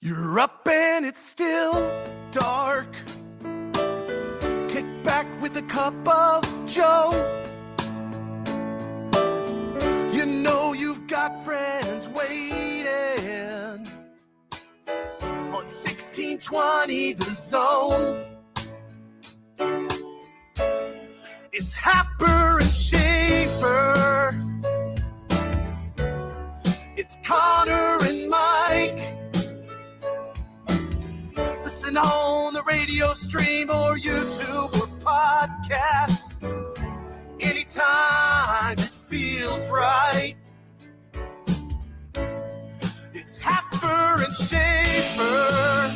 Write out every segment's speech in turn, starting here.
You're up and it's still dark. Kick back with a cup of joe. You know you've got friends waiting on 1620 The Zone. It's Happer and Schaefer. It's Connor and Mike. Listen on the radio stream or YouTube or podcasts. Anytime it feels right. It's Happer and Schaefer.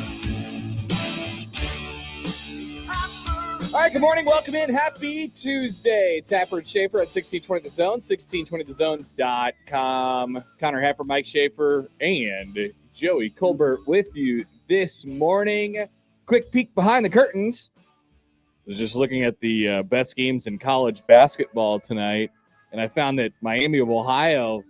All right, good morning. Welcome in. Happy Tuesday. It's Happer and Schaefer at 1620 The Zone, 1620thezone.com. Connor Happer, Mike Schaefer, and Joey Colbert with you this morning. Quick peek behind the curtains. I was just looking at the best games in college basketball tonight, and I found that Miami of Ohio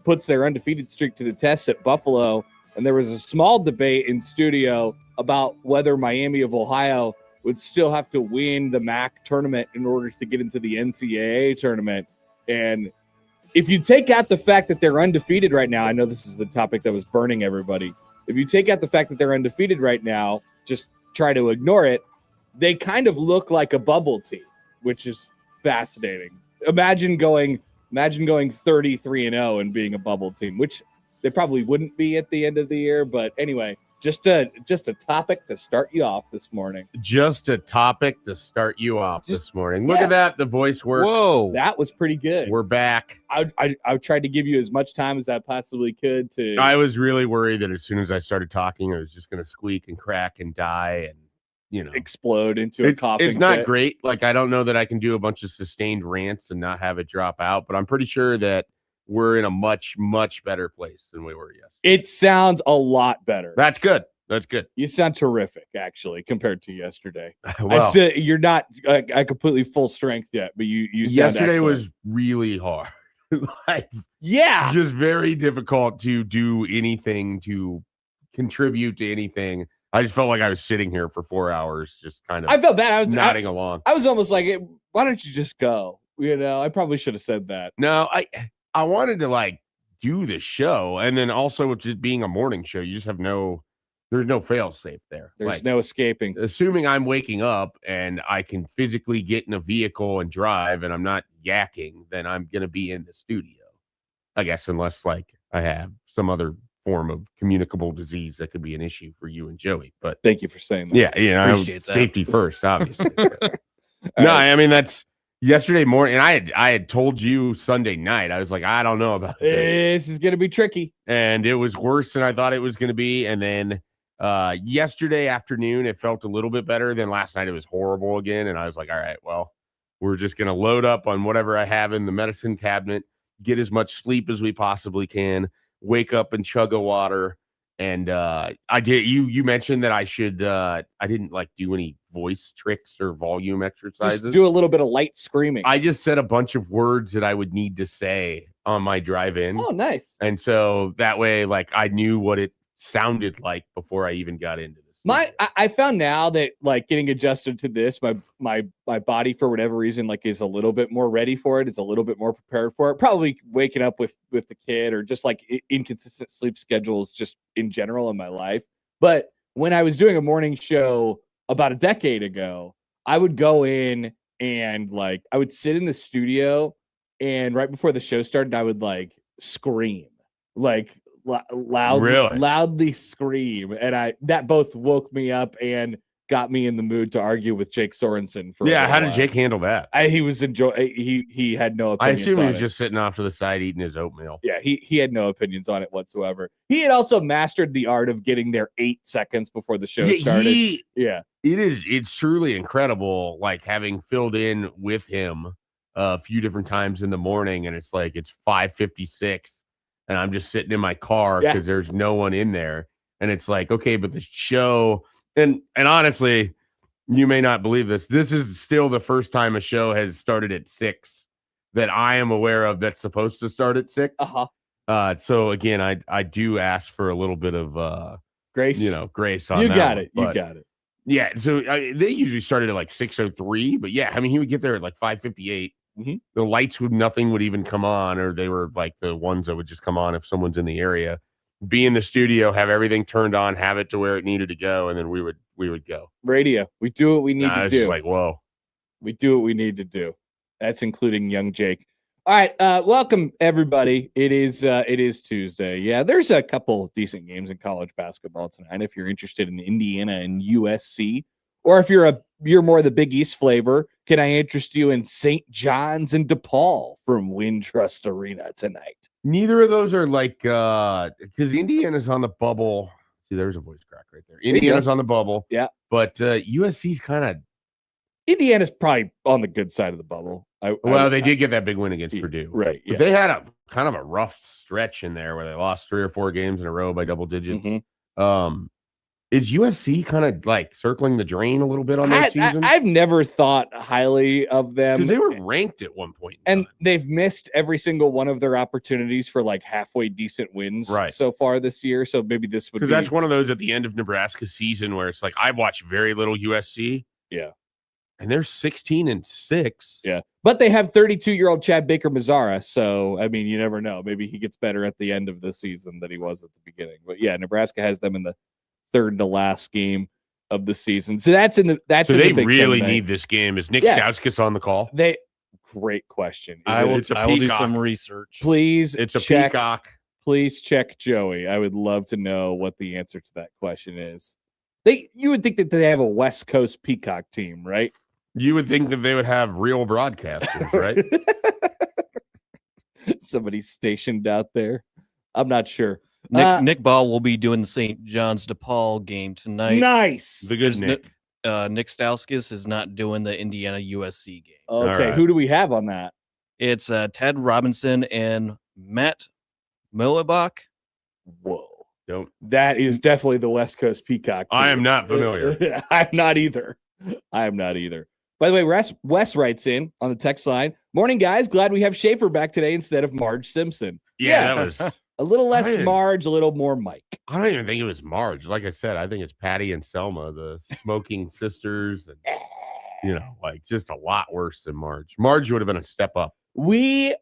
puts their undefeated streak to the test at Buffalo, and there was a small debate in studio about whether Miami of Ohio would still have to win the MAC tournament in order to get into the NCAA tournament. And if you take out the fact that they're undefeated right now, I know this is the topic that was burning everybody. If you take out the fact that they're undefeated right now, just try to ignore it, they kind of look like a bubble team, which is fascinating. Imagine going 33-0 and being a bubble team, which they probably wouldn't be at the end of the year. But anyway, just a topic to start you off this morning. Just a topic to start you off this morning. Look at that. The voice work. Whoa. That was pretty good. We're back. I tried to give you as much time as I possibly could to. I was really worried that as soon as I started talking, I was just going to squeak and crack and die and, explode into a coughing It's not fit. great. Like, I don't know that I can do a bunch of sustained rants and not have it drop out, but I'm pretty sure that we're in a much, much better place than we were yesterday. It sounds a lot better. That's good. That's good. You sound terrific, actually, compared to yesterday. Well, You're not a completely full strength yet, but you sound yesterday excellent. was really hard. Yeah. Just very difficult to do anything, to contribute to anything. I just felt like I was sitting here for 4 hours, just kind of I felt bad. I was nodding along. I was almost like, why don't you just go? I probably should have said that. No, I wanted to do the show, and then also with just being a morning show, you just have there's no fail safe there. There's no escaping. Assuming I'm waking up and I can physically get in a vehicle and drive, and I'm not yakking, then I'm gonna be in the studio. I guess unless I have some other form of communicable disease that could be an issue for you and Joey. But thank you for saying that. Yeah, Appreciate that. Safety first, obviously. No, right. I mean that's yesterday morning, and I had told you Sunday night. I was like, I don't know about this is gonna be tricky, and it was worse than I thought it was gonna be. And then yesterday afternoon, it felt a little bit better. Then last night, it was horrible again. And I was like, all right, well, we're just gonna load up on whatever I have in the medicine cabinet, get as much sleep as we possibly can. Wake up and chug a water. And I did. You mentioned that I should. I didn't do any voice tricks or volume exercises. just do a little bit of light screaming. I just said a bunch of words that I would need to say on my drive-in. Oh, nice. And so that way, I knew what it sounded like before I even got into this. I found now that getting adjusted to this, my body for whatever reason is a little bit more ready for it. It's a little bit more prepared for it. Probably waking up with the kid or just inconsistent sleep schedules just in general in my life. But when I was doing a morning show about a decade ago, I would go in and I would sit in the studio, and right before the show started, I would scream loudly scream, and that both woke me up and got me in the mood to argue with Jake Sorensen for how did Jake handle that? He was he had no I opinions. assume he was just sitting off to the side eating his oatmeal. Yeah, he had no opinions on it whatsoever. He had also mastered the art of getting there 8 seconds before the show started. It's truly incredible, having filled in with him a few different times in the morning, and it's 5:56. And I'm just sitting in my car because there's no one in there. And it's okay, but the show, and honestly, you may not believe this. This is still the first time a show has started at 6 that I am aware of that's supposed to start at 6. Uh-huh. So again, I do ask for a little bit of Grace. grace on You that got one. it. You But, got it. yeah, so they usually started at like 6:03, but yeah, I mean, he would get there at like 5:58. Mhm. The lights nothing would even come on, or they were like the ones that would just come on if someone's in the area. Be in the studio, have everything turned on, have it to where it needed to go, and then we would go. Radio. We do what we need to It's do. just like, whoa. We do what we need to do. That's including young Jake. All right, welcome everybody. It is Tuesday. Yeah, there's a couple decent games in college basketball tonight. If you're interested in Indiana and USC, or if you're more the Big East flavor, can I interest you in St. John's and DePaul from Wintrust Arena tonight? Neither of those are like because Indiana's on the bubble. See, there's a voice crack right there. Indiana's on the bubble. Yeah, but USC's kind of. Indiana's probably on the good side of the bubble. They did get that big win against Purdue. Right. Yeah. But they had a kind of a rough stretch in there where they lost 3 or 4 games in a row by double digits. Mm-hmm. Is USC kind of like circling the drain a little bit on their season? I've never thought highly of them. Because they were ranked at one point. And they've missed every single one of their opportunities for like halfway decent wins so far this year. So maybe this would be. Because that's one of those at the end of Nebraska's season where it's like, I watch very little USC. Yeah. And they're 16-6. Yeah. But they have 32-year-old Chad Baker-Mazara. So, I mean, you never know. Maybe he gets better at the end of the season than he was at the beginning. But yeah, Nebraska has them in the third to last game of the season. So that's in the they Big really Ten need this game. Is Nick Stauskas on the call? Great question. I will do some research. Please, it's a peacock. Please check Joey. I would love to know what the answer to that question is. You would think that they have a West Coast Peacock team, right? You would think that they would have real broadcasters, right? Somebody stationed out there. I'm not sure. Nick Ball will be doing the St. John's DePaul game tonight. Nice. The good Nick. Nick Stauskas is not doing the Indiana USC game. Okay, right. Who do we have on that? It's Ted Robinson and Matt Milibach. Whoa. That is definitely the West Coast Peacock team. I am not familiar. I'm not either. By the way, Wes writes in on the text line. Morning, guys. Glad we have Schaefer back today instead of Marge Simpson. Yeah. That was a little less Marge, a little more Mike. I don't even think it was Marge. Like I said, I think it's Patty and Selma, the smoking sisters, and like just a lot worse than Marge. Marge would have been a step up. We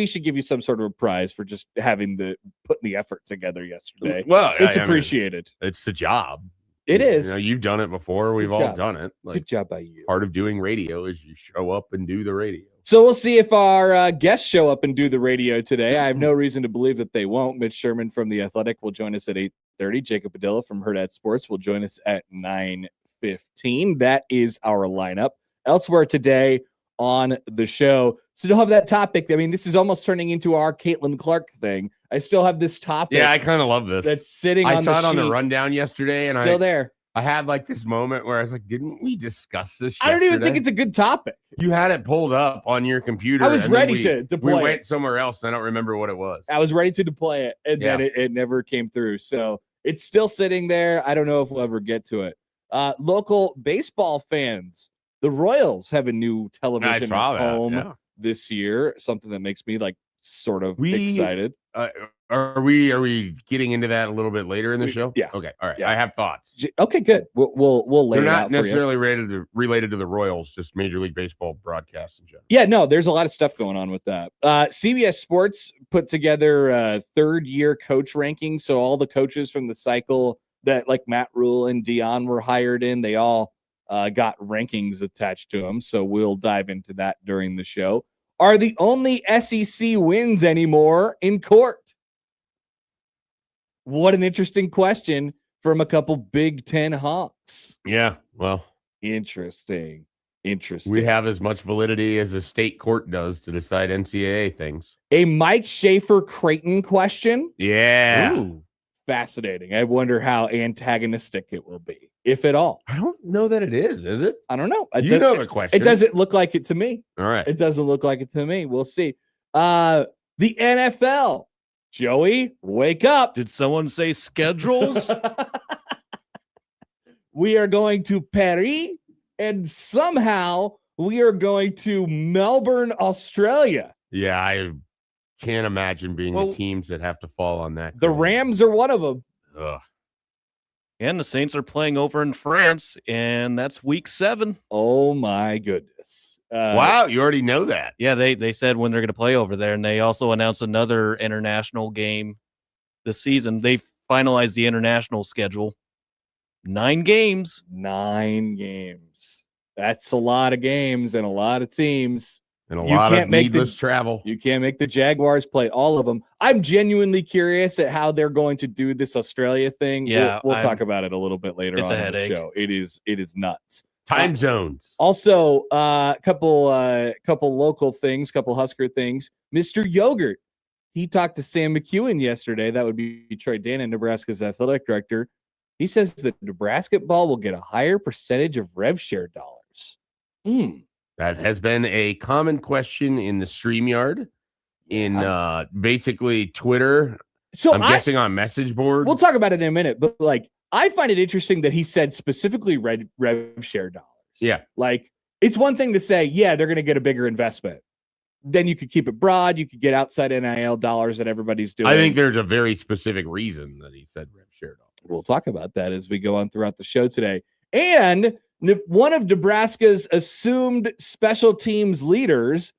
should give you some sort of a prize for just putting the effort together yesterday. Well, it's appreciated. It's the job. It is. You've done it before. We've all done it. Like, good job by you. Part of doing radio is you show up and do the radio. So we'll see if our guests show up and do the radio today. I have no reason to believe that they won't. Mitch Sherman from The Athletic will join us at 8:30. Jacob Padilla from Herd at Sports will join us at 9:15. That is our lineup. Elsewhere today on the show, still have that topic. I mean, this is almost turning into our Caitlin Clark thing. I still have this topic. Yeah, I kind of love this. That's sitting on the sheet. I saw it on the rundown yesterday, and still there. I had like this moment where I was like, didn't we discuss this yesterday? I don't even think it's a good topic. You had it pulled up on your computer. I was ready to play We went somewhere else, and I don't remember what it was. I was ready to play it, and then it never came through. So it's still sitting there. I don't know if we'll ever get to it. Local baseball fans, the Royals have a new television home this year, something that makes me like sort of excited. Are we getting into that a little bit later in the show? Yeah. Okay. All right. Yeah. I have thoughts. Okay, good. We'll lay They're it out not necessarily related to the Royals, just Major League Baseball broadcasts in general. Yeah, no, there's a lot of stuff going on with that. CBS Sports put together third-year coach rankings, so all the coaches from the cycle that like Matt Rule and Dion were hired in, they all got rankings attached to them. So we'll dive into that during the show. Are the only SEC wins anymore in court? What an interesting question from a couple Big Ten hawks. Yeah, well. Interesting. We have as much validity as a state court does to decide NCAA things. A Mike Schaefer Creighton question? Yeah. Ooh, fascinating. I wonder how antagonistic it will be, if at all. I don't know that it is it? I don't know. You know the question. It doesn't look like it to me. All right. It doesn't look like it to me. We'll see. The NFL. Joey, wake up. Did someone say schedules? We are going to Paris, and somehow we are going to Melbourne, Australia. Yeah, I can't imagine being the teams that have to fall on that. The Rams are one of them. Ugh. And the Saints are playing over in France, and that's week 7. Oh my goodness! Wow, you already know that. Yeah, they said when they're going to play over there, and they also announced another international game this season. They finalized the international schedule. 9 games. 9 games. That's a lot of games and a lot of teams. And a You lot can't of make the- needless travel. You can't make the Jaguars play all of them. I'm genuinely curious at how they're going to do this Australia thing. Yeah, we'll talk about it a little bit later it's on a in the headache. show. It is nuts. Time zones. Also, couple local things, couple Husker things. Mr. Yogurt, he talked to Sam McEwen yesterday. That would be Troy Dana, Nebraska's athletic director. He says that Nebraska ball will get a higher percentage of rev share dollars. That has been a common question in the StreamYard, in basically Twitter. So I'm guessing on message boards. We'll talk about it in a minute, but like I find it interesting that he said specifically rev share dollars. Yeah. Like it's one thing to say, yeah, they're going to get a bigger investment. Then you could keep it broad. You could get outside NIL dollars that everybody's doing. I think there's a very specific reason that he said rev share dollars. We'll talk about that as we go on throughout the show today. And one of Nebraska's assumed special teams leaders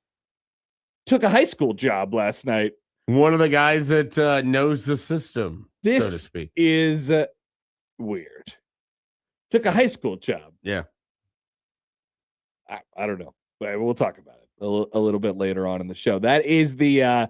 took a high school job last night. One of the guys that knows the system, so to This speak. is weird. Took a high school job. Yeah. I don't know, but we'll talk about it a little bit later on in the show. That is the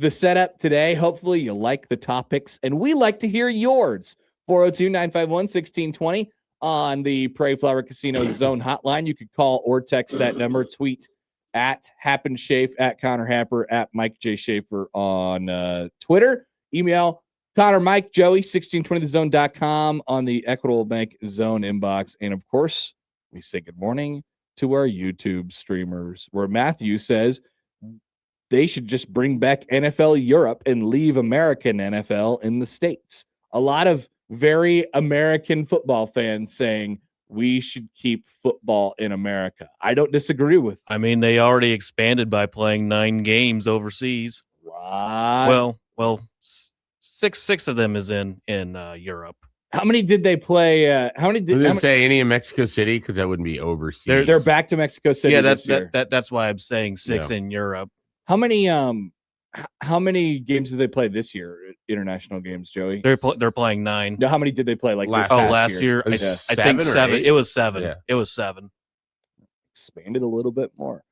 setup today. Hopefully you like the topics, and we like to hear yours. 402-951-1620 on the Prairie Flower Casino Zone hotline. You could call or text that number. Tweet at Happer and Schaefer, at Connor Happer, at Mike J. Schaefer on Twitter. Email Connor, Mike, Joey, 1620thezone.com on the Equitable Bank Zone inbox. And of course, we say good morning to our YouTube streamers, where Matthew says they should just bring back NFL Europe and leave American NFL in the States. A lot of very American football fans saying we should keep football in America. I don't disagree with that. I mean, they already expanded by playing 9 games overseas. What? Well, six of them is in Europe. How many did they play? How many I did didn't say any in Mexico City because that wouldn't be overseas. they're back to Mexico City? Yeah, this year. that's why I'm saying 6 Yeah. in Europe. How many games did they play this year? International games, Joey. They're playing 9. No, how many did they play? Like Last- this Oh, past last year, It was I think 7 or 7. 8? It was 7. Yeah. It was 7. Expanded a little bit more.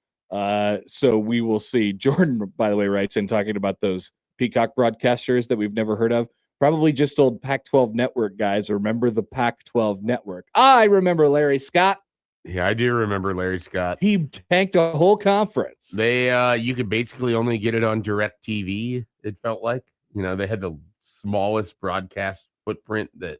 So we will see. Jordan, by the way, writes in talking about those Peacock broadcasters that we've never heard of. Probably just old Pac-12 network guys. Remember the Pac-12 network? I remember Larry Scott. Yeah, I do remember Larry Scott. He tanked a whole conference. They you could basically only get it on Direct TV, it felt like. You know, they had the smallest broadcast footprint that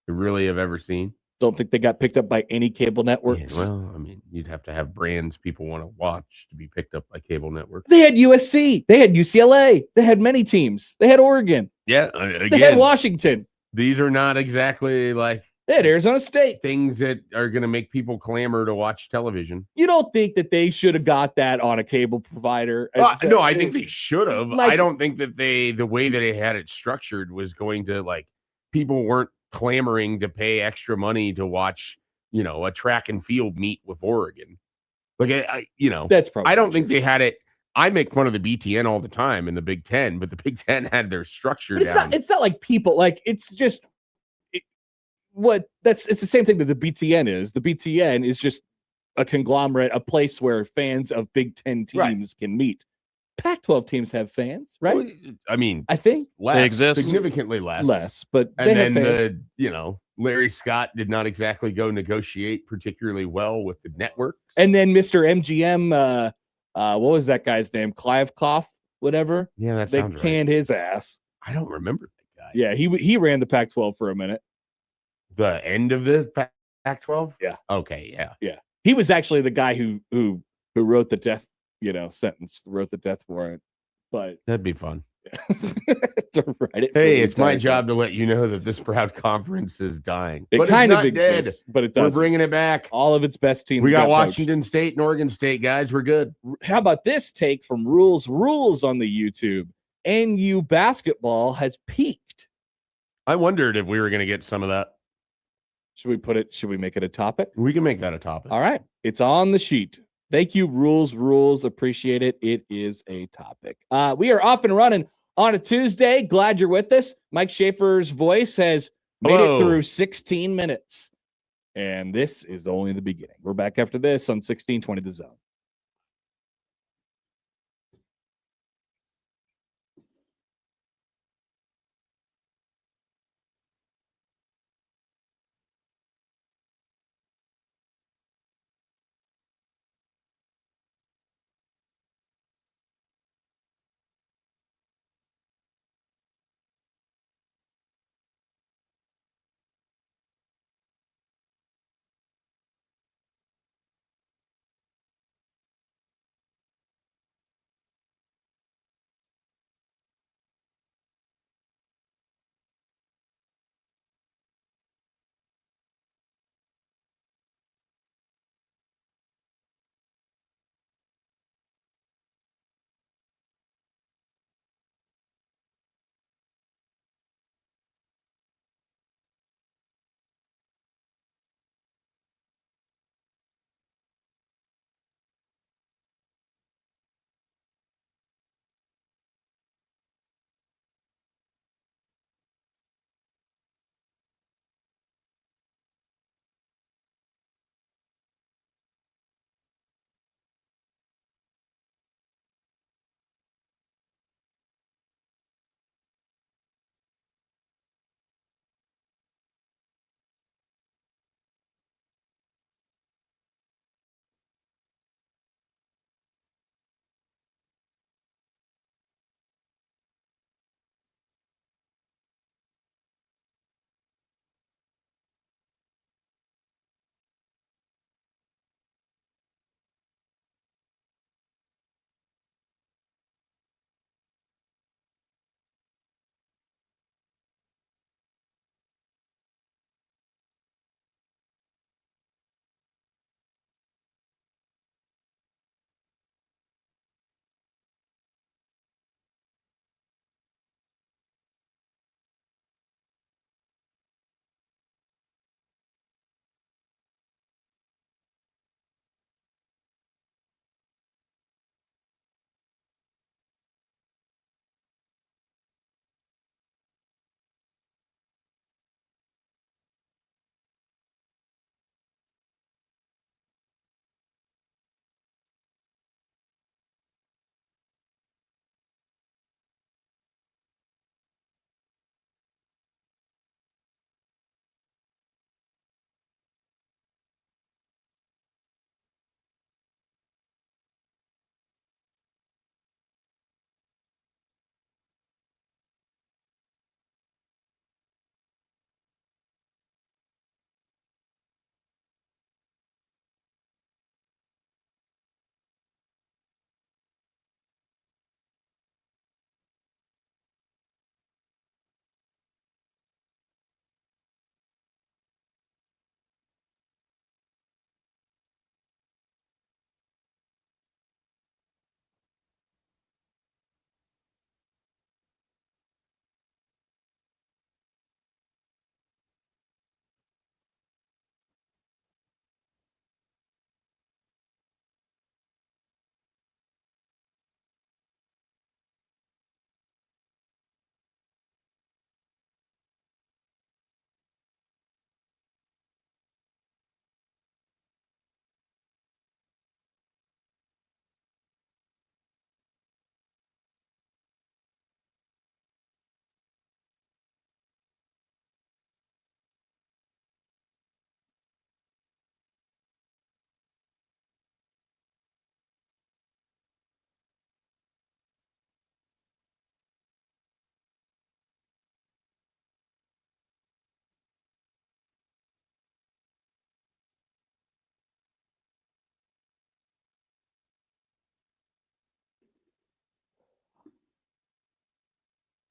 you really have ever seen. Don't think they got picked up by any cable Yeah, networks. well, I mean, you'd have to have brands people want to watch to be picked up by cable networks. They had USC. They had UCLA. They had many teams. They had Oregon. Yeah, They had again, Washington. these are not exactly like They had Arizona State. things that are going to make people clamor to watch television. You don't think that they should have got that on a cable provider? No, I think they should have. Like- I don't think that the way that they had it structured was going to, like, people weren't clamoring to pay extra money to watch, you know, a track and field meet with Oregon. Like, That's probably. I don't think they had it. I make fun of the BTN all the time in the Big Ten, but the Big Ten had their structure But it's down. not. It's not like people. Like it's just. It's the same thing that the BTN is. The BTN is just a conglomerate, a place where fans of Big Ten teams Right. can meet. Pac-12 teams have fans, right? Well, I mean, I think less, exist. significantly less. less, but And they have then fans. Larry Scott did not exactly go negotiate particularly well with the network. And then Mr. MGM, what was that guy's name? Clive Koff, whatever. Yeah, that They sounds right. canned his ass. I don't remember that guy. Yeah, he ran the Pac-12 for a minute. The end of the Pac-12? Yeah. Okay, yeah. He was actually the guy who wrote the death, sentence, wrote the death warrant. But That'd be fun. to write it. for Hey, the it's my entire job to let you know that this proud conference is dying. It But kind it's of not dead. exists, but it We're does. bringing it back. All of its best teams. We got poached. Washington State and Oregon State, guys. We're good. How about this take from Rules on the YouTube? NU basketball has peaked. I wondered if we were going to get some of that. Should we make it a topic? We can make that a topic. All right. It's on the sheet. Thank you, rules. Appreciate it. It is a topic. We are off and running on a Tuesday. Glad you're with us. Mike Schaefer's voice has made it through 16 minutes. And this is only the beginning. We're back after this on 1620 The Zone.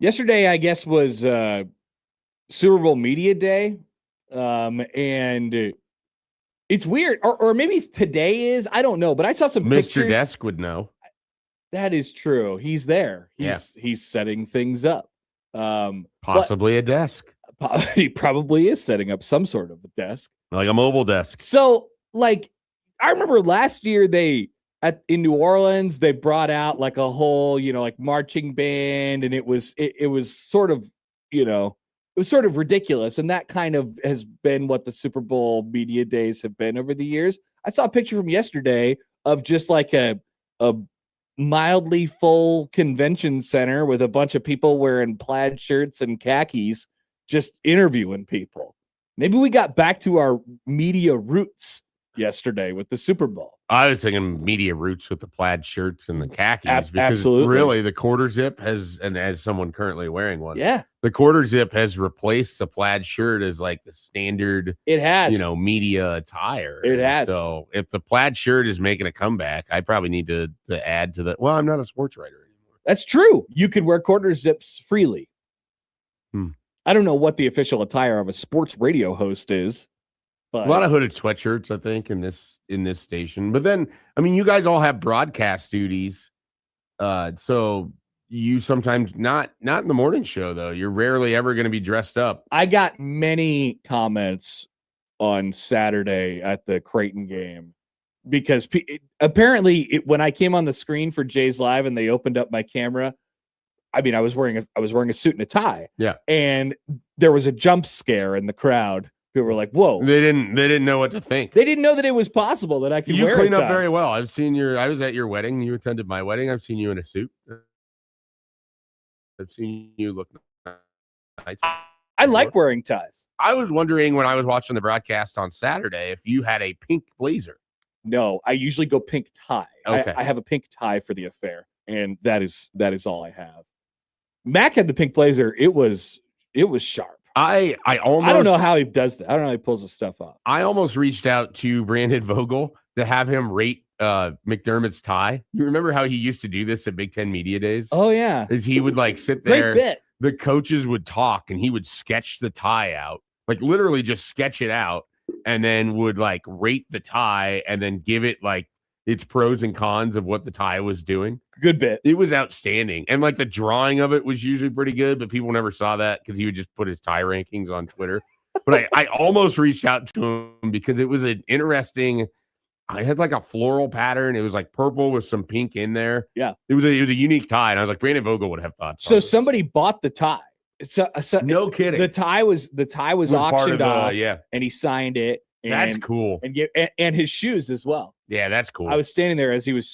Yesterday, I guess, was Super Bowl Media Day. And it's weird. Or maybe today is. I don't know. But I saw some Mr. pictures. Desk would know. That is true. He's there. He's setting things up. Possibly a desk. He probably is setting up some sort of a desk. Like a mobile desk. So, like, I remember last year in New Orleans, they brought out like a whole, like marching band, and it was sort of, it was sort of ridiculous. And that kind of has been what the Super Bowl media days have been over the years. I saw a picture from yesterday of just like a mildly full convention center with a bunch of people wearing plaid shirts and khakis, just interviewing people. Maybe we got back to our media roots yesterday with the Super Bowl. I was thinking media roots with the plaid shirts and the khakis because absolutely. Really the quarter zip has, and as someone currently wearing one, yeah, the quarter zip has replaced the plaid shirt as like the standard. It has, media attire. It has. So if the plaid shirt is making a comeback, I probably need to add to that. Well, I'm not a sports writer anymore. That's true. You could wear quarter zips freely. I don't know what the official attire of a sports radio host is. But a lot of hooded sweatshirts, I think, in this station. But then, I mean, you guys all have broadcast duties. So you sometimes not in the morning show, though. You're rarely ever going to be dressed up. I got many comments on Saturday at the Creighton game because apparently when I came on the screen for Jay's Live and they opened up my camera, I mean, I was wearing a suit and a tie. Yeah. And there was a jump scare in the crowd. People were like, "Whoa!" They didn't know what to think. They didn't know that it was possible that I could wear a tie. You clean up very well. I've seen I was at your wedding. You attended my wedding. I've seen you in a suit. I've seen you look nice. I like wearing ties. I was wondering when I was watching the broadcast on Saturday if you had a pink blazer. No, I usually go pink tie. Okay. I have a pink tie for the affair, and that is all I have. Mac had the pink blazer. It was sharp. I don't know how he does that. I don't know how he pulls his stuff off. I almost reached out to Brandon Vogel to have him rate McDermott's tie. You remember how he used to do this at Big Ten Media Days? Oh yeah. Is he would like sit there. Great bit. The coaches would talk and he would sketch the tie out, like literally just sketch it out, and then would like rate the tie and then give it like its pros and cons of what the tie was doing. Good bit. It was outstanding. And like the drawing of it was usually pretty good, but people never saw that because he would just put his tie rankings on Twitter. But I almost reached out to him because it was an interesting, I had like a floral pattern. It was like purple with some pink in there. Yeah. It was a unique tie. And I was like, Brandon Vogel would have thought. So somebody bought the tie. So no kidding. The tie was auctioned off. Yeah. And he signed it. That's cool. And his shoes as well. Yeah, that's cool. I was standing there as he was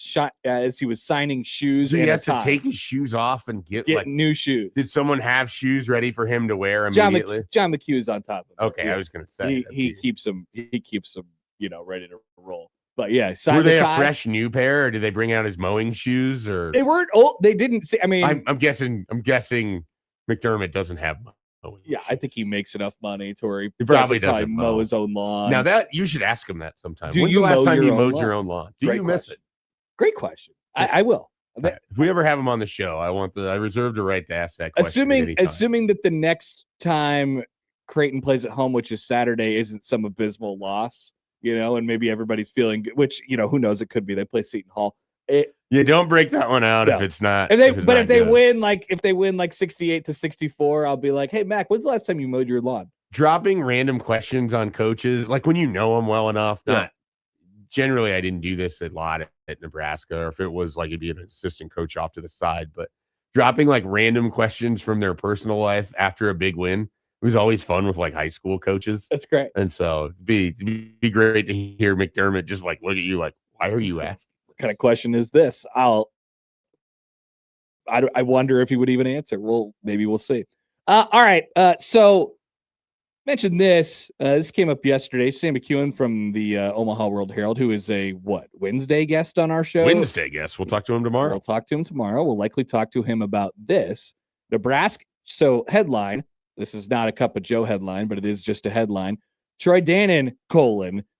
signing shoes. So he and has to take his shoes off and get like new shoes. Did someone have shoes ready for him to wear immediately? John McHugh is on top of it. Okay, yeah. I was going to say he keeps them. He keeps them, ready to roll. But yeah, were they a fresh new pair, or did they bring out his mowing shoes? Or they weren't old. They didn't see. I mean, I'm guessing McDermott doesn't have. Yeah, I think he makes enough money to where he probably doesn't mow his own lawn. Now that you should ask him that sometime. Do When's you the last mow time your you own mowed lawn? your own lawn? Do Great you miss question. it? Great question. I will. If we ever have him on the show, I reserve the right to ask that question. Assuming that the next time Creighton plays at home, which is Saturday, isn't some abysmal loss, and maybe everybody's feeling good, which, who knows, it could be. They play Seton Hall. You don't break that one out if it's not. If they win like 68-64, I'll be like, hey Mac, when's the last time you mowed your lawn? Dropping random questions on coaches, like when you know them well enough. Not generally, I didn't do this a lot at Nebraska, or if it was like it'd be an assistant coach off to the side. But dropping like random questions from their personal life after a big win, it was always fun with like high school coaches. That's great. And so it'd be great to hear McDermott just like look at you like, why are you asking? Kind of question is this? I wonder if he would even answer. Maybe we'll see. All right. So mentioned this. This came up yesterday. Sam McEwen from the Omaha World Herald, who is a Wednesday guest on our show. Wednesday guest. We'll talk to him tomorrow. We'll likely talk to him about this. Nebraska. So headline. This is not a Cup of Joe headline, but it is just a headline. Troy Dannon,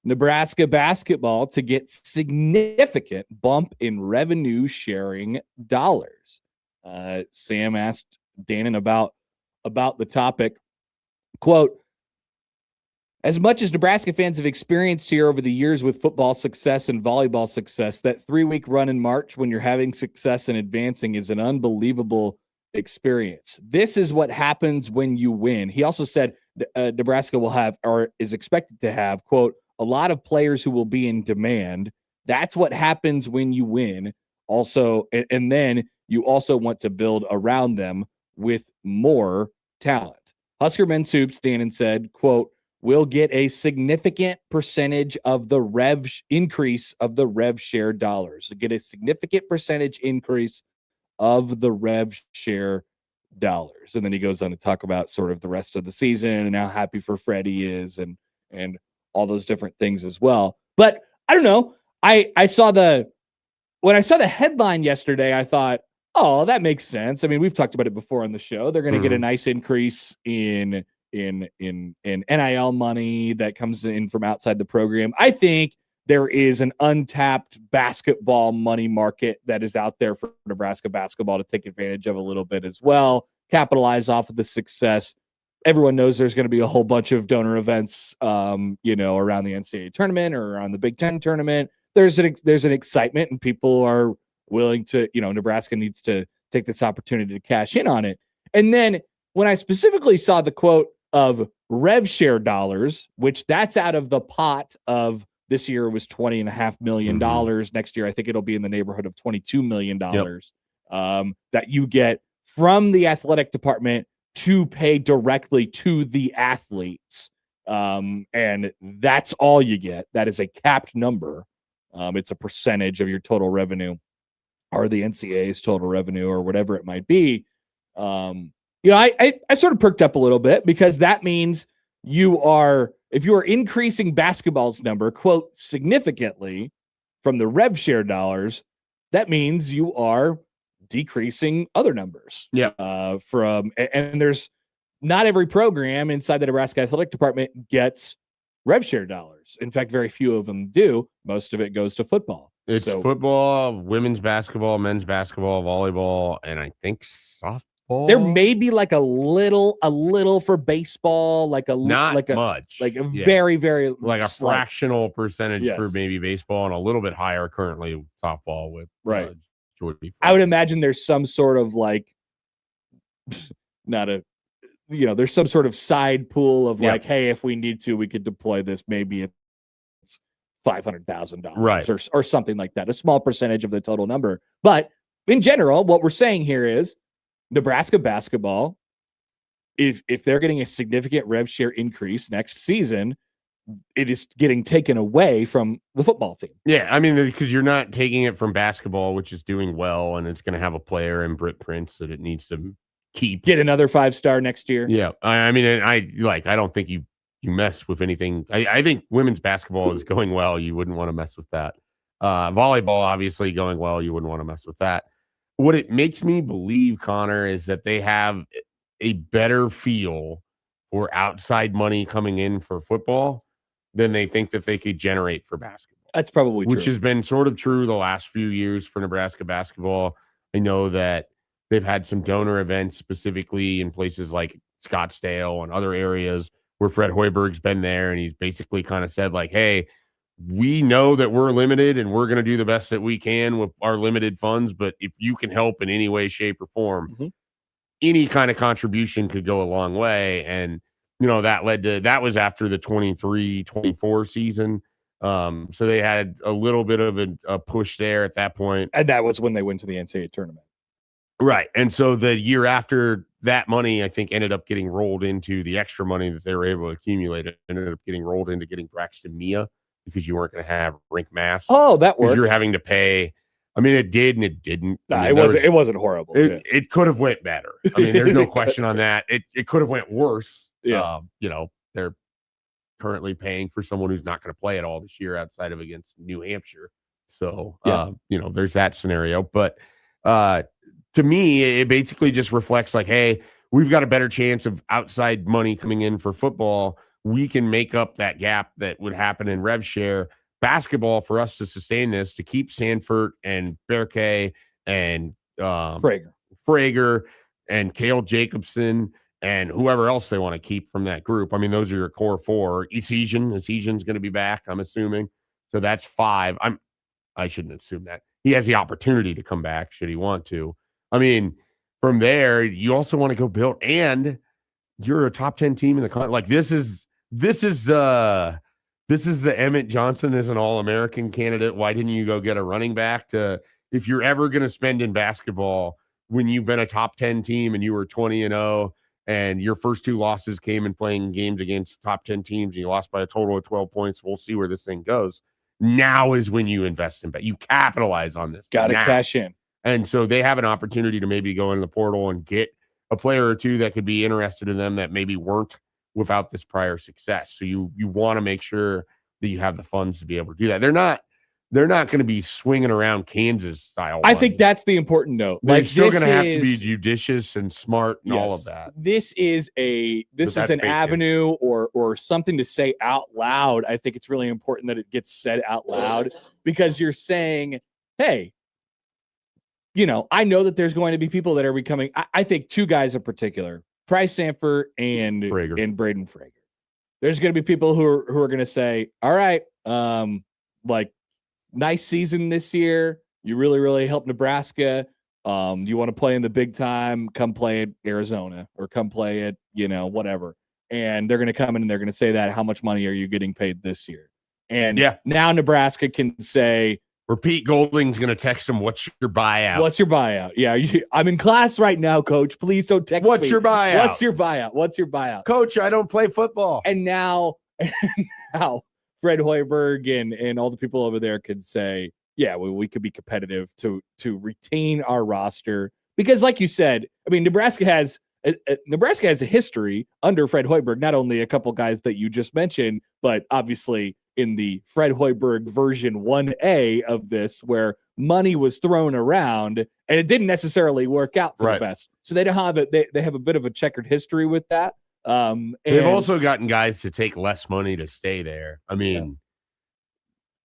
Nebraska basketball to get significant bump in revenue sharing dollars. Sam asked Dannon about the topic. Quote, as much as Nebraska fans have experienced here over the years with football success and volleyball success, that 3-week run in March when you're having success and advancing is an unbelievable experience. This is what happens when you win. He also said Nebraska will have, or is expected to have, quote, a lot of players who will be in demand. That's what happens when you win. Also, and then you also want to build around them with more talent. Husker men's hoops, Dannon said, quote, we'll get a significant percentage of the increase of the rev share dollars. Get a significant percentage increase of the rev share dollars. And then he goes on to talk about sort of the rest of the season and how happy for Freddie is and all those different things as well. But I don't know. When I saw the headline yesterday, I thought, oh, that makes sense. I mean, we've talked about it before on the show. They're going to get a nice increase in NIL money that comes in from outside the program. I think there is an untapped basketball money market that is out there for Nebraska basketball to take advantage of a little bit as well, capitalize off of the success. Everyone knows there's going to be a whole bunch of donor events, around the NCAA tournament or around the Big Ten tournament. There's an excitement, and people are willing to, Nebraska needs to take this opportunity to cash in on it. And then when I specifically saw the quote of rev share dollars, which that's out of the pot of this year it was $20.5 million. Next year, I think it'll be in the neighborhood of $22 million that you get from the athletic department to pay directly to the athletes. And that's all you get. That is a capped number. It's a percentage of your total revenue or the NCAA's total revenue or whatever it might be. I sort of perked up a little bit because that means if you are increasing basketball's number, quote, significantly from the rev share dollars, that means you are decreasing other numbers. Yeah. And there's not every program inside the Nebraska Athletic Department gets rev share dollars. In fact, very few of them do. Most of it goes to football. It's football, women's basketball, men's basketball, volleyball, and I think softball. There may be like a little for baseball, much, very, very like a slight. fractional percentage for maybe baseball, and a little bit higher currently softball with Jordy. I would imagine there's some sort of there's some sort of side pool of hey, if we need to, we could deploy this. Maybe it's $500,000, or something like that. A small percentage of the total number, but in general, what we're saying here is Nebraska basketball, if they're getting a significant rev share increase next season, it is getting taken away from the football team. Yeah, I mean, because you're not taking it from basketball, which is doing well, and it's going to have a player in Britt Prince that it needs to get another 5-star next year. Yeah, I mean, I don't think you mess with anything. I think women's basketball is going well. You wouldn't want to mess with that. Volleyball, obviously, going well. You wouldn't want to mess with that. What it makes me believe, Connor, is that they have a better feel for outside money coming in for football than they think that they could generate for basketball. That's probably true. Which has been sort of true the last few years for Nebraska basketball. I know that they've had some donor events specifically in places like Scottsdale and other areas where Fred Hoiberg's been there, and he's basically kind of said hey, we know that we're limited and we're going to do the best that we can with our limited funds, but if you can help in any way, shape, or form, any kind of contribution could go a long way. And, that was after the 23-24 season. So they had a little bit of a push there at that point. And that was when they went to the NCAA tournament. Right. And so the year after, that money, I think, ended up getting rolled into the extra money that they were able to accumulate. It ended up getting rolled into getting Braxton Mia, because you weren't going to have Rink Mass. Oh, that worked. You're having to pay. I mean, it did and it didn't. It wasn't horrible. It could have went better. I mean, there's no question on that. It could have went worse. Yeah. They're currently paying for someone who's not going to play at all this year outside of against New Hampshire. So, there's that scenario. But to me, it basically just reflects hey, we've got a better chance of outside money coming in for football. We can make up that gap that would happen in rev share. Basketball, for us to sustain this, to keep Sanford and Berkay and Frager and Cale Jacobson and whoever else they want to keep from that group. I mean, those are your core four. Essegian's going to be back, I'm assuming. So that's 5. I shouldn't assume that. He has the opportunity to come back should he want to. I mean, from there, you also want to go build, and you're a top 10 team in the country. Like this is the Emmett Johnson is an All-American candidate. Why didn't you go get a running back to, if you're ever going to spend in basketball when you've been a top 10 team and you were 20-0 and your first 2 losses came in playing games against top 10 teams and you lost by a total of 12 points. We'll see where this thing goes. Now is when you invest in, but you capitalize on this. Got to cash in. And so they have an opportunity to maybe go in the portal and get a player or two that could be interested in them that maybe weren't without this prior success. So you want to make sure that you have the funds to be able to do that. They're not going to be swinging around Kansas style. I think that's the important note. They're still going to have to be judicious and smart and all of that. This is an avenue or something to say out loud. I think it's really important that it gets said out loud because you're saying, hey, I know that there's going to be people that are becoming, I think 2 guys in particular, Price Sanford and Braden Frager. There's going to be people who are going to say, all right, nice season this year. You really, really helped Nebraska. You want to play in the big time, come play at Arizona or come play at, whatever. And they're going to come in and they're going to say that, how much money are you getting paid this year? And now Nebraska can say, or Pete Golding's going to text him, what's your buyout? What's your buyout? Yeah, I'm in class right now, coach. Please don't text me. What's your buyout? What's your buyout? What's your buyout? Coach, I don't play football. And now Fred Hoiberg and all the people over there could say, yeah, we could be competitive to retain our roster. Because like you said, I mean, Nebraska has a history under Fred Hoiberg, not only a couple guys that you just mentioned, but obviously in the Fred Hoiberg version 1A of this, where money was thrown around and it didn't necessarily work out for the best. So they don't have it. They have a bit of a checkered history with that. And they've also gotten guys to take less money to stay there. I mean,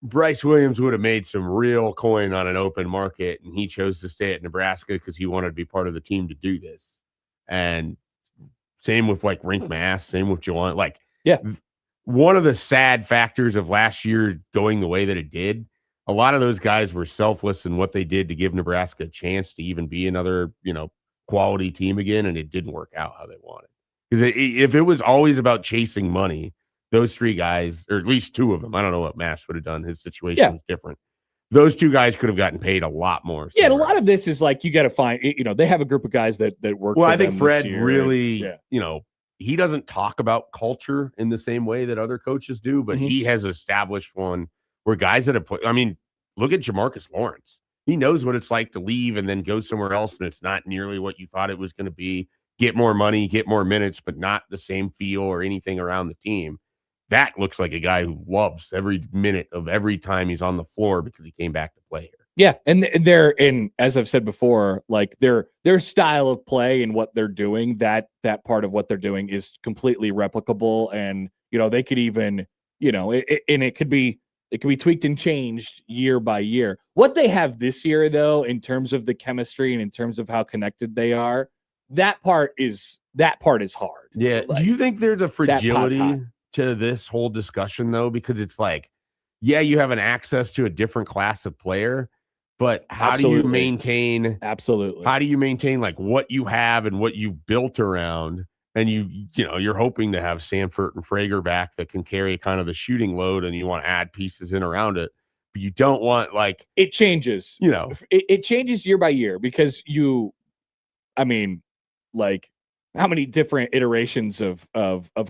Bryce Williams would have made some real coin on an open market, and he chose to stay at Nebraska because he wanted to be part of the team to do this. And same with like Rink Mass, same with Jelani. Like, one of the sad factors of last year going the way that it did, a lot of those guys were selfless in what they did to give Nebraska a chance to even be another, quality team again, and it didn't work out how they wanted. Because if it was always about chasing money, those 3 guys, or at least 2 of them, I don't know what Mass would have done. His situation was different. Those 2 guys could have gotten paid a lot more. Yeah, and a lot of this is like, you got to find, they have a group of guys that work. Well, I think Fred really, he doesn't talk about culture in the same way that other coaches do, but he has established one where guys that have played, I mean, look at Jamarcus Lawrence. He knows what it's like to leave and then go somewhere else, and it's not nearly what you thought it was going to be. Get more money, get more minutes, but not the same feel or anything around the team. That looks like a guy who loves every minute of every time he's on the floor because he came back to play here. Yeah, and as I've said before, like their style of play and what they're doing, that part of what they're doing is completely replicable, and they could even it could be tweaked and changed year by year. What they have this year, though, in terms of the chemistry and in terms of how connected they are, that part is hard. Yeah. Like, do you think there's a fragility to this whole discussion though? Because it's like, you have an access to a different class of player, but how do you maintain like what you have and what you've built around? And you're hoping to have Sanford and Frager back that can carry kind of the shooting load, and you want to add pieces in around it, but you don't want it changes. It changes year by year because how many different iterations of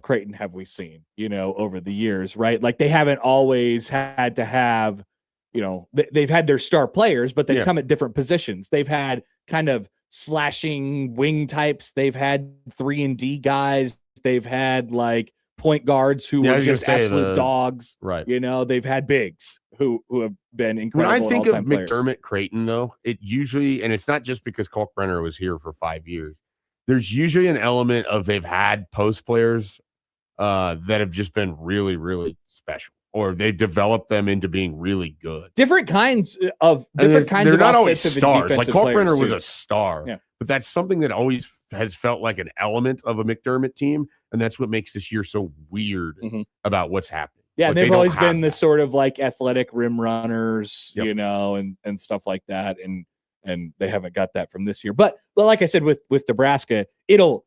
Creighton have we seen, over the years, right? Like they haven't always had to have, they've had their star players, but they've come at different positions. They've had kind of slashing wing types. They've had 3-and-D guys. They've had like point guards who were just absolute dogs. Right. They've had bigs who have been incredible. When I think of players. McDermott Creighton, though, it usually, and it's not just because Kalkbrenner was here for 5 years, there's usually an element of they've had post players that have just been really, really special, or they've developed them into being really good. Different kinds of they're not always stars. Like Kalkbrenner was a star, yeah. But that's something that always has felt like an element of a McDermott team, and that's what makes this year so weird about what's happening. Yeah, like, they've always been the sort of like athletic rim runners, and stuff like that. And and they haven't got that from this year. But like I said, with Nebraska, it'll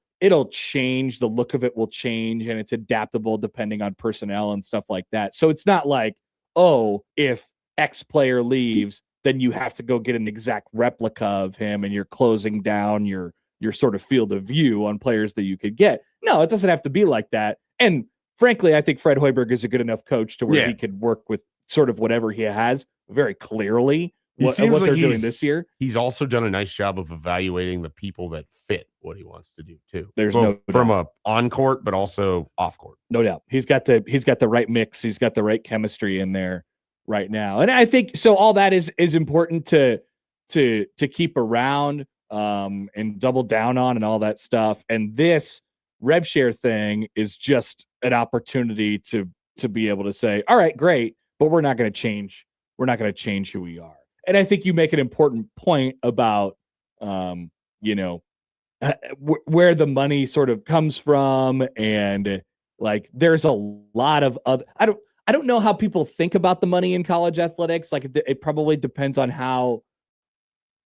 change. The look of it will change, and it's adaptable depending on personnel and stuff like that. So it's not like, oh, if X player leaves, then you have to go get an exact replica of him, and you're closing down your sort of field of view on players that you could get. No, it doesn't have to be like that. And frankly, I think Fred Hoiberg is a good enough coach to where he could work with sort of whatever he has very clearly. What they're doing this year. He's also done a nice job of evaluating the people that fit what he wants to do too. There's no from a on court, but also off court. No doubt. He's got the right mix. He's got the right chemistry in there right now. And I think so all that is important to keep around and double down on and all that stuff. And this rev share thing is just an opportunity to be able to say, all right, great, but we're not going to change. We're not going to change who we are. And I think you make an important point about, where the money sort of comes from. And like, there's a lot of other, I don't know how people think about the money in college athletics. Like it probably depends on how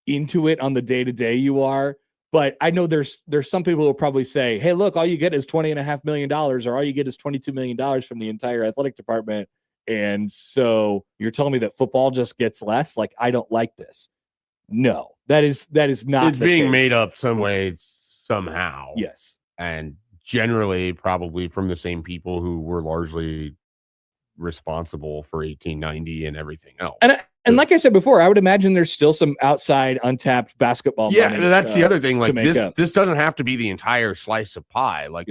into it on the day-to-day you are. But I know there's some people who will probably say, hey, look, all you get is $20.5 million, or all you get is $22 million from the entire athletic department. And so you're telling me that football just gets less? Like, I don't like this. No, that is not. It's being case. Made up some way, somehow. Yes. And generally probably from the same people who were largely responsible for 1890 and everything else. And like I said before, I would imagine there's still some outside untapped basketball money. Yeah, that's the other thing. Like this doesn't have to be the entire slice of pie. Like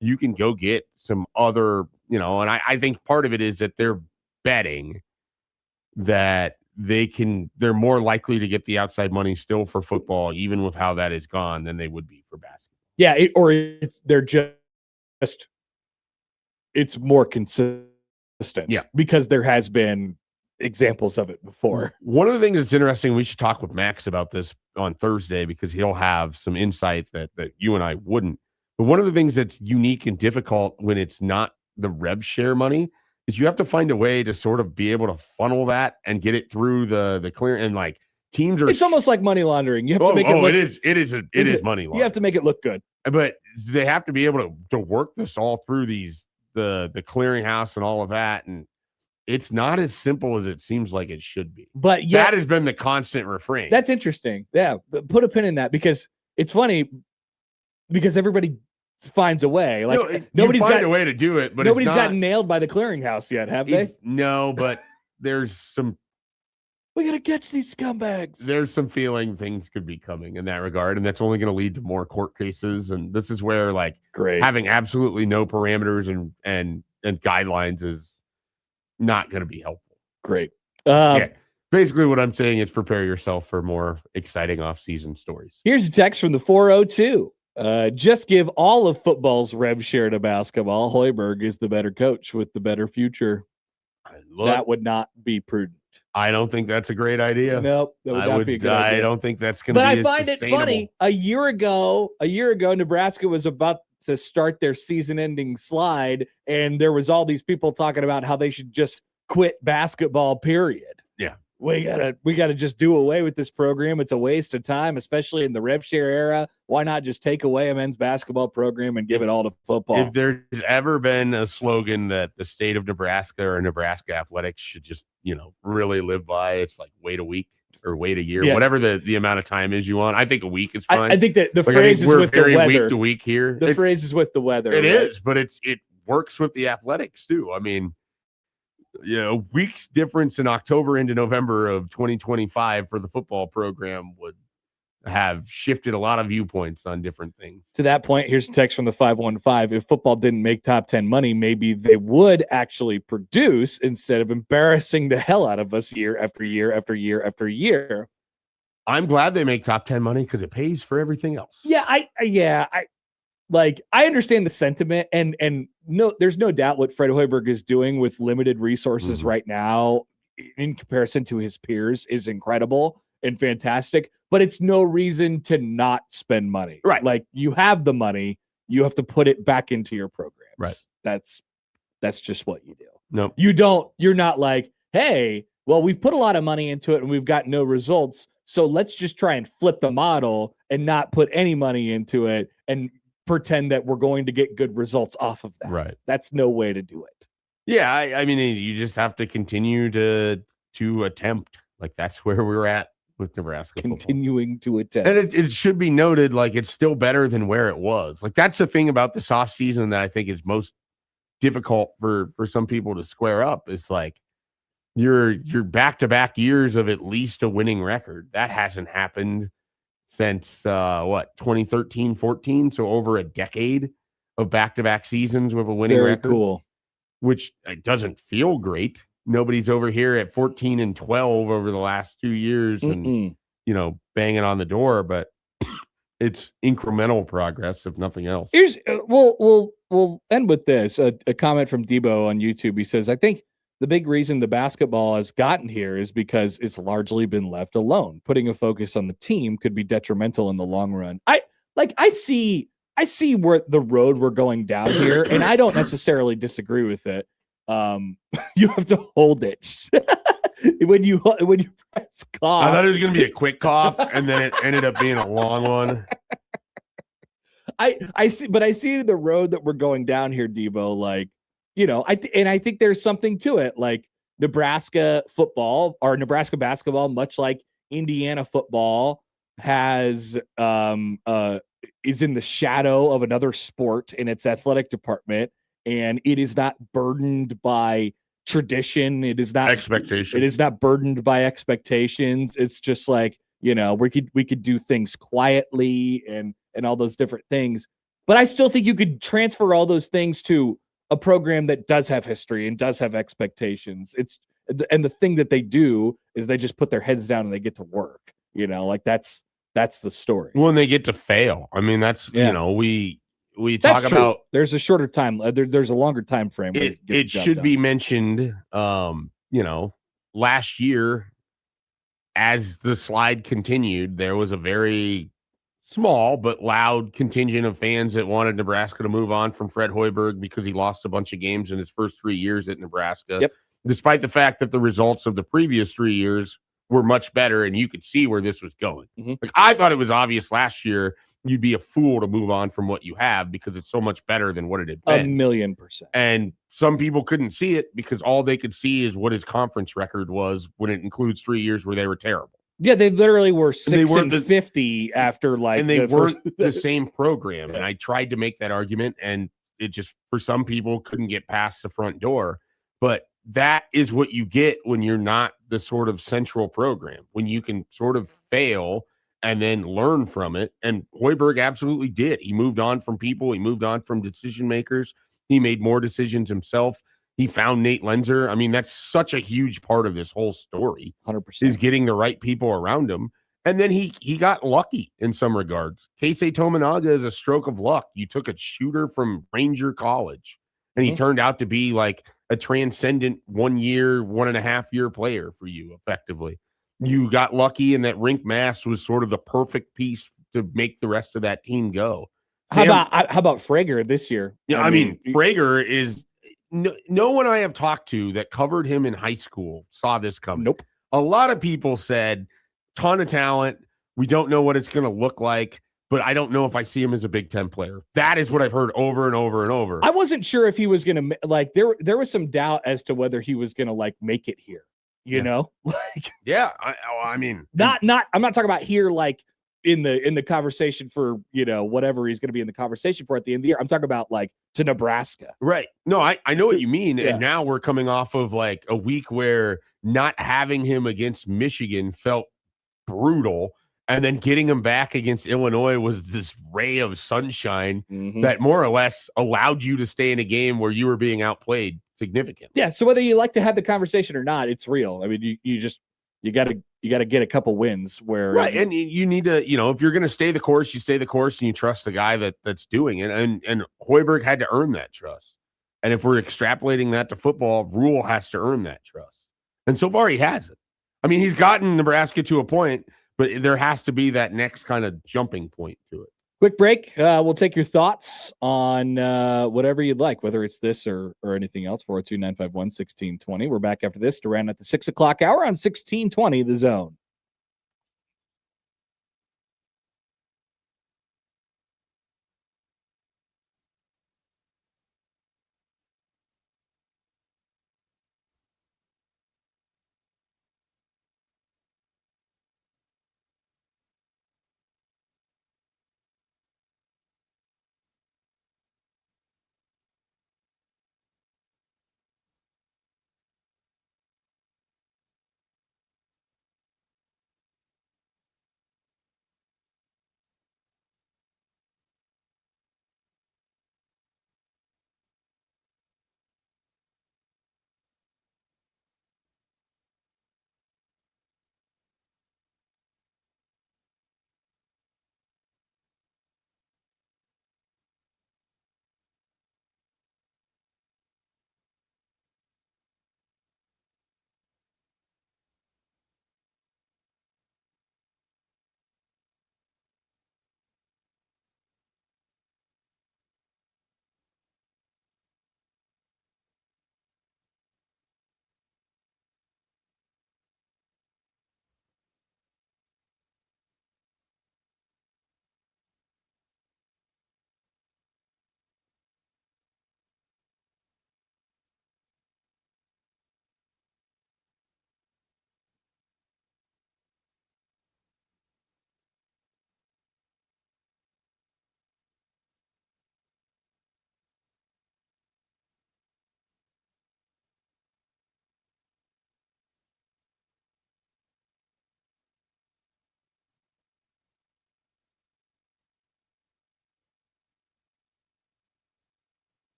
you can go get some other, and I think part of it is that they're betting that they're more likely to get the outside money still for football, even with how that is gone, than they would be for basketball. Yeah, it's more consistent. Yeah, because there has been examples of it before. One of the things that's interesting, we should talk with Max about this on Thursday because he'll have some insight that you and I wouldn't. But one of the things that's unique and difficult when it's not the rev share money is you have to find a way to sort of be able to funnel that and get it through the clear, and like teams are. It's almost like money laundering. You have to make it. Look, it is money laundering. You have to make it look good, but they have to be able to work this all through the clearinghouse and all of that, and it's not as simple as it seems like it should be. But that has been the constant refrain. That's interesting. Yeah, put a pin in that because it's funny because everybody finds a way. Like nobody's got a way to do it, but nobody's gotten nailed by the clearinghouse yet, have they? No, but there's some. We gotta catch these scumbags. There's some feeling things could be coming in that regard, and that's only going to lead to more court cases. And this is where having absolutely no parameters and guidelines is not going to be helpful. Great. Basically what I'm saying is prepare yourself for more exciting off-season stories. Here's a text from the 402. Just give all of football's rev share to basketball. Hoiberg is the better coach with the better future. That would not be prudent. I don't think that's a great idea. Nope, that would not be a good idea. I don't think that's going to be. But I find it funny. A year ago, Nebraska was about to start their season-ending slide, and there was all these people talking about how they should just quit basketball. Period. Yeah, we gotta just do away with this program. It's a waste of time, especially in the rev share era. Why not just take away a men's basketball program and give it all to football? If there's ever been a slogan that the state of Nebraska or Nebraska athletics should just really live by, it's like wait a week or wait a year, whatever the amount of time is you want. I think a week is fine. I think that the phrase is with the weather. Week to week here. The phrase is with the weather. It is, but it works with the athletics too. I mean, a week's difference in October into November of 2025 for the football program would have shifted a lot of viewpoints on different things. To that point, here's a text from the 515. If football didn't make top 10 money, maybe they would actually produce instead of embarrassing the hell out of us year after year after year after year. I'm glad they make top 10 money because it pays for everything else. Yeah, I understand the sentiment, and no, there's no doubt what Fred Hoiberg is doing with limited resources right now in comparison to his peers is incredible and fantastic, but it's no reason to not spend money. Right. Like, you have the money, you have to put it back into your programs. Right. That's just what you do. No, you're not like, hey, well, we've put a lot of money into it and we've got no results, So let's just try and flip the model and not put any money into it and pretend that we're going to get good results off of that. Right. That's no way to do it. Yeah, I mean, you just have to continue to attempt. Like that's where we're at with Nebraska football. Continuing to attempt. And it should be noted, like it's still better than where it was. Like that's the thing about the soft season that I think is most difficult for some people to square up. Is like your back-to-back years of at least a winning record. That hasn't happened since 2013, 14. So over a decade of back-to-back seasons with a winning Very record. cool. Which it doesn't feel great. Nobody's over here at 14-12 over the last 2 years and, banging on the door, but it's incremental progress, if nothing else. Here's we'll end with this. A comment from Debo on YouTube. He says, I think the big reason the basketball has gotten here is because it's largely been left alone. Putting a focus on the team could be detrimental in the long run. I see where the road we're going down here, and I don't necessarily disagree with it. You have to hold it when you press cough. I thought it was going to be a quick cough, and then it ended up being a long one. I see the road that we're going down here, Debo. Like, I think there's something to it. Like Nebraska football or Nebraska basketball, much like Indiana football, has is in the shadow of another sport in its athletic department, and it is not burdened by tradition. It is not expectation. It is not burdened by expectations. It's just like, we could do things quietly and all those different things. But I still think you could transfer all those things to a program that does have history and does have expectations. And the thing that they do is they just put their heads down and they get to work. Like that's the story. When they get to fail. I mean, that's, we talk That's true. about. There's a shorter time. There's a longer time frame. It should be mentioned, last year, as the slide continued, there was a very small but loud contingent of fans that wanted Nebraska to move on from Fred Hoiberg because he lost a bunch of games in his first 3 years at Nebraska. Yep. Despite the fact that the results of the previous 3 years were much better, and you could see where this was going. Mm-hmm. Like I thought it was obvious last year you'd be a fool to move on from what you have because it's so much better than what it had been. 1,000,000%. And some people couldn't see it because all they could see is what his conference record was when it includes 3 years where they were terrible. Yeah, they literally were 6-50 after and they weren't the same program. And I tried to make that argument, and it just, for some people, couldn't get past the front door. But that is what you get when you're not the sort of central program, when you can sort of fail and then learn from it. And Hoiberg absolutely did. He moved on from people. He moved on from decision makers. He made more decisions himself. He found Nate Lenzer. I mean, that's such a huge part of this whole story. 100%. Is getting the right people around him. And then he got lucky in some regards. Keisei Tominaga is a stroke of luck. You took a shooter from Ranger College, and he turned out to be like a transcendent 1 year, 1.5 year player for you, effectively. You got lucky in that Rink Mass was sort of the perfect piece to make the rest of that team go. How about Frager this year? Yeah, I mean Frager is no one I have talked to that covered him in high school saw this coming. Nope. A lot of people said, ton of talent. We don't know what it's going to look like, but I don't know if I see him as a Big Ten player. That is what I've heard over and over and over. I wasn't sure if he was going to like. There was some doubt as to whether he was going to like make it here. You know, like I mean, not. I'm not talking about here like in the conversation for whatever he's going to be in the conversation for at the end of the year. I'm talking about like to Nebraska. Right. No, I know what you mean. Yeah. And now we're coming off of like a week where not having him against Michigan felt brutal. And then getting him back against Illinois was this ray of sunshine that more or less allowed you to stay in a game where you were being outplayed significantly. Yeah. So whether you like to have the conversation or not, it's real. I mean, you got to get a couple wins where right. And you need to, if you're going to stay the course, you stay the course and you trust the guy that's doing it. And Hoiberg had to earn that trust. And if we're extrapolating that to football, Rule has to earn that trust. And so far he hasn't. I mean, he's gotten Nebraska to a point, but there has to be that next kind of jumping point to it. Quick break. We'll take your thoughts on whatever you'd like, whether it's this or anything else. 402-951-1620. We're back after this to round at the 6 o'clock hour on 1620 The Zone.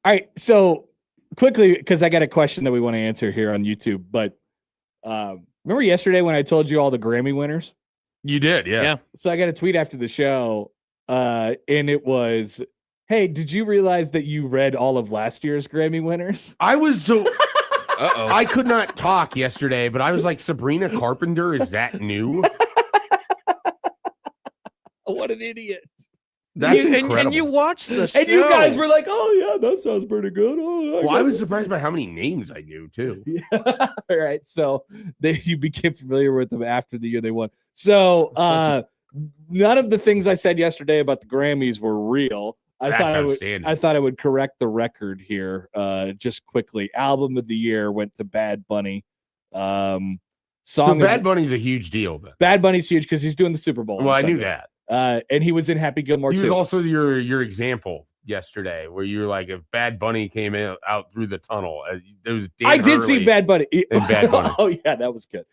right. So quickly, because I got a question that we want to answer here on YouTube. But remember yesterday when I told you all the Grammy winners? You did, yeah. Yeah. So I got a tweet after the show, and it was, "Hey, did you realize that you read all of last year's Grammy winners?" I was so Uh-oh. I could not talk yesterday, but I was like, Sabrina Carpenter, is that new? What an idiot! That's and incredible. you watched the show. And you guys were like, "Oh yeah, that sounds pretty good." Oh, Well, I was guess." surprised by how many names I knew too. Yeah. All right. So you became familiar with them after the year they won. So none of the things I said yesterday about the Grammys were real. I That's thought outstanding. I thought I would correct the record here just quickly. Album of the year went to Bad Bunny. So Song Bad Bunny's a huge deal then. Bad Bunny's huge because he's doing the Super Bowl. Well, on I knew Sunday. that. And he was in Happy Gilmore He was too. also your example yesterday, where you were like, if Bad Bunny came out through the tunnel, there was Dan I did see Hurley Bad Bunny. and Bad Bunny. Oh yeah, that was good.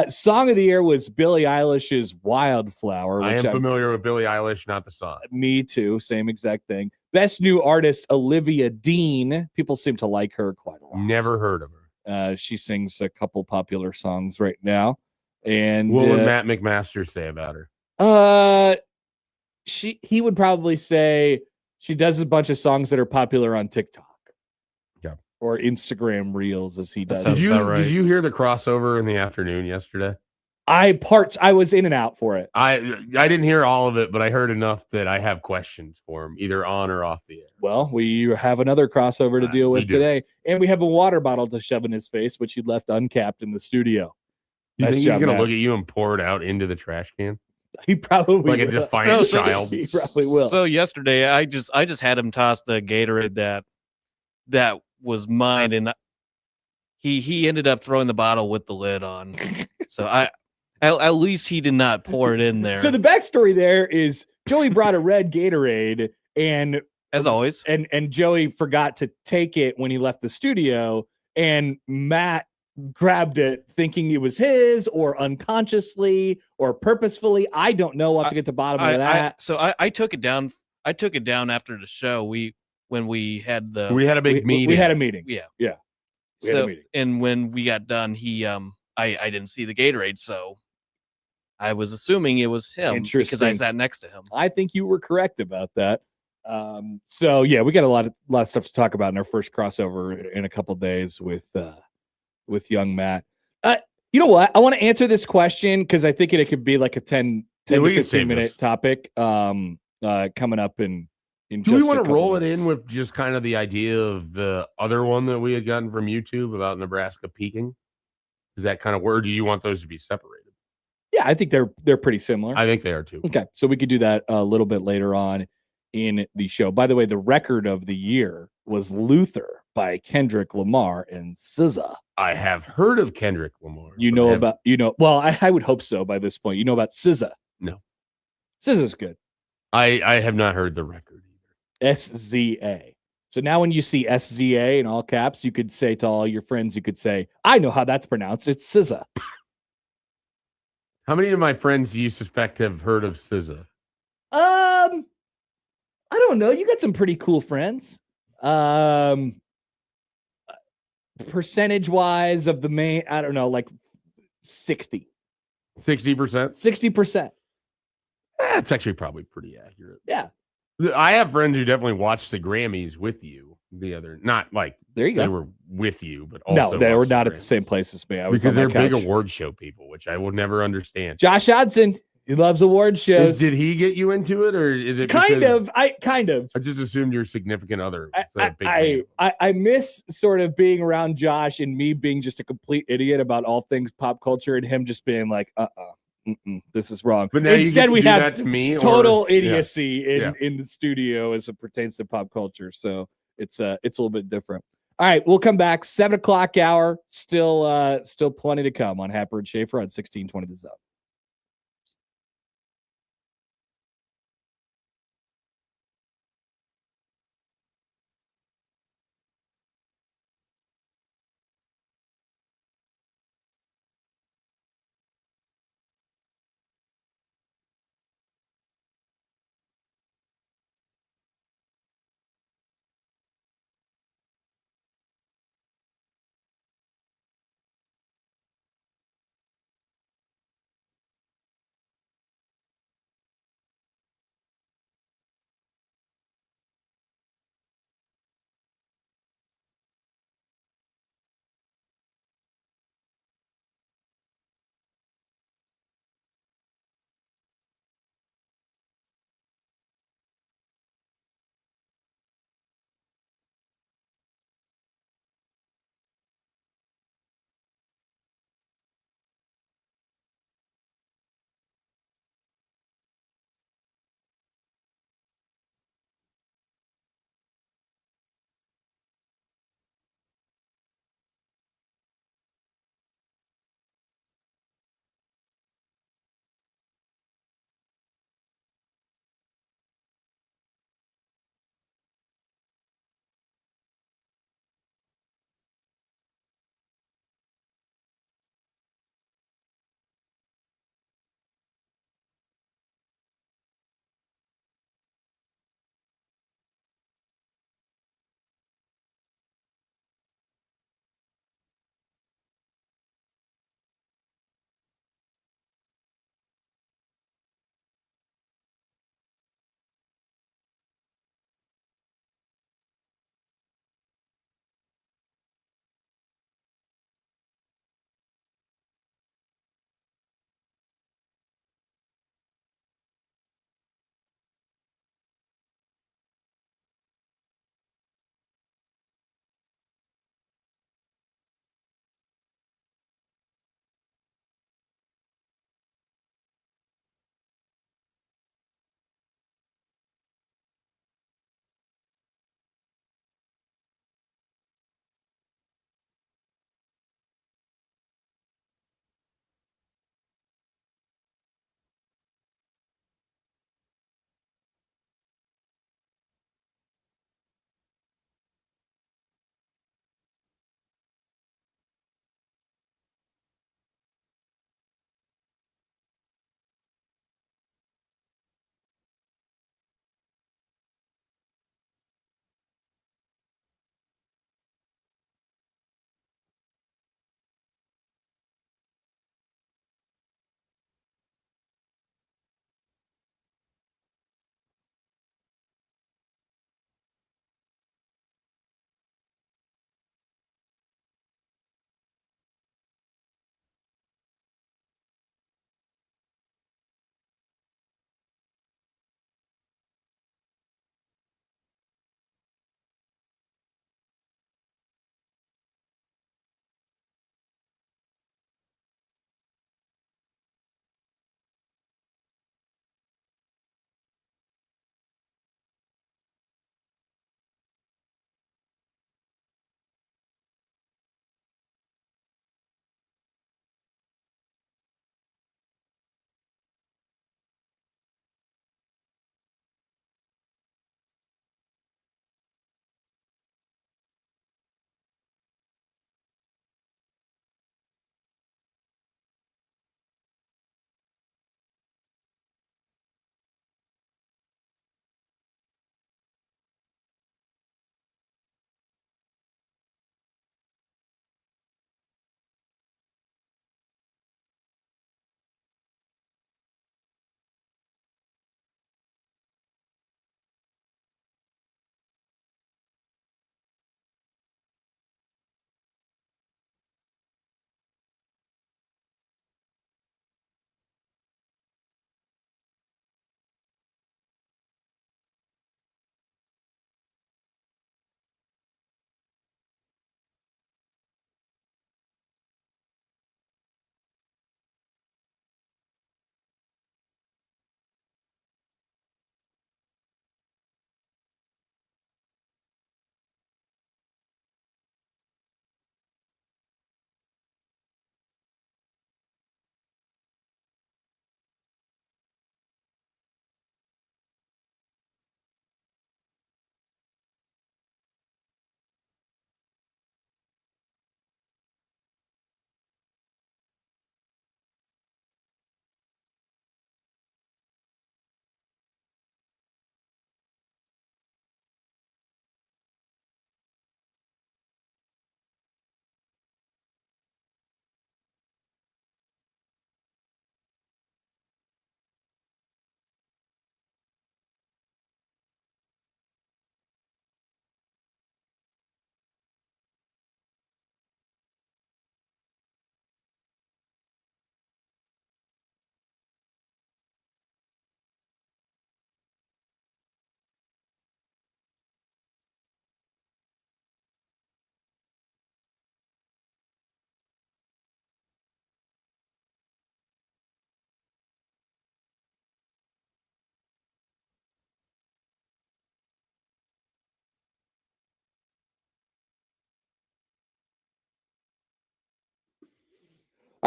Song of the year was Billie Eilish's "Wildflower." I Which am familiar with Billie Eilish, not the song. Me too. Same exact thing. Best new artist, Olivia Dean. People seem to like her quite a lot. Never heard of her. She sings a couple popular songs right now. And What would Matt McMaster say about her? He would probably say she does a bunch of songs that are popular on TikTok. Yeah. Or Instagram Reels, as he does. sounds about right. Did you hear the crossover in the afternoon yesterday? I was in and out for it. I didn't hear all of it, but I heard enough that I have questions for him, either on or off the air. Well, we have another crossover to deal with today, and we have a water bottle to shove in his face, which he left uncapped in the studio. You Nice think job, he's going to Matt. look at you and pour it out into the trash can? He probably Like a will. defiant child. He probably will. So yesterday, I just had him toss the Gatorade that was mine, and he ended up throwing the bottle with the lid on. So at least he did not pour it in there. So the backstory there is Joey brought a red Gatorade, and as always, and Joey forgot to take it when he left the studio, and Matt grabbed it thinking it was his, or unconsciously or purposefully. I don't know. We'll have to get to the bottom of that. I took it down. I took it down after the show. When we had a big meeting. We had a meeting. Yeah. We had a meeting. And when we got done, I didn't see the Gatorade, so I was assuming it was him because I sat next to him. I think you were correct about that. So yeah, we got a lot of stuff to talk about in our first crossover in a couple of days with young Matt. You know what? I want to answer this question because I think it could be like a 10 to 15 minute topic coming up in Do we want to roll it in with just kind of the idea of the other one that we had gotten from YouTube about Nebraska peaking? Is that kind of where do you want those to be separated? Yeah, I think they're pretty similar. I think they are too. Okay, so we could do that a little bit later on in the show. By the way, the record of the year was Luther by Kendrick Lamar and SZA. I have heard of Kendrick Lamar. Well, I would hope so by this point. You know about SZA? No. SZA's good. I have not heard the record either. SZA. So now when you see SZA in all caps, you could say to all your friends, you could say, I know how that's pronounced. It's SZA. How many of my friends do you suspect have heard of SZA? I don't know. You got some pretty cool friends. Percentage wise of the main, I don't know, like 60%. 60%. That's actually probably pretty accurate. Yeah. I have friends who definitely watched the Grammys with you not like there you go. They were with you, but also no, they were not at the same place as me. I was because they're big award show people, which I will never understand. Josh Hodson, he loves award shows. Did he get you into it, or is it kind of? I just assumed your significant other. I miss sort of being around Josh and me being just a complete idiot about all things pop culture, and him just being like, this is wrong. But now instead we have that to me, total idiocy in the studio as it pertains to pop culture. So it's a little bit different. All right, we'll come back 7:00 hour. Still plenty to come on Happer and Schaefer on 1620 The Zone.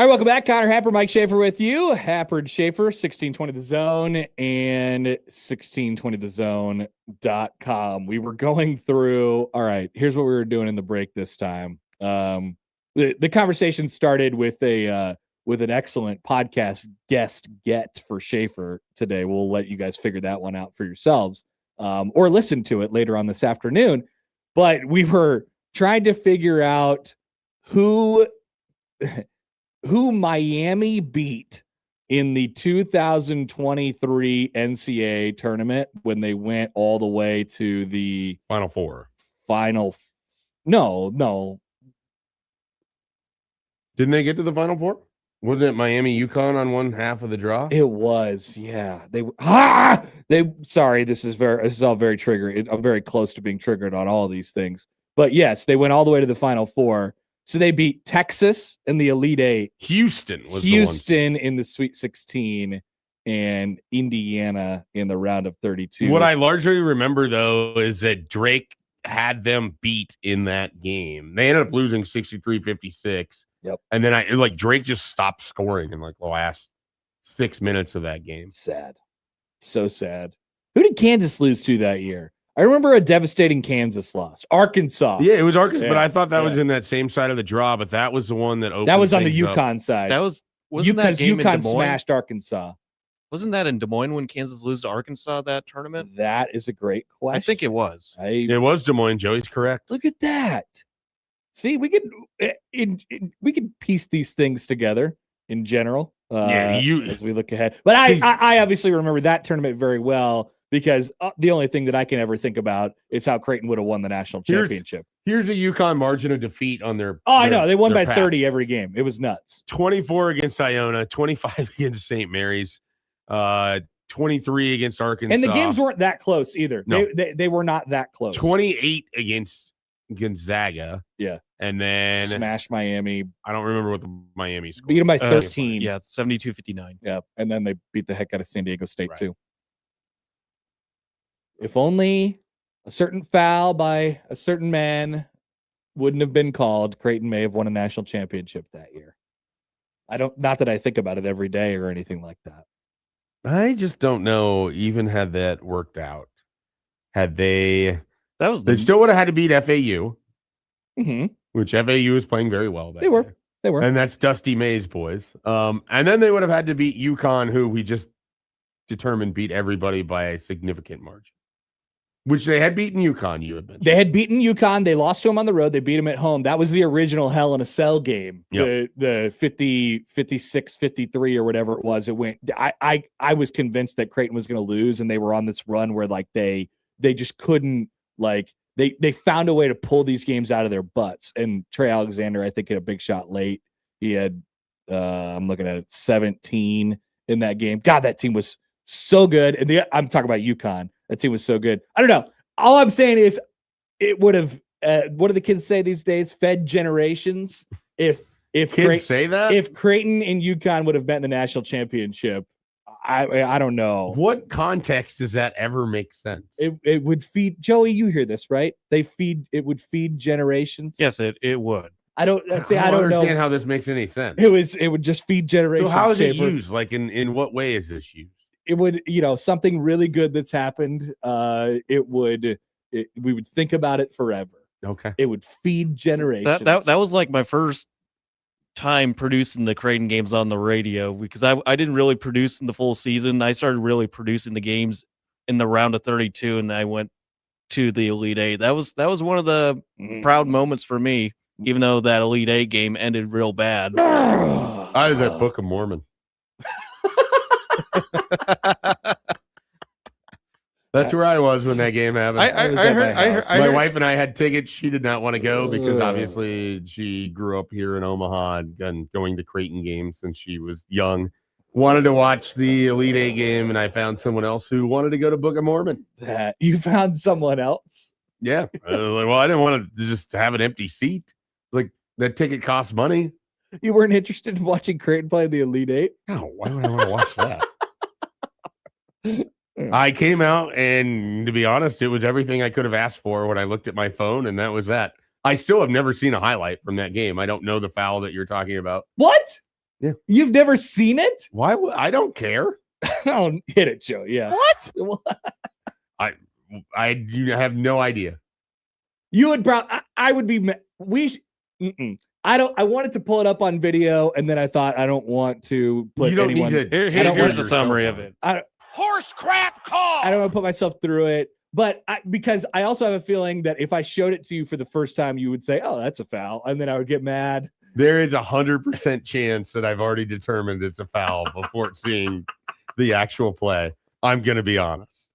All right, welcome back. Connor Happer, Mike Schaefer with you. Happer and Schaefer, 1620 The Zone and 1620thezone.com. We were going through, all right, here's what we were doing in the break this time. The conversation started with an excellent podcast guest get for Schaefer today. We'll let you guys figure that one out for yourselves or listen to it later on this afternoon. But we were trying to figure out who Miami beat in the 2023 NCAA tournament when they went all the way to the Final Four. No. Didn't they get to the Final Four? Wasn't it Miami UConn on one half of the draw? It was, yeah. Sorry, this is all very triggering. I'm very close to being triggered on all of these things. But yes, they went all the way to the Final Four. So they beat Texas in the Elite Eight. Houston in the Sweet 16 and Indiana in the round of 32. What I largely remember, though, is that Drake had them beat in that game. They ended up losing 63-56. Yep. And then Drake just stopped scoring in the last 6 minutes of that game. Sad. So sad. Who did Kansas lose to that year? I remember a devastating Kansas loss. Arkansas. Yeah, it was Arkansas, but I thought that yeah. was in that same side of the draw, but that was the one that opened. That was on the things UConn up. side. That wasn't that game in UConn Des Moines? smashed Arkansas. Wasn't that in Des Moines when Kansas lose to Arkansas that tournament? That is a great question. I think it was. It was Des Moines. Joey's correct. Look at that. See, we could piece these things together in general. As we look ahead. But I obviously remember that tournament very well because the only thing that I can ever think about is how Creighton would have won the national championship. Here's a UConn margin of defeat on their. I know they won by path. 30 every game. It was nuts. 24 against Iona, 25 against St. Mary's, 23 against Arkansas, and the games weren't that close either. No. They were not that close. 28 against Gonzaga. Yeah. And then smashed Miami. I don't remember what the Miami score. Beat them by 13. Yeah, 72-59. Yeah. And then they beat the heck out of San Diego State Right. too. If only a certain foul by a certain man wouldn't have been called, Creighton may have won a national championship that year. Not that I think about it every day or anything like that. I just don't know, even had that worked out. Had they still would have had to beat FAU, which FAU is playing very well. They were. And that's Dusty May's boys. And then they would have had to beat UConn, who we just determined beat everybody by a significant margin. Which they had beaten UConn, you had mentioned. They had beaten UConn. They lost to them on the road. They beat them at home. That was the original Hell in a Cell game. Yep. The 50, 56, 53 or whatever it was. It went. I was convinced that Creighton was going to lose, and they were on this run where they just couldn't they found a way to pull these games out of their butts. And Trey Alexander, I think, hit a big shot late. He had I'm looking at it, 17 in that game. God, that team was so good. And I'm talking about UConn. That team was so good. I don't know. All I'm saying is it would have, what do the kids say these days? Fed generations. If kids say that? If Creighton and UConn would have met in the national championship, I don't know. What context does that ever make sense? It would feed, Joey, you hear this, right? It would feed generations. Yes, it would. I don't understand know how this makes any sense. It would just feed generations. So how is it used? Like in what way is this used? It would, something really good that's happened. We would think about it forever. Okay. It would feed generations. That was like my first time producing the Creighton games on the radio, because I didn't really produce in the full season. I started really producing the games in the round of 32, and I went to the Elite Eight. That was one of the proud moments for me, even though that Elite Eight game ended real bad. I was at Book of Mormon. That's where I was when that game happened. My wife and I had tickets. She did not want to go because obviously she grew up here in Omaha and going to Creighton games since she was young. Wanted to watch the Elite Eight game, and I found someone else who wanted to go to Book of Mormon. That you found someone else? Yeah. I didn't want to just have an empty seat. Like, that ticket costs money. You weren't interested in watching Creighton play the Elite Eight? No, why would I want to watch that? I came out, and to be honest, it was everything I could have asked for when I looked at my phone, and that was that. I still have never seen a highlight from that game. I don't know the foul that you're talking about. What? Yeah. You've never seen it? Why would I don't care. Oh, hit it, Joe. Yeah. What? I do have no idea. You would probably, I would be, I don't, I wanted to pull it up on video and then I thought I don't want to put You don't anyone. need to. Here's a summary of it. Horse crap call. I don't want to put myself through it, but because I also have a feeling that if I showed it to you for the first time, you would say, oh, that's a foul. And then I would get mad. There is 100% chance that I've already determined it's a foul before seeing the actual play. I'm going to be honest.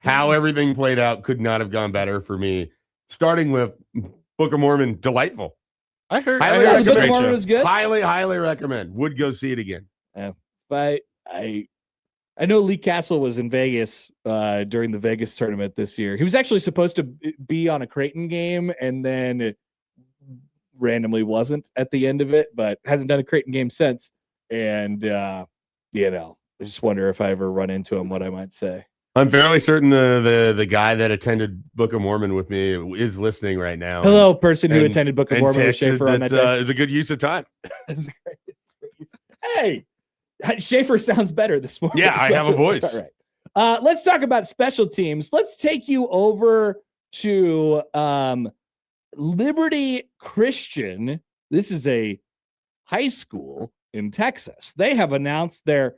How everything played out could not have gone better for me. Starting with Book of Mormon, delightful. I heard The Book of Mormon was good. Highly recommend. Would go see it again. But I know Lee Castle was in Vegas during the Vegas tournament this year. He was actually supposed to be on a Creighton game and then it randomly wasn't at the end of it, but hasn't done a Creighton game since. And, I just wonder if I ever run into him, what I might say. I'm fairly certain the guy that attended Book of Mormon with me is listening right now. Hello, person who attended Book of Mormon with Schaefer on that day. It's a good use of time. Hey, Schaefer sounds better this morning. Yeah, I have a voice. All right. Let's talk about special teams. Let's take you over to Liberty Christian. This is a high school in Texas. They have announced their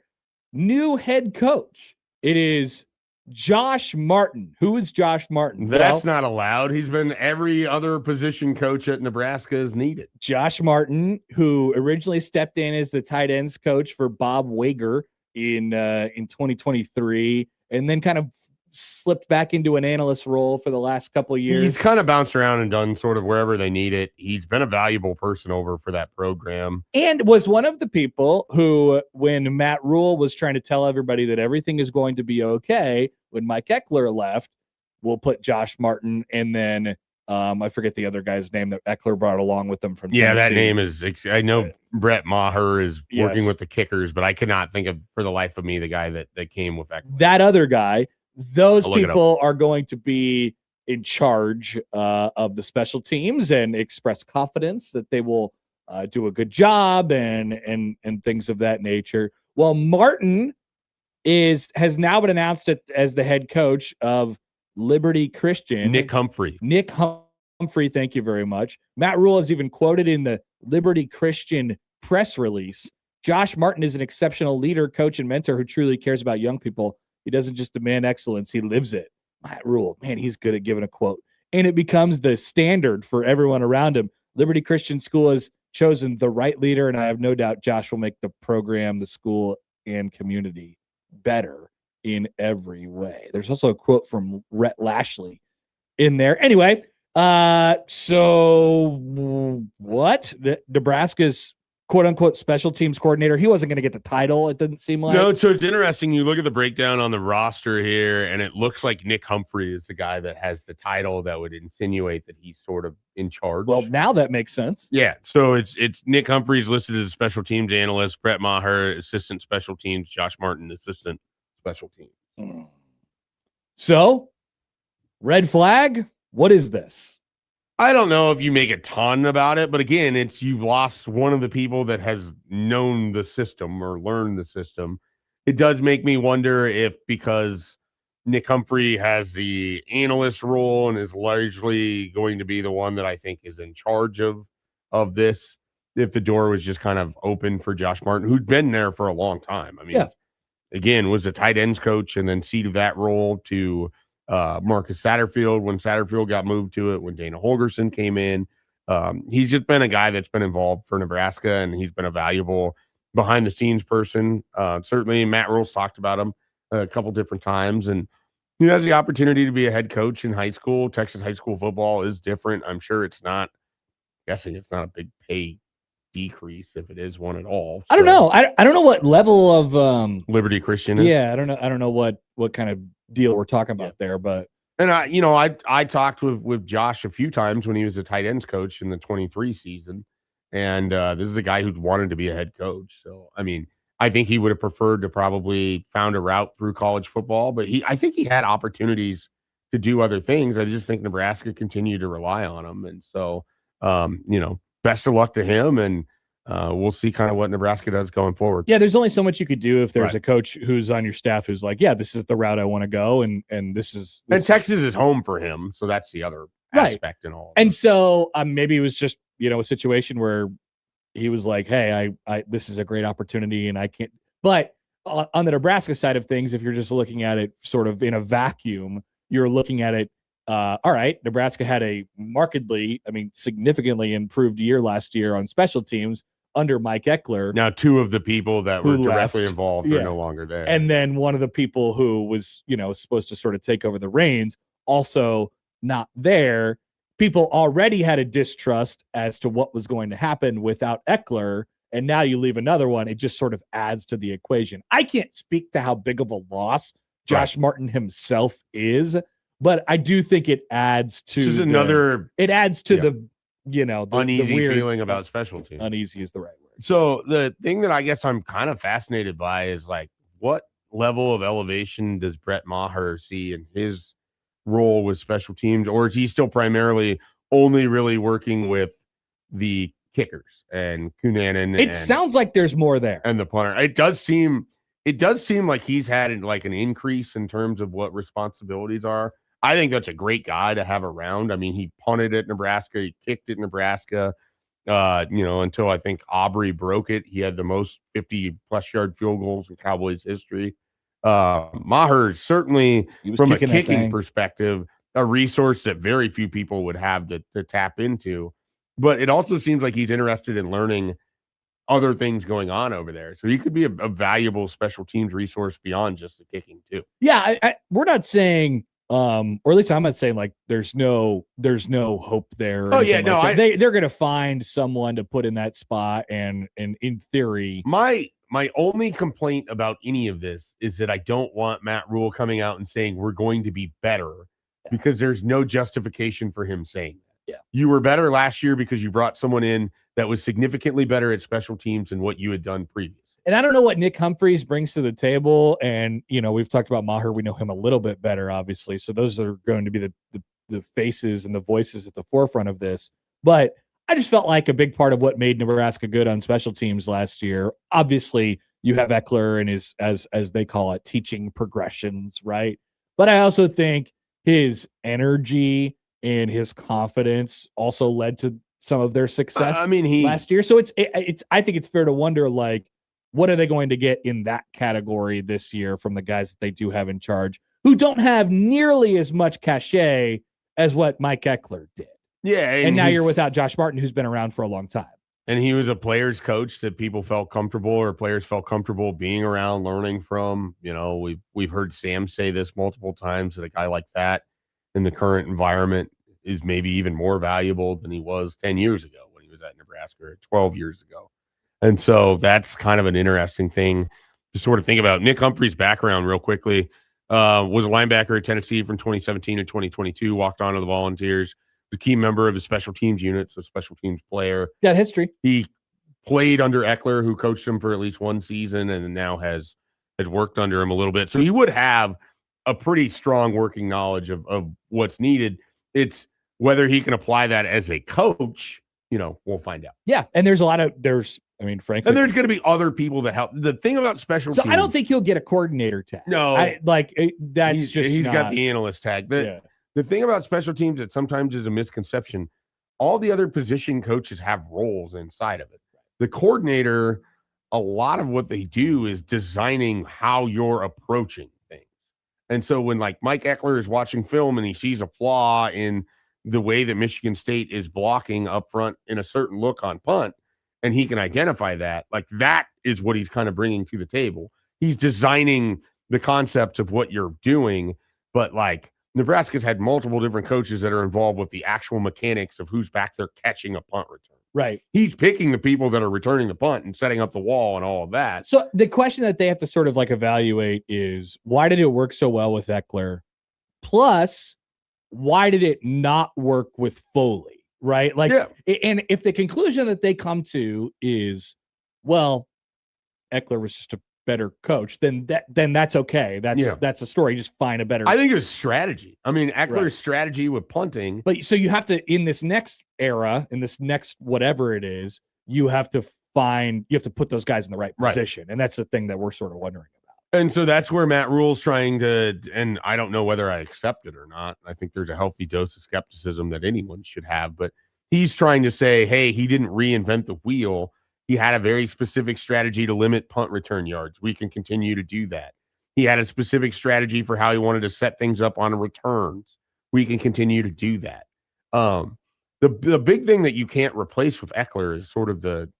new head coach. It is Josh Martin. Who is Josh Martin? That's not allowed. He's been every other position coach at Nebraska is needed. Josh Martin, who originally stepped in as the tight ends coach for Bob Wager in 2023, and then kind of slipped back into an analyst role for the last couple of years. He's kind of bounced around and done sort of wherever they need it. He's been a valuable person over for that program. And was one of the people who, when Matt Rule was trying to tell everybody that everything is going to be okay, when Mike Eckler left, we'll put Josh Martin and then I forget the other guy's name that Eckler brought along with them from Tennessee. Yeah, that name is, I know Brett Maher is working with the Kickers, but I cannot think of for the life of me the guy that came with Eckler. That other guy. Those people are going to be in charge of the special teams and express confidence that they will do a good job and things of that nature. Well, Martin has now been announced as the head coach of Liberty Christian. Nick Humphrey, thank you very much. Matt Rule is even quoted in the Liberty Christian press release. Josh Martin is an exceptional leader, coach, and mentor who truly cares about young people. He doesn't just demand excellence, he lives it. Matt Rule, man, he's good at giving a quote. And it becomes the standard for everyone around him. Liberty Christian School has chosen the right leader, and I have no doubt Josh will make the program, the school, and community better in every way. There's also a quote from Rhett Lashley in there. Anyway, so what? Nebraska's quote-unquote special teams coordinator. He wasn't going to get the title, it didn't seem like. No, so it's interesting. You look at the breakdown on the roster here, and it looks like Nick Humphrey is the guy that has the title that would insinuate that he's sort of in charge. Well, now that makes sense. Yeah, so it's Nick Humphrey's listed as a special teams analyst, Brett Maher, assistant special teams, Josh Martin, assistant special teams. So, red flag, what is this? I don't know if you make a ton about it, but again, you've lost one of the people that has known the system or learned the system. It does make me wonder if because Nick Humphrey has the analyst role and is largely going to be the one that I think is in charge of this, if the door was just kind of open for Josh Martin, who'd been there for a long time. I mean, again, was a tight ends coach and then ceded that role to Marcus Satterfield when Satterfield got moved to it, when Dana Holgerson came in. He's just been a guy that's been involved for Nebraska, and he's been a valuable behind-the-scenes person. Certainly, Matt Rule's talked about him a couple different times, and he has the opportunity to be a head coach in high school. Texas high school football is different. I'm sure it's not, guessing it's not a big pay decrease if it is one at all. So. I don't know. I don't know what level of Liberty Christian is. Yeah, I don't know what kind of deal we're talking about there, but and I talked with Josh a few times when he was a tight ends coach in the 23 season, and this is a guy who wanted to be a head coach. So I mean, I think he would have preferred to probably found a route through college football, but I think he had opportunities to do other things. I just think Nebraska continued to rely on him, and so best of luck to him. And we'll see kind of what Nebraska does going forward. Yeah, there's only so much you could do if there's Right. a coach who's on your staff who's like, yeah, this is the route I want to go, and this is Texas is home for him, so that's the other Right. aspect in all. And so maybe it was just a situation where he was like, hey, I this is a great opportunity, and I can't. But on the Nebraska side of things, if you're just looking at it sort of in a vacuum, you're looking at it. All right, Nebraska had a markedly, significantly improved year last year on special teams under Mike Eckler. Now, two of the people that were directly left. involved are no longer there. And then one of the people who was, supposed to sort of take over the reins, also not there. People already had a distrust as to what was going to happen without Eckler. And now you leave another one. It just sort of adds to the equation. I can't speak to how big of a loss Josh Martin himself is, but I do think it adds to the uneasy weird feeling about special teams. Uneasy is the right word. So the thing that I guess I'm kind of fascinated by is like, what level of elevation does Brett Maher see in his role with special teams, or is he still primarily only really working with the kickers and Cunanan? It sounds like there's more there, and the punter. It does seem like he's had like an increase in terms of what responsibilities are. I think that's a great guy to have around. I mean, he punted at Nebraska, he kicked at Nebraska, until I think Aubrey broke it. He had the most 50-plus yard field goals in Cowboys history. Maher is certainly, from a kicking perspective, a resource that very few people would have to tap into. But it also seems like he's interested in learning other things going on over there. So he could be a valuable special teams resource beyond just the kicking too. Yeah, we're not saying, or at least I'm not saying like there's no hope there. Oh yeah, no, they're going to find someone to put in that spot, and in theory, my only complaint about any of this is that I don't want Matt Rule coming out and saying we're going to be better, because there's no justification for him saying that. Yeah, you were better last year because you brought someone in that was significantly better at special teams than what you had done previous. And I don't know what Nick Humphreys brings to the table. And, we've talked about Maher. We know him a little bit better, obviously. So those are going to be the faces and the voices at the forefront of this. But I just felt like a big part of what made Nebraska good on special teams last year. Obviously, you have Eckler and his, as they call it, teaching progressions, right? But I also think his energy and his confidence also led to some of their success last year. So it's I think it's fair to wonder, like, what are they going to get in that category this year from the guys that they do have in charge, who don't have nearly as much cachet as what Mike Eckler did? Yeah. And now you're without Josh Martin, who's been around for a long time. And he was a player's coach that people felt comfortable, or players felt comfortable being around, learning from. We've heard Sam say this multiple times, that a guy like that in the current environment is maybe even more valuable than he was 10 years ago when he was at Nebraska, or 12 years ago. And so that's kind of an interesting thing to sort of think about. Nick Humphreys' background real quickly, was a linebacker at Tennessee from 2017 to 2022, walked on to the Volunteers, was a key member of the special teams unit, so special teams player. Got history. He played under Eckler, who coached him for at least one season, and now has worked under him a little bit. So he would have a pretty strong working knowledge of what's needed. It's whether he can apply that as a coach, we'll find out. Yeah, and frankly, and there's going to be other people that help. The thing about special teams, I don't think he'll get a coordinator tag. No, he's got the analyst tag. The thing about special teams that sometimes is a misconception, all the other position coaches have roles inside of it. The coordinator, a lot of what they do is designing how you're approaching things. And so when like Mike Eckler is watching film and he sees a flaw in the way that Michigan State is blocking up front in a certain look on punt, and he can identify that, like that is what he's kind of bringing to the table. He's designing the concepts of what you're doing, but like Nebraska's had multiple different coaches that are involved with the actual mechanics of who's back there catching a punt return. Right. He's picking the people that are returning the punt and setting up the wall and all of that. So the question that they have to sort of like evaluate is, why did it work so well with Eckler? Plus, why did it not work with Foley? Right. Like, and if the conclusion that they come to is, well, Eckler was just a better coach, then that's okay. That's a story. Just find a better. I think it's strategy. I mean, Eckler's strategy with punting. But so you have to, in this next era, in this next whatever it is, you have to put those guys in the right Right. position. And that's the thing that we're sort of wondering about. And so that's where Matt Rule's trying to, and I don't know whether I accept it or not. I think there's a healthy dose of skepticism that anyone should have, but he's trying to say, hey, he didn't reinvent the wheel. He had a very specific strategy to limit punt return yards. We can continue to do that. He had a specific strategy for how he wanted to set things up on returns. We can continue to do that. The big thing that you can't replace with Eckler is sort of the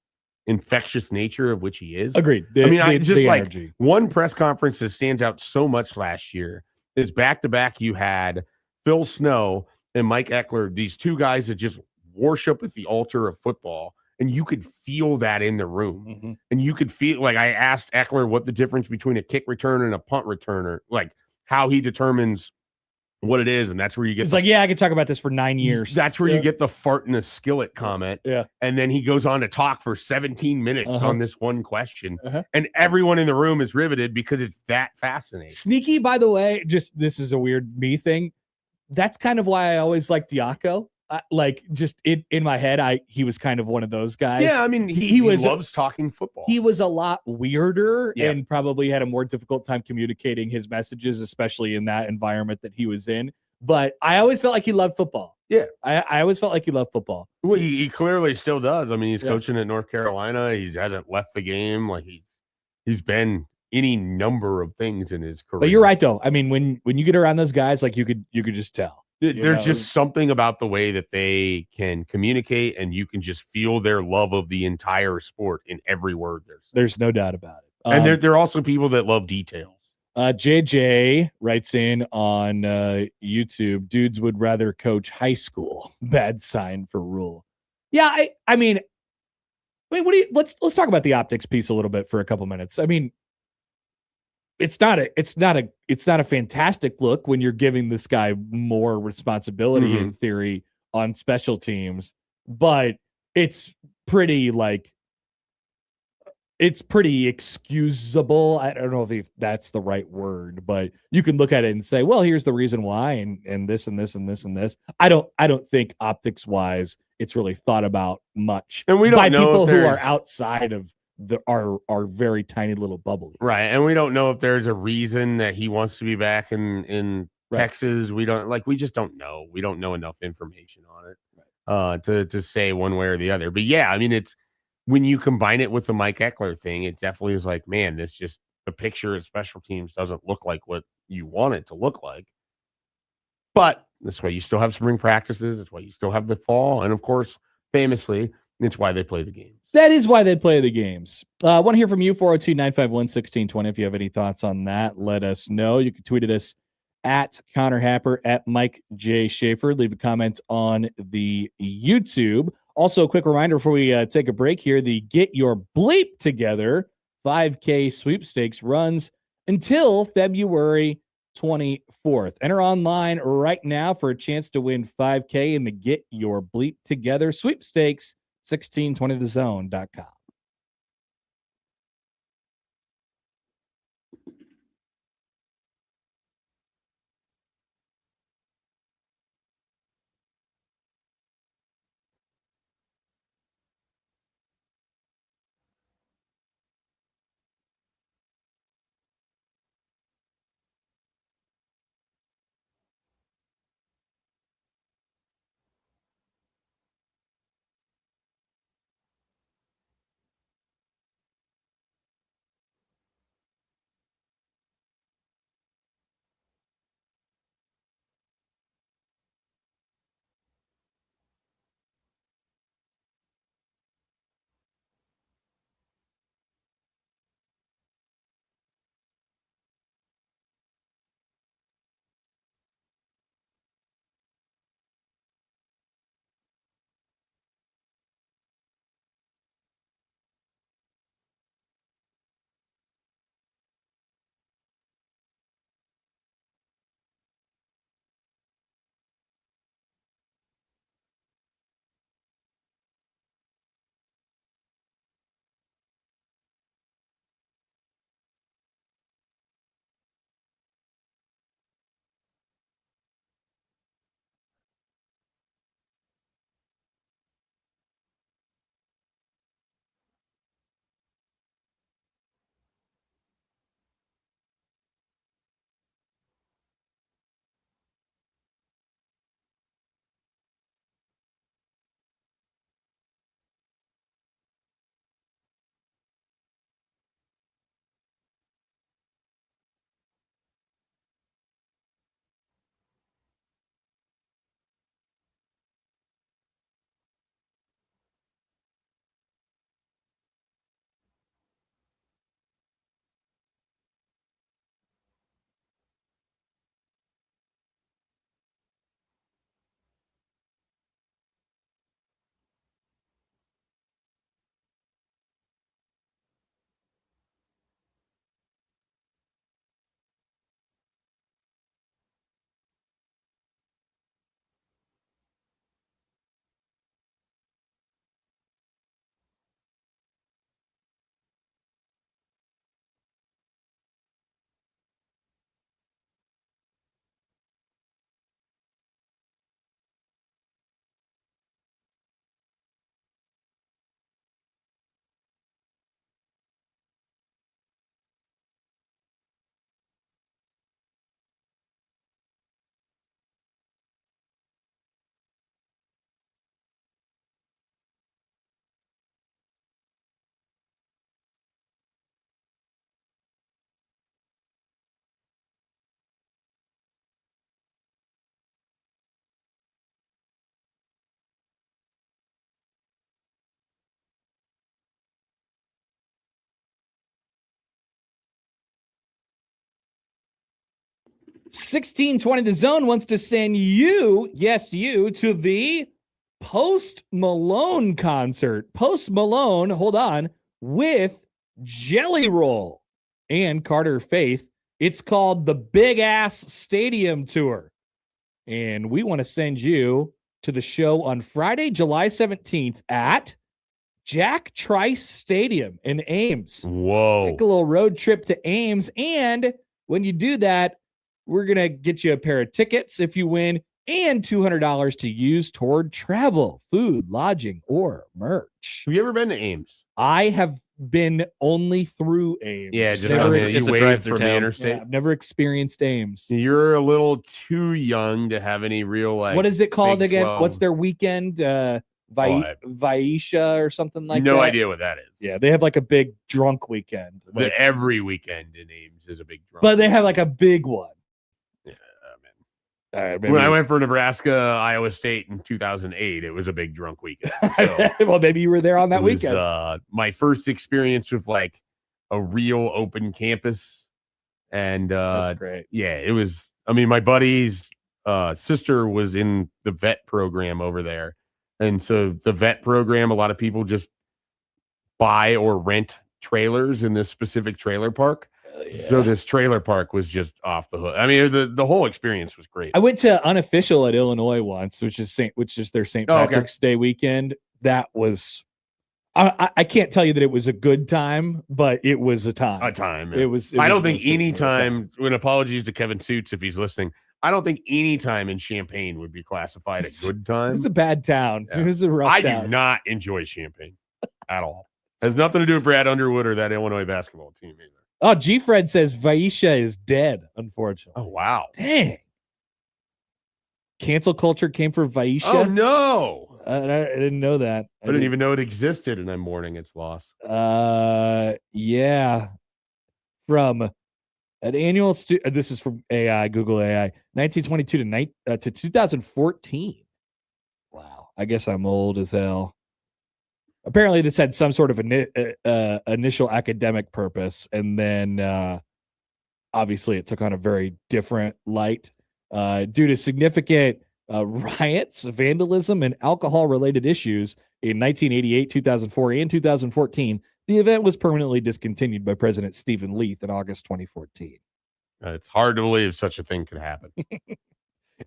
infectious nature of which he is. Agreed. Energy. One press conference that stands out so much last year is back to back. You had Phil Snow and Mike Eckler, these two guys that just worship at the altar of football, and you could feel that in the room. Mm-hmm. And you could feel like I asked Eckler what the difference between a kick return and a punt returner, like how he determines what it is, and that's where you get. He's like, yeah, I could talk about this for 9 years. That's where you get the fart in a skillet comment. Yeah, and then he goes on to talk for 17 minutes on this one question, and everyone in the room is riveted because it's that fascinating. Sneaky, by the way. Just this is a weird me thing. That's kind of why I always liked Diaco. Just in my head, he was kind of one of those guys. Yeah, I mean, he loves talking football. He was a lot weirder and probably had a more difficult time communicating his messages, especially in that environment that he was in. But I always felt like he loved football. Yeah, I always felt like he loved football. Well, he clearly still does. I mean, he's coaching at North Carolina. He hasn't left the game. Like he's been any number of things in his career. But you're right, though. I mean, when you get around those guys, like you could just tell. There's just something about the way that they can communicate, and you can just feel their love of the entire sport in every word they're saying. There's no doubt about it. And there are also people that love details. JJ writes in on YouTube, dudes would rather coach high school. Bad sign for Rule. Yeah, I mean, what do you let's talk about the optics piece a little bit for a couple minutes. I mean, it's not a fantastic look when you're giving this guy more responsibility in theory on special teams, but it's pretty excusable. I don't know if that's the right word, but you can look at it and say, well, here's the reason why, and this and this and this and this. I don't think optics wise it's really thought about much, and we don't by know people who are outside of our very tiny little bubble, right? And we don't know if there's a reason that he wants to be back in Texas. We just don't know. We don't know enough information on it to say one way or the other. But yeah, I mean, it's when you combine it with the Mike Eckler thing, it definitely is like, man, this just the picture of special teams doesn't look like what you want it to look like. But that's why you still have spring practices. That's why you still have the fall, and of course, famously, it's why they play the games. That is why they play the games. I want to hear from you, 402-951-1620. If you have any thoughts on that, let us know. You can tweet at us at Connor Happer, at Mike J. Schaefer. Leave a comment on the YouTube. Also, a quick reminder before we take a break here, the Get Your Bleep Together 5K sweepstakes runs until February 24th. Enter online right now for a chance to win 5K in the Get Your Bleep Together sweepstakes, 1620thezone.com. 1620 The Zone wants to send you, yes, you, to the Post Malone concert. Post Malone, hold on, with Jelly Roll and Carter Faith. It's called the Big Ass Stadium Tour. And we want to send you to the show on Friday, July 17th at Jack Trice Stadium in Ames. Whoa. Take a little road trip to Ames. And when you do that, we're going to get you a pair of tickets if you win and $200 to use toward travel, food, lodging, or merch. Have you ever been to Ames? I have been only through Ames. Yeah, just never, you wave drive-through from the town. interstate. yeah, I've never experienced Ames. You're a little too young to have any real like. What is it called Big again? 12. What's their weekend? Vaisha or something like that? No idea what that is. Yeah, they have like a big drunk weekend. But every weekend in Ames is a big drunk. But they have like a big one. Yeah, All right, when I went for Nebraska, Iowa State in 2008, it was a big drunk weekend. So well, maybe you were there on that it was, weekend. My first experience with like a real open campus. And That's great. yeah, it was. I mean, my buddy's sister was in the vet program over there. And so the vet program, a lot of people just buy or rent trailers in this specific trailer park. Yeah. So this trailer park was just off the hook. I mean, the whole experience was great. I went to Unofficial at Illinois once, which is their St. Patrick's Day weekend. That was I can't tell you that it was a good time, but it was a time. A time. It was. I don't think any time. When apologies to Kevin Suits if he's listening. I don't think any time in Champaign would be classified a good time. It was a bad town. Yeah. It was a rough I town. do not enjoy Champaign at all. Has nothing to do with Brad Underwood or that Illinois basketball team either. Oh, G. Fred says Vaisha is dead, unfortunately. Oh, wow. Dang. Cancel culture came for Vaisha. Oh, no. I didn't know that. I didn't even know it existed, and I'm mourning its loss. Yeah. From an annual this is from AI, Google AI, 1922 to 2014. Wow. I guess I'm old as hell. Apparently, this had some sort of initial academic purpose, and then obviously it took on a very different light due to significant riots, vandalism, and alcohol-related issues in 1988, 2004, and 2014. The event was permanently discontinued by President Stephen Leith in August 2014. It's hard to believe such a thing could happen.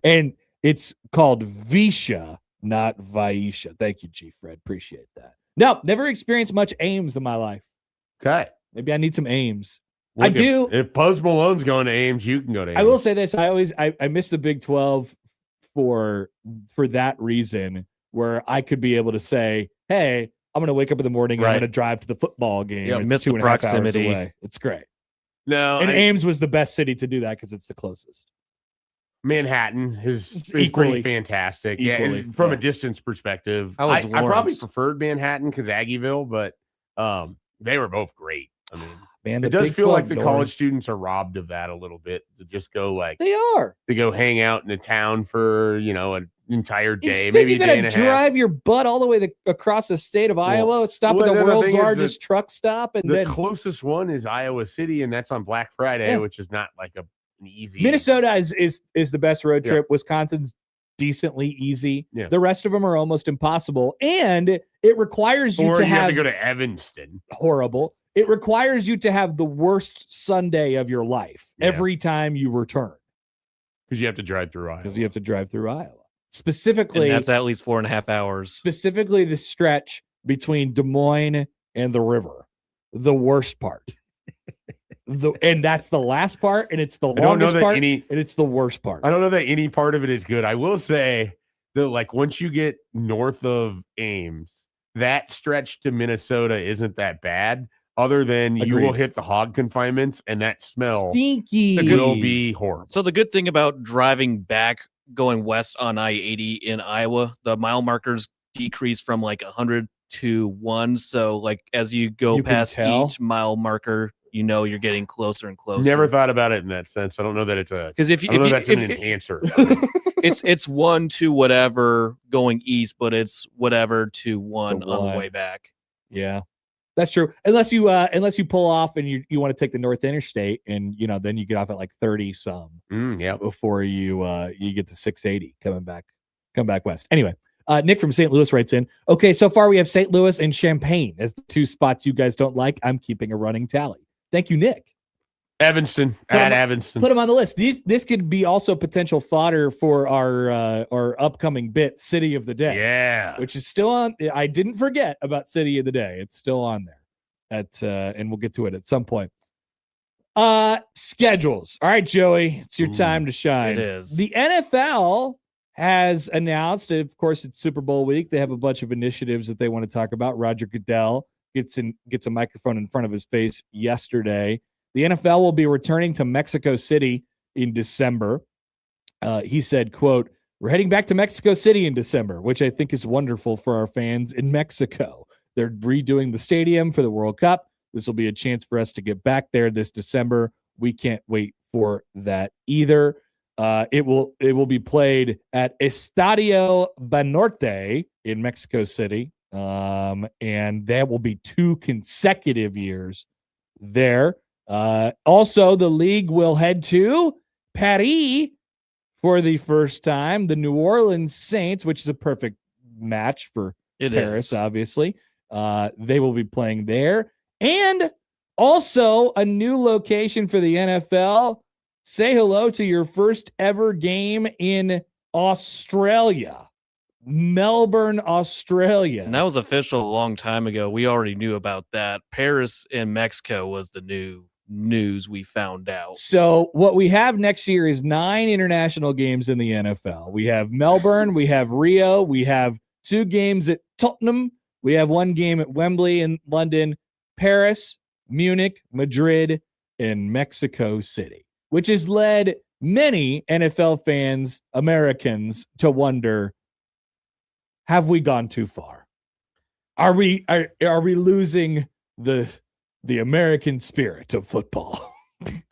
And it's called Visha, not Vaisha. Thank you, G. Fred. Appreciate that. No, never experienced much Ames in my life. Okay. Maybe I need some Ames. Look, I do. If Post Malone's going to Ames, you can go to Ames. I will say this. I miss the Big 12 for that reason, where I could be able to say, hey, I'm going to wake up in the morning and I'm going to drive to the football game. Yeah, It's miss the 2.5 hours proximity. away. It's great. No, And Ames was the best city to do that because it's the closest. Manhattan is Equally- pretty fantastic. equally, yeah, from yeah. a distance perspective. How was I probably Lawrence? preferred Manhattan because Aggieville, but they were both great. I mean, Man, it the does Big feel 12 like the North, college students are robbed of that a little bit to just go like They are. to go hang out in a town for an entire day, Instead, maybe you a day and gotta a half. drive your butt all the way across the state of Iowa, stop well, at the the world's thing is largest truck stop, and The then closest one is Iowa City, and that's on Black Friday, Yeah. which is not like an easy. Minnesota is the best road Yeah. trip. Wisconsin's decently easy. Yeah. The rest of them are almost impossible, and it requires you or to you have have to go to Evanston. horrible. It requires you to have the worst Sunday of your life Yeah. every time you return Because you have to drive through Iowa. because you have to drive through Iowa. And Specifically, that's at least 4.5 hours. specifically the stretch between Des Moines and the river, the worst part. And that's the last part, and it's the I don't know longest that part, any. and it's the worst part. I don't know that any part of it is good. I will say that, like, once you get north of Ames, that stretch to Minnesota isn't that bad. Other than you will Agreed. hit the hog confinements, and that smell Stinky. will be horrible. So the good thing about driving back going west on I-80 in Iowa, the mile markers decrease from like 100 to 1. So like as you go You can past tell. each mile marker, you know you're getting closer and closer. Never thought about it in that sense. I don't know that it's a. Because if I you, don't know if, that's you, an if, enhancer. it's 1 to whatever going east, but it's whatever to 1 To on the one. way back. Yeah. That's true. Unless you pull off and you want to take the North Interstate and then you get off at like 30 some Yeah. before you get to 680 come back west. Anyway, Nick from St. Louis writes in, okay, so far we have St. Louis and Champaign as the two spots you guys don't like. I'm keeping a running tally. Thank you, Nick. Evanston. Evanston. Put them on the list. This could be also potential fodder for our upcoming bit, City of the Day. Yeah. Which is still on. I didn't forget about City of the Day. It's still on there. And we'll get to it at some point. Schedules. All right, Joey, it's your time to shine. It is. The NFL has announced, of course, it's Super Bowl week. They have a bunch of initiatives that they want to talk about. Roger Goodell gets a microphone in front of his face yesterday. The NFL will be returning to Mexico City in December. He said, quote, we're heading back to Mexico City in December, which I think is wonderful for our fans in Mexico. They're redoing the stadium for the World Cup. This will be a chance for us to get back there this December. We can't wait for that either. It will be played at Estadio Banorte in Mexico City. And that will be 2 consecutive years there. Also, the league will head to Paris for the first time. The New Orleans Saints, which is a perfect match for Paris, obviously. They will be playing there. And also a new location for the NFL. Say hello to your first ever game in Australia. Melbourne, Australia. And that was official a long time ago. We already knew about that. Paris and Mexico was the new news we found out. So what we have next year is 9 international games in the NFL. We have Melbourne, we have Rio, we have 2 games at Tottenham, we have 1 game at Wembley in London, Paris, Munich, Madrid, and Mexico City, which has led many NFL fans, Americans, to wonder, have we gone too far? Are we losing the American spirit of football?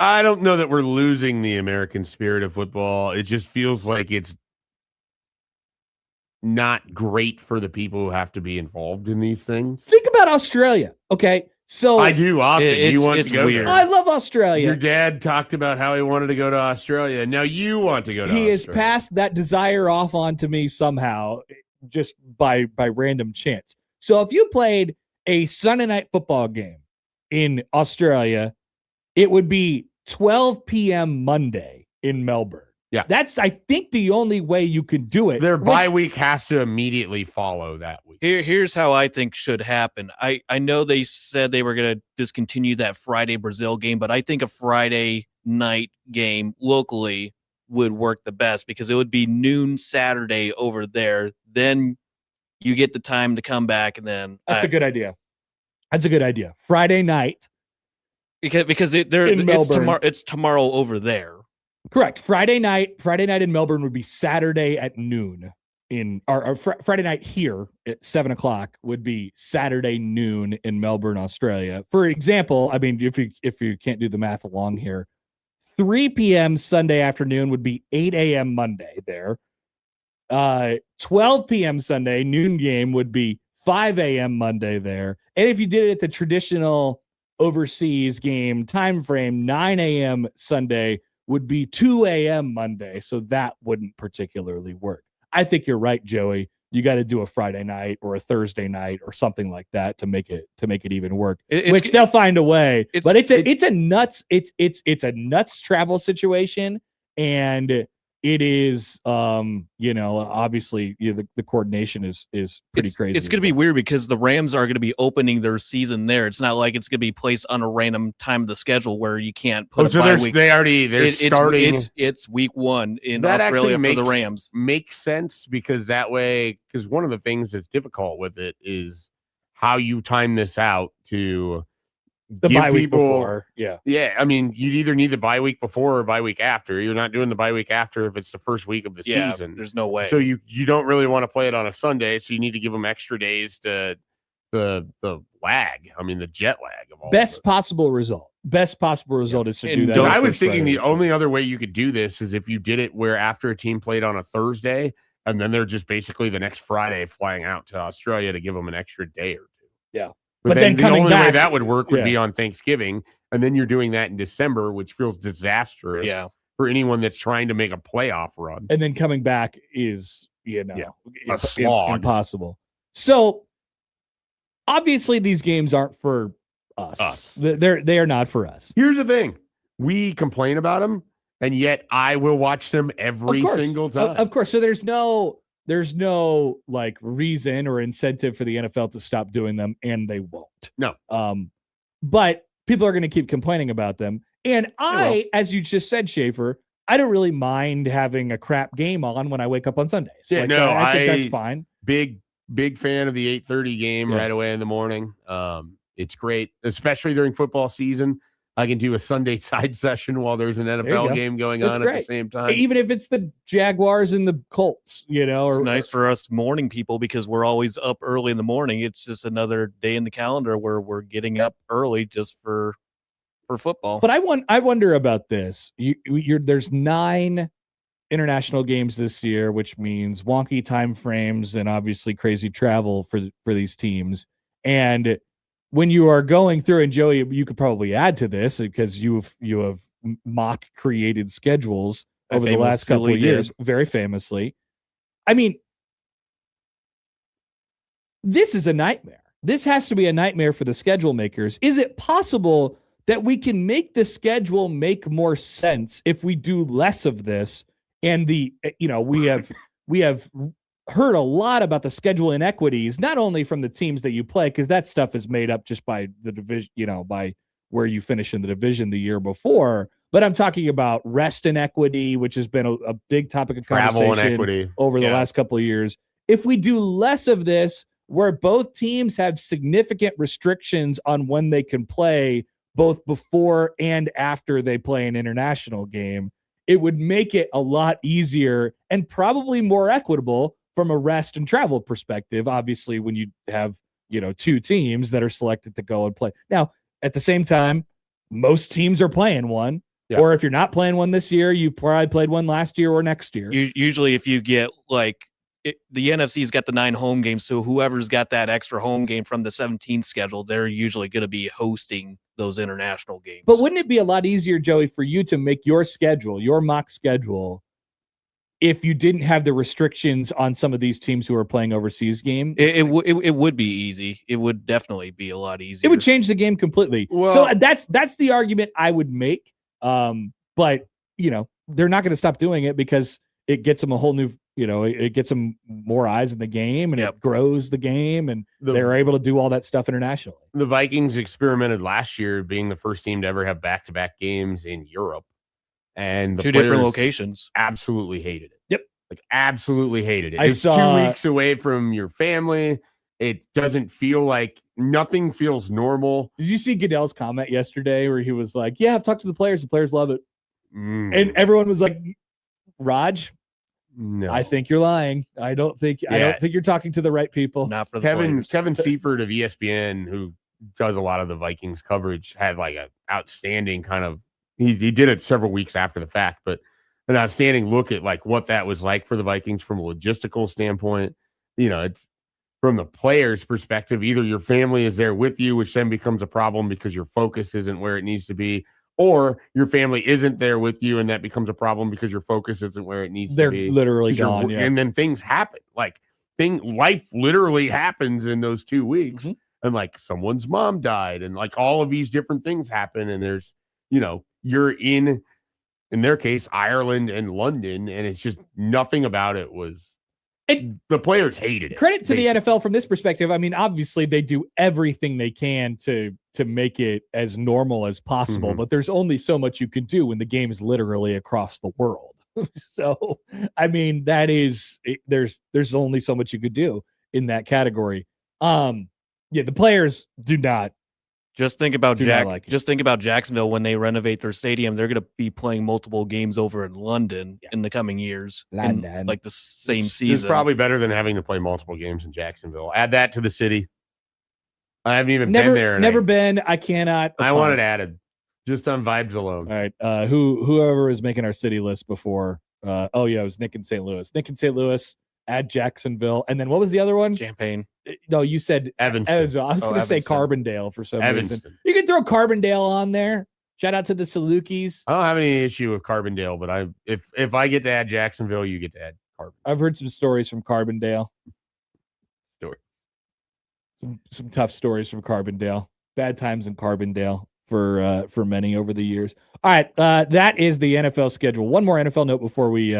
I don't know that we're losing the American spirit of football. It just feels like it's not great for the people who have to be involved in these things. Think about Australia. Okay. So I do often. You want to go weird. there. I love Australia. Your dad talked about how he wanted to go to Australia. Now you want to go to Australia. He has passed that desire off onto me somehow, just by random chance. So if you played a Sunday night football game in Australia, it would be 12 p.m. Monday in Melbourne. Yeah. That's, I think, the only way you could do it. Their bye week has to immediately follow that week. Here's how I think should happen. I know they said they were going to discontinue that Friday Brazil game, but I think a Friday night game locally would work the best because it would be noon Saturday over there. Then you get the time to come back, and then that's a good idea. That's a good idea. Friday night, because it's tomorrow over there. Correct. Friday night in Melbourne would be Saturday at noon. Friday night here at 7:00 would be Saturday noon in Melbourne, Australia. For example, I mean, if you can't do the math along here, 3 p.m. Sunday afternoon would be 8 a.m. Monday there. 12 p.m. Sunday noon game would be 5 a.m. Monday there. And if you did it at the traditional overseas game time frame, 9 a.m. Sunday would be 2 a.m. Monday. So that wouldn't particularly work. I think you're right, Joey. You got to do a Friday night or a Thursday night or something like that to make it even work. Which they'll find a way. But it's a nuts travel situation, and it is obviously the coordination is pretty crazy. It's going to be weird because the Rams are going to be opening their season there. It's not like it's going to be placed on a random time of the schedule where you can't put a bye week. They're starting. It's week 1 in Australia for the Rams. Makes sense because one of the things that's difficult with it is how you time this out to the bye week before. Yeah. I mean, you'd either need the bye week before or bye week after. You're not doing the bye week after if it's the first week of the season. There's no way. So you don't really want to play it on a Sunday. So you need to give them extra days to the lag. I mean, the jet lag of all best possible result is to do that. I was thinking the only other way you could do this is if you did it where after a team played on a Thursday and then they're just basically the next Friday flying out to Australia to give them an extra day or two. Yeah. But then the coming only way back- that would work would Yeah. be on Thanksgiving, and then you're doing that in December, which feels disastrous Yeah. for anyone that's trying to make a playoff run. And then coming back is, A slog. impossible. So obviously these games aren't for us. They are not for us. Here's the thing: we complain about them, and yet I will watch them every Of course. single time. Of course. So there's no like reason or incentive for the NFL to stop doing them, and they won't. No. But people are going to keep complaining about them. And as you just said, Schaefer, I don't really mind having a crap game on when I wake up on Sundays. Yeah, I think that's fine. Big fan of the 8:30 game right away in the morning. It's great, especially during football season. I can do a Sunday side session while there's an NFL game going on at the same time. Even if it's the Jaguars and the Colts, It's nice for us morning people because we're always up early in the morning. It's just another day in the calendar where we're getting up early just for football. But I wonder about this. There's 9 international games this year, which means wonky time frames and obviously crazy travel for these teams. And when you are going through, and Joey, you could probably add to this because you have mock created schedules over the last couple of years, very famously. I mean, this is a nightmare. This has to be a nightmare for the schedule makers. Is it possible that we can make the schedule make more sense if we do less of this? And we have heard a lot about the schedule inequities, not only from the teams that you play, because that stuff is made up just by the division, by where you finish in the division the year before. But I'm talking about rest inequity, which has been a big topic of conversation over the last couple of years. If we do less of this, where both teams have significant restrictions on when they can play, both before and after they play an international game, it would make it a lot easier and probably more equitable from a rest and travel perspective. Obviously, when you have, 2 teams that are selected to go and play. Now, at the same time, most teams are playing one. Yeah. Or if you're not playing one this year, you've probably played one last year or next year. Usually if you get the NFC's got the 9 home games, so whoever's got that extra home game from the 17th schedule, they're usually going to be hosting those international games. But wouldn't it be a lot easier, Joey, for you to make your schedule, your mock schedule, if you didn't have the restrictions on some of these teams who are playing overseas games? It would be easy. It would definitely be a lot easier. It would change the game completely. Well, so that's the argument I would make. But they're not going to stop doing it because it gets them a whole new, it gets them more eyes in the game, and it grows the game, and they're able to do all that stuff internationally. The Vikings experimented last year, being the first team to ever have back-to-back games in Europe, and the 2 different locations. Absolutely hated it. Yep, absolutely hated it. It's 2 weeks away from your family. It doesn't feel like nothing feels normal. Did you see Goodell's comment yesterday where he was like, "Yeah, I've talked to the players. The players love it," and everyone was like, "Raj, no, I think you're lying. I don't think you're talking to the right people." Not for the players. Kevin Seifert of ESPN, who does a lot of the Vikings coverage, had like an outstanding kind of. He did it several weeks after the fact, but an outstanding look at like what that was like for the Vikings from a logistical standpoint. It's from the player's perspective. Either your family is there with you, which then becomes a problem because your focus isn't where it needs to be, or your family isn't there with you, and that becomes a problem because your focus isn't where it needs to be. They're literally gone, and then things happen. Life literally happens in those 2 weeks, and like someone's mom died, and like all of these different things happen, and there's, you're in their case, Ireland and London, and it's just nothing about it was. The players hated it. Credit to the NFL from this perspective. I mean, obviously they do everything they can to make it as normal as possible, but there's only so much you can do when the game is literally across the world. So, I mean, there's only so much you could do in that category. The players do not. Just think about Jacksonville when they renovate their stadium. They're going to be playing multiple games over in London in the coming years, in, like the same season. It's probably better than having to play multiple games in Jacksonville. Add that to the city. I haven't even been there. Never been. I cannot. I want it added, just on vibes alone. All right. Whoever was making our city list before. It was Nick in St. Louis. Nick in St. Louis. Add Jacksonville, and then what was the other one? Champaign. No, you said Evanston. Evansville. I was going to say Evanston. Carbondale for some reason. Evanston. You can throw Carbondale on there. Shout out to the Salukis. I don't have any issue with Carbondale, but if I get to add Jacksonville, you get to add Carbondale. I've heard some stories from Carbondale. Story. Some tough stories from Carbondale. Bad times in Carbondale for many over the years. All right, that is the NFL schedule. One more NFL note before we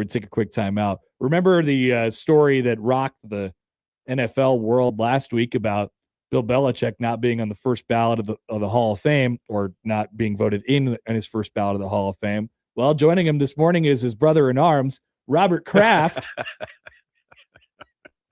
take a quick timeout. Remember the story that rocked the NFL world last week about Bill Belichick not being on the first ballot of the Hall of Fame, or not being voted in his first ballot of the Hall of Fame? Well, joining him this morning is his brother in arms, Robert Kraft.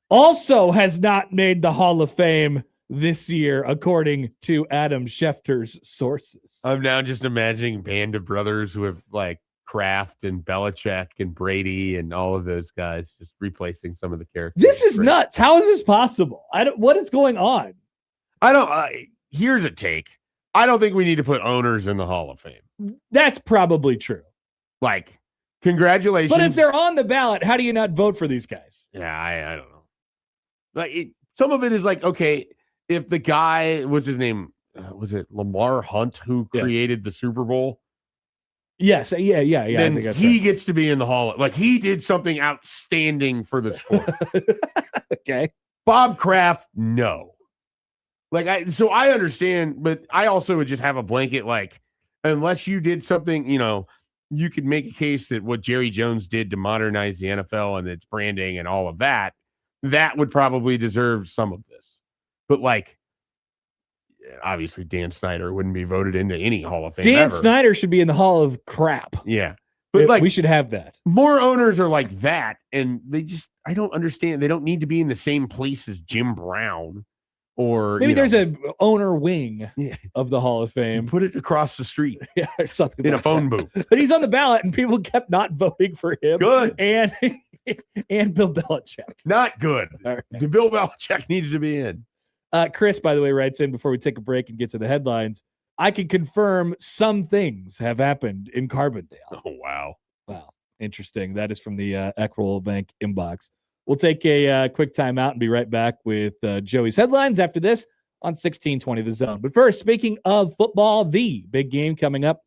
Also has not made the Hall of Fame this year, according to Adam Schefter's sources. I'm now just imagining band of brothers who have like Kraft and Belichick and Brady and all of those guys, just replacing some of the characters. This is nuts. How is this possible? What is going on? Here's a take. I don't think we need to put owners in the Hall of Fame. That's probably true. Like, congratulations. But if they're on the ballot, how do you not vote for these guys? Yeah, I don't know. Like, some of it is like, okay, if the guy, what's his name? Was it Lamar Hunt who created the Super Bowl? Yes, yeah. Then he gets to be in the Hall. Like, he did something outstanding for the sport. Okay. Bob Kraft, no. Like, so I understand, but I also would just have a blanket, like, unless you did something, you could make a case that what Jerry Jones did to modernize the NFL and its branding and all of that, that would probably deserve some of this. But, like, obviously Dan Snyder wouldn't be voted into any Hall of Fame Dan ever. Snyder should be in the Hall of Crap. Yeah. But, like, we should have that. More owners are like that, and I don't understand. They don't need to be in the same place as Jim Brown. Or maybe there's a owner wing of the Hall of Fame. Put it across the street. Yeah, or something in like a phone that. booth. But he's on the ballot and people kept not voting for him. Good. And Bill Belichick. Not good. Right. The Bill Belichick needs to be in. Chris, by the way, writes in before we take a break and get to the headlines. I can confirm some things have happened in Carbondale. Oh, wow. Wow. Interesting. That is from the Equitable Bank inbox. We'll take a quick timeout and be right back with Joey's headlines after this on 1620 The Zone. But first, speaking of football, the big game coming up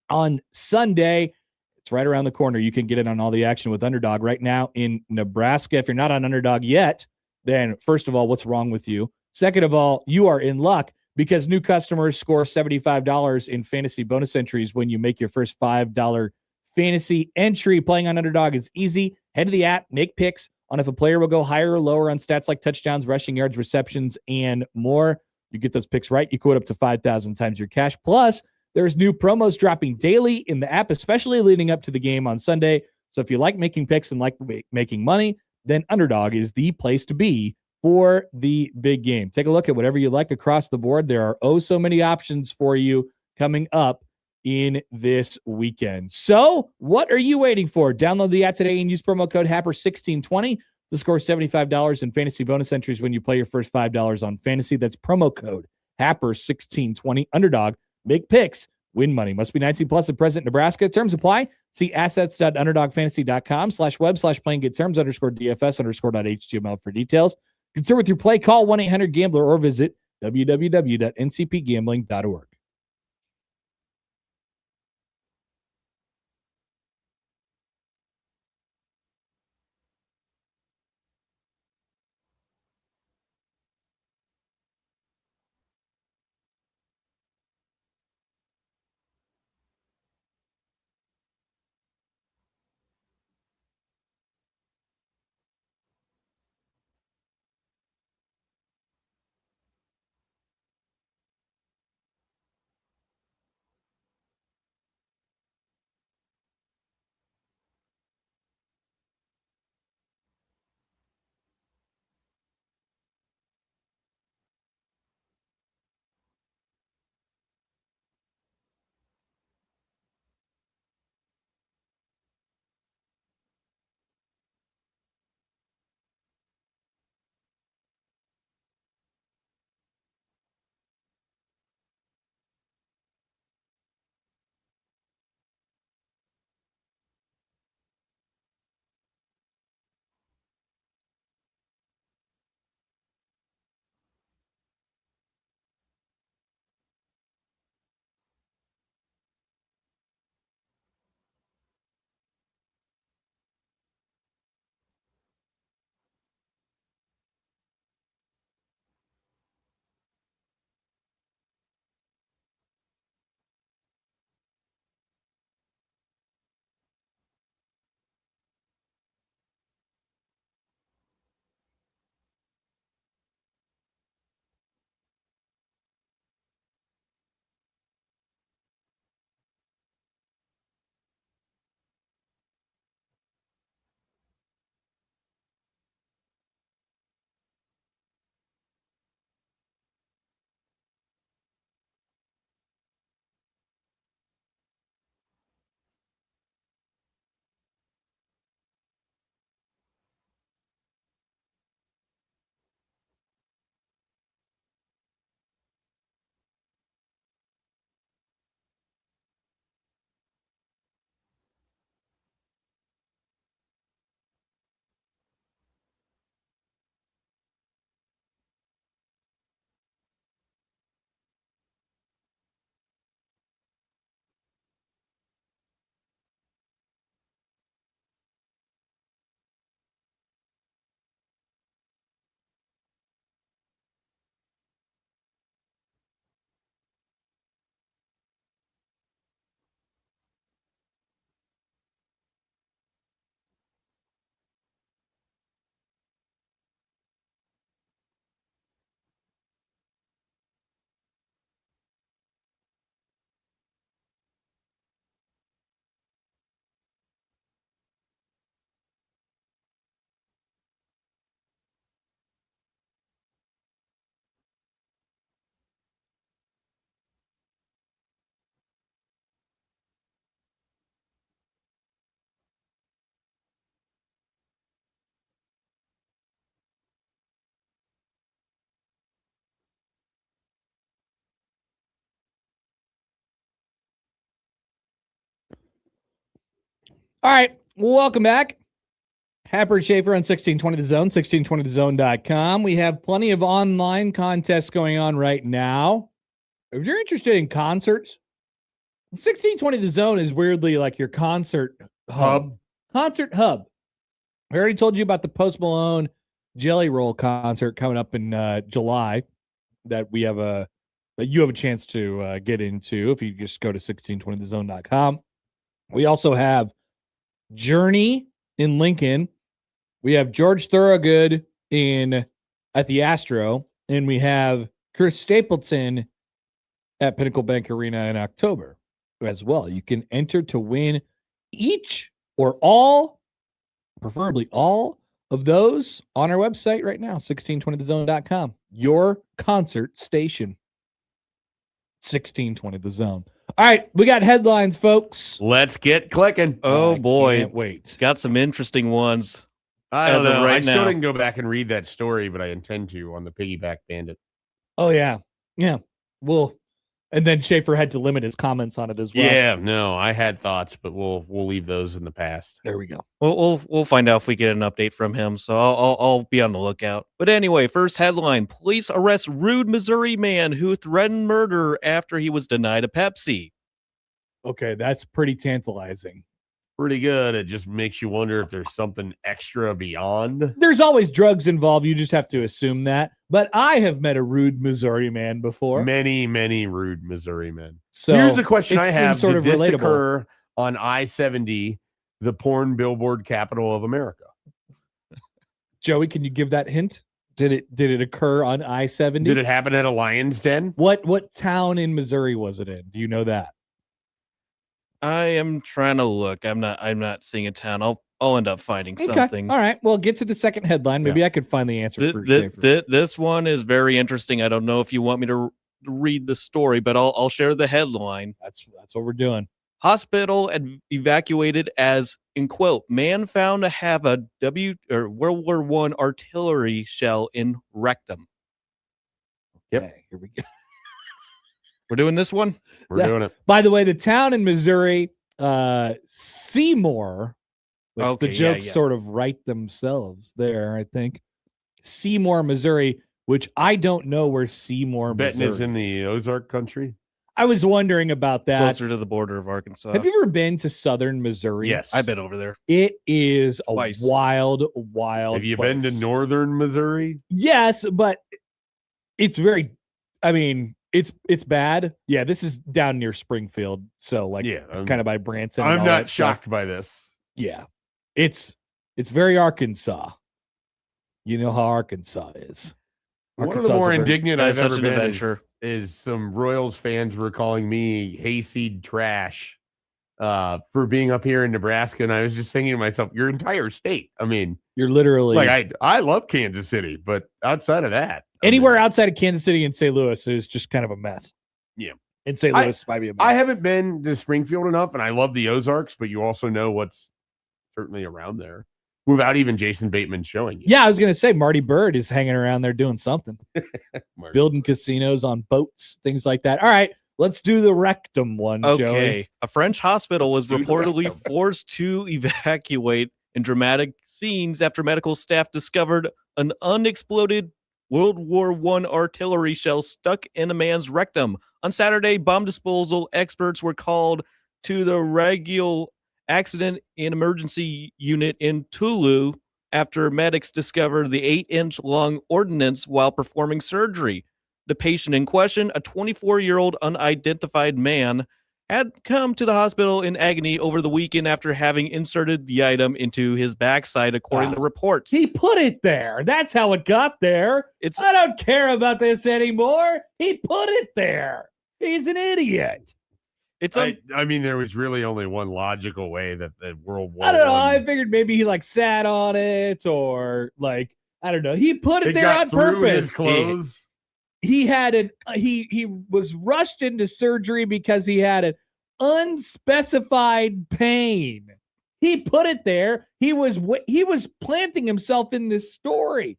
on Sunday. It's right around the corner. You can get in on all the action with Underdog right now in Nebraska. If you're not on Underdog yet, then first of all, what's wrong with you? Second of all, you are in luck because new customers score $75 in fantasy bonus entries when you make your first $5 fantasy entry. Playing on Underdog is easy. Head to the app, make picks on if a player will go higher or lower on stats like touchdowns, rushing yards, receptions, and more. You get those picks right, you quote up to 5,000 times your cash. Plus, there's new promos dropping daily in the app, especially leading up to the game on Sunday. So if you like making picks and like making money, then Underdog is the place to be for the big game. Take a look at whatever you like across the board. There are so many options for you coming up in this weekend. So what are you waiting for? Download the app today and use promo code HAPPER1620 to score $75 in fantasy bonus entries when you play your first $5 on fantasy. That's promo code HAPPER1620. Underdog. Make picks. Win money. Must be 19 plus and present in Nebraska. Terms apply. See assets.underdogfantasy.com/web/playing get terms _DFS_.html for details. Concern with your play, call 1-800-GAMBLER or visit www.ncpgambling.org. All right, welcome back. Happer and Schaefer on 1620 The Zone, 1620thezone.com. We have plenty of online contests going on right now. If you're interested in concerts, 1620 The Zone is weirdly like your concert hub. Concert hub. I already told you about the Post Malone Jelly Roll concert coming up in July that you have a chance to get into if you just go to 1620thezone.com. We also have Journey in Lincoln. We have George Thorogood at the Astro, and we have Chris Stapleton at Pinnacle Bank Arena in October as well. You can enter to win each or all, preferably all of those on our website right now, 1620thezone.com. Your concert station. 1620 The Zone. All right, we got headlines, folks. Let's get clicking. Oh, boy. Can't wait. Got some interesting ones. I don't as of know. right I still now. didn't go back and read that story, but I intend to on the Piggyback Bandit. Oh, yeah. Yeah. Well, and then Schaefer had to limit his comments on it as well. Yeah, no, I had thoughts, but we'll leave those in the past. There we go. We'll find out if we get an update from him. So I'll be on the lookout. But anyway, first headline: police arrest rude Missouri man who threatened murder after he was denied a Pepsi. Okay, that's pretty tantalizing. Pretty good. It just makes you wonder if there's something extra beyond. There's always drugs involved. You just have to assume that. But I have met a rude Missouri man before. Many, many rude Missouri men. So here's the question it I seems have. sort Did of this relatable. occur on I-70, the porn billboard capital of America? Joey, can you give that hint? Did it occur on I-70? Did it happen at a Lion's Den? What town in Missouri was it in? Do you know that? I am trying to look. I'm not seeing a town. I'll end up finding something. All right. Well, get to the second headline. Maybe I could find the answer for Schaefer. This one is very interesting. I don't know if you want me to read the story, but I'll share the headline. That's what we're doing. Hospital evacuated as, in quote, man found to have a World War I artillery shell in rectum. Yep. Okay, here we go. We're doing this one? We're doing it. By the way, the town in Missouri, Seymour, which Okay, the jokes yeah. sort of write themselves there, I think. Seymour, Missouri, which I don't know where Seymour, Betting Missouri. is in the Ozark country. I was wondering about that. Closer to the border of Arkansas. Have you ever been to southern Missouri? Yes. I've been over there. It is a Twice. wild Have you place. been to northern Missouri? Yes, but it's very, I mean, it's bad. Yeah, this is down near Springfield. So like kind of by Branson. and I'm all not that stuff. shocked by this. Yeah. It's very Arkansas. You know how Arkansas is. One of the Arkansas is more a very- indignant That I've is such ever an been adventure. is some Royals fans were calling me hayseed trash for being up here in Nebraska. And I was just thinking to myself, your entire state. I mean, You're literally like I love Kansas City, but outside of that, anywhere outside of Kansas City and St. Louis is just kind of a mess. Yeah. And St. Louis might be a mess. I haven't been to Springfield enough, and I love the Ozarks, but you also know what's certainly around there without even Jason Bateman showing you. Yeah, I was going to say Marty Bird is hanging around there doing something. Marty Building casinos on boats, things like that. All right, let's do the rectum one, Joey. Okay. A French hospital was Let's do the reportedly rectum. forced to evacuate in dramatic scenes after medical staff discovered an unexploded World War I artillery shell stuck in a man's rectum. On Saturday, bomb disposal experts were called to the Regular Accident and Emergency Unit in Toulouse after medics discovered the 8-inch long ordnance while performing surgery. The patient in question, a 24-year-old unidentified man, had come to the hospital in agony over the weekend after having inserted the item into his backside, according to reports. He put it there. That's how it got there. It's I don't care about this anymore. He put it there. He's an idiot. it's I mean, there was really only one logical way that World War I don't know. I I figured maybe he like sat on it or like I don't know. He put it there got on through purpose. his clothes. He had he was rushed into surgery because he had an unspecified pain. He put it there. He was planting himself in this story.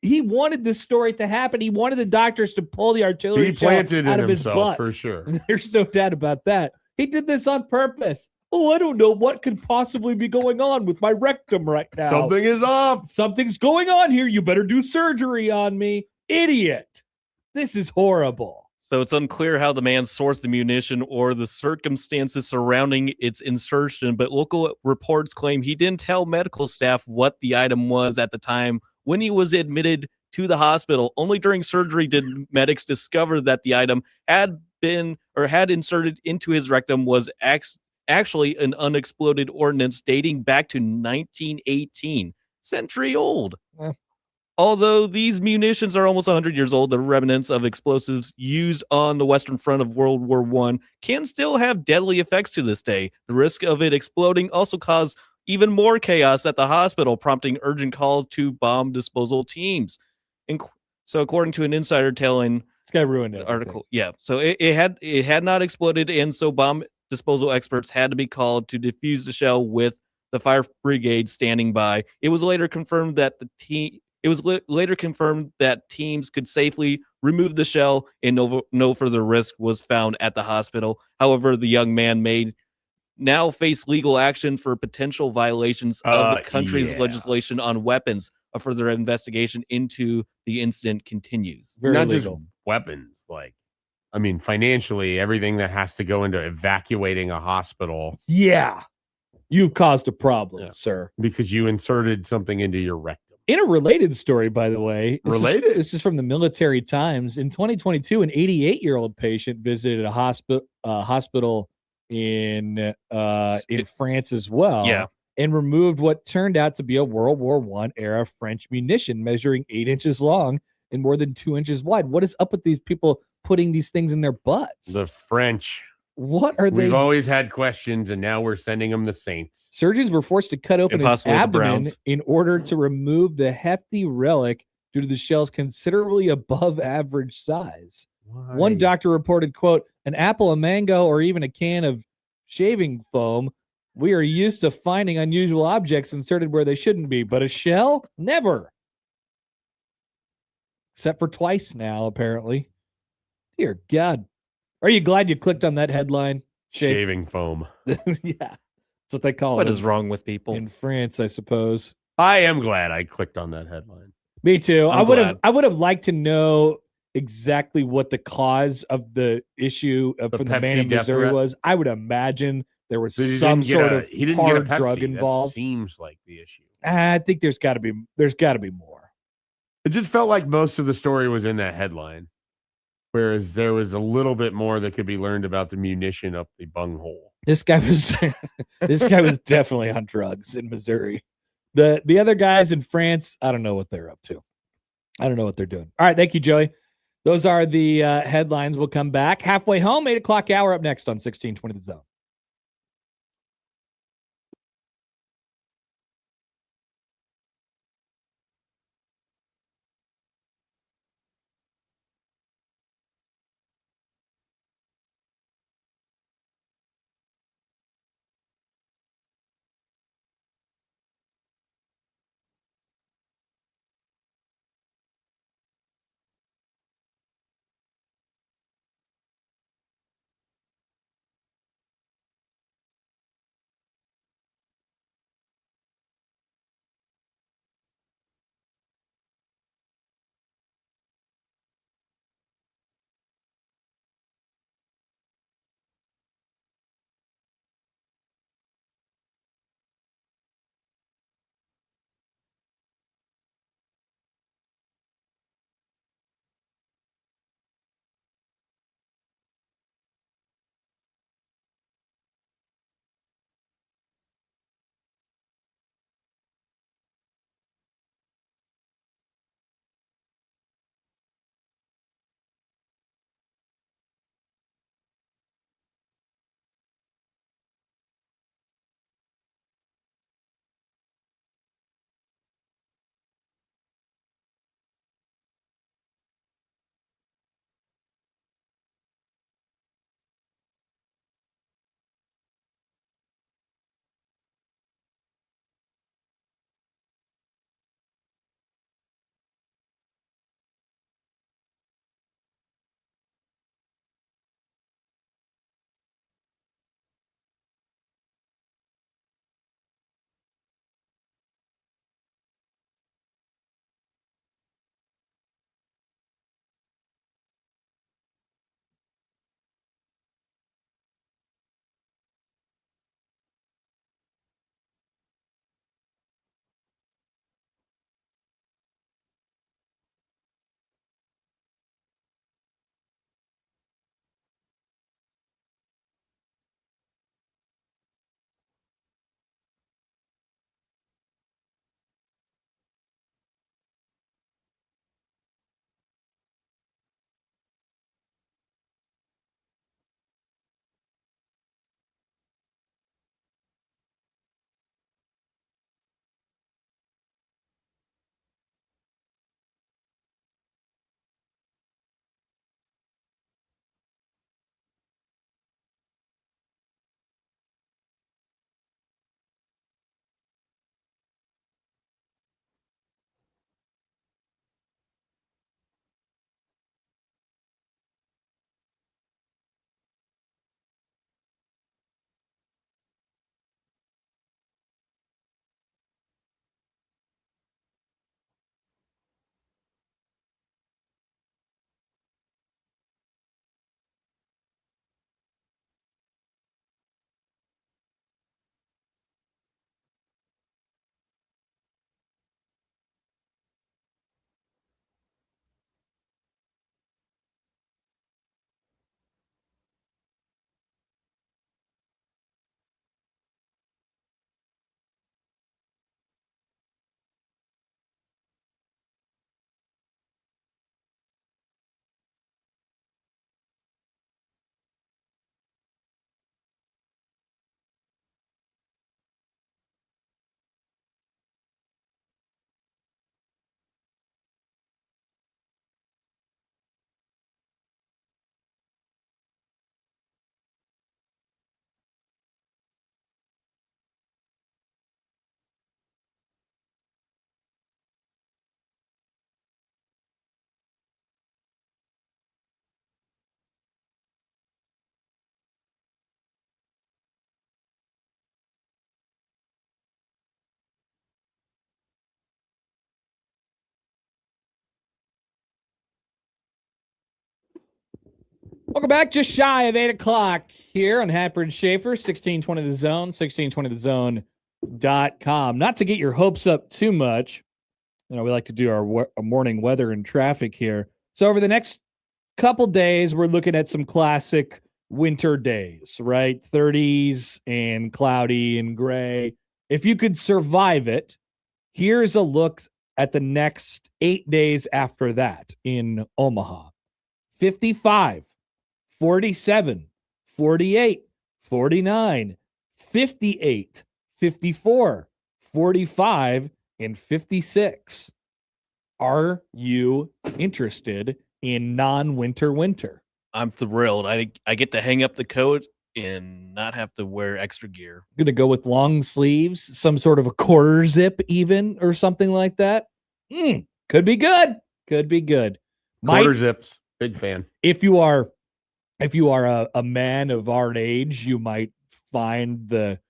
He wanted this story to happen. He wanted the doctors to pull the artillery He shell planted out in of his himself butt. for sure. There's no doubt about that. He did this on purpose. Oh, I don't know what could possibly be going on with my rectum right now. Something is off. Something's going on here. You better do surgery on me. Idiot. This is horrible. So it's unclear how the man sourced the munition or the circumstances surrounding its insertion, but local reports claim he didn't tell medical staff what the item was at the time when he was admitted to the hospital. Only during surgery did medics discover that the item had inserted into his rectum was actually an unexploded ordnance dating back to 1918, century old. Although these munitions are almost 100 years old, the remnants of explosives used on the Western Front of World War I can still have deadly effects to this day. The risk of it exploding also caused even more chaos at the hospital, prompting urgent calls to bomb disposal teams. So, according to an insider telling This guy ruined it. article, so it had not exploded, and so bomb disposal experts had to be called to defuse the shell with the fire brigade standing by. It was later confirmed that teams could safely remove the shell and no further risk was found at the hospital. However, the young man may now face legal action for potential violations of the country's legislation on weapons. A further investigation into the incident continues. Very Not legal. just weapons, like, I mean, financially, everything that has to go into evacuating a hospital Yeah. You've caused a problem, sir. because you inserted something into your rectum. In a related story, by the way, Related? This is from the Military Times. In 2022, an 88-year-old patient visited a hospital in France as well. Yeah. And removed what turned out to be a World War I era French munition measuring 8 inches long and more than 2 inches wide. What is up with these people putting these things in their butts? The French. What are they? We've always had questions, and now we're sending them the Saints. Surgeons were forced to cut open his Impossible with the abdomen Browns. in order to remove the hefty relic due to the shell's considerably above average size. One doctor reported, quote, an apple, a mango, or even a can of shaving foam. We are used to finding unusual objects inserted where they shouldn't be, but a shell? Never. Except for twice now, apparently. Dear God. Are you glad you clicked on that headline? Shaving foam. Yeah. That's what they call What it. is wrong with people? In France, I suppose. I am glad I clicked on that headline. Me too. I'm glad. I would have liked to know exactly what the cause of the issue for the man Pepsi in death Missouri threat? was. I would imagine there was But he some didn't get sort a- of he didn't get a hard Pepsi. drug That involved. seems like the issue. I think there's got to be more. It just felt like most of the story was in that headline, whereas there was a little bit more that could be learned about the munition up the bunghole. This guy was definitely on drugs in Missouri. The other guys in France, I don't know what they're up to. I don't know what they're doing. All right, thank you, Joey. Those are the headlines. We'll come back halfway home. 8:00 hour up next on 1620 The Zone. Welcome back. Just shy of 8 o'clock here on Happer and Schaefer, 1620 The Zone, 1620thezone.com. Not to get your hopes up too much, we like to do our morning weather and traffic here. So over the next couple days, we're looking at some classic winter days, right? 30s and cloudy and gray. If you could survive it, here's a look at the next 8 days after that in Omaha. 55. 47, 48, 49, 58, 54, 45, and 56. Are you interested in non-winter winter? I'm thrilled. I get to hang up the coat and not have to wear extra gear. Going to go with long sleeves, some sort of a quarter zip even, or something like that? Could be good. Could be good. Quarter zips. Big fan. If you are a man of our age, you might find the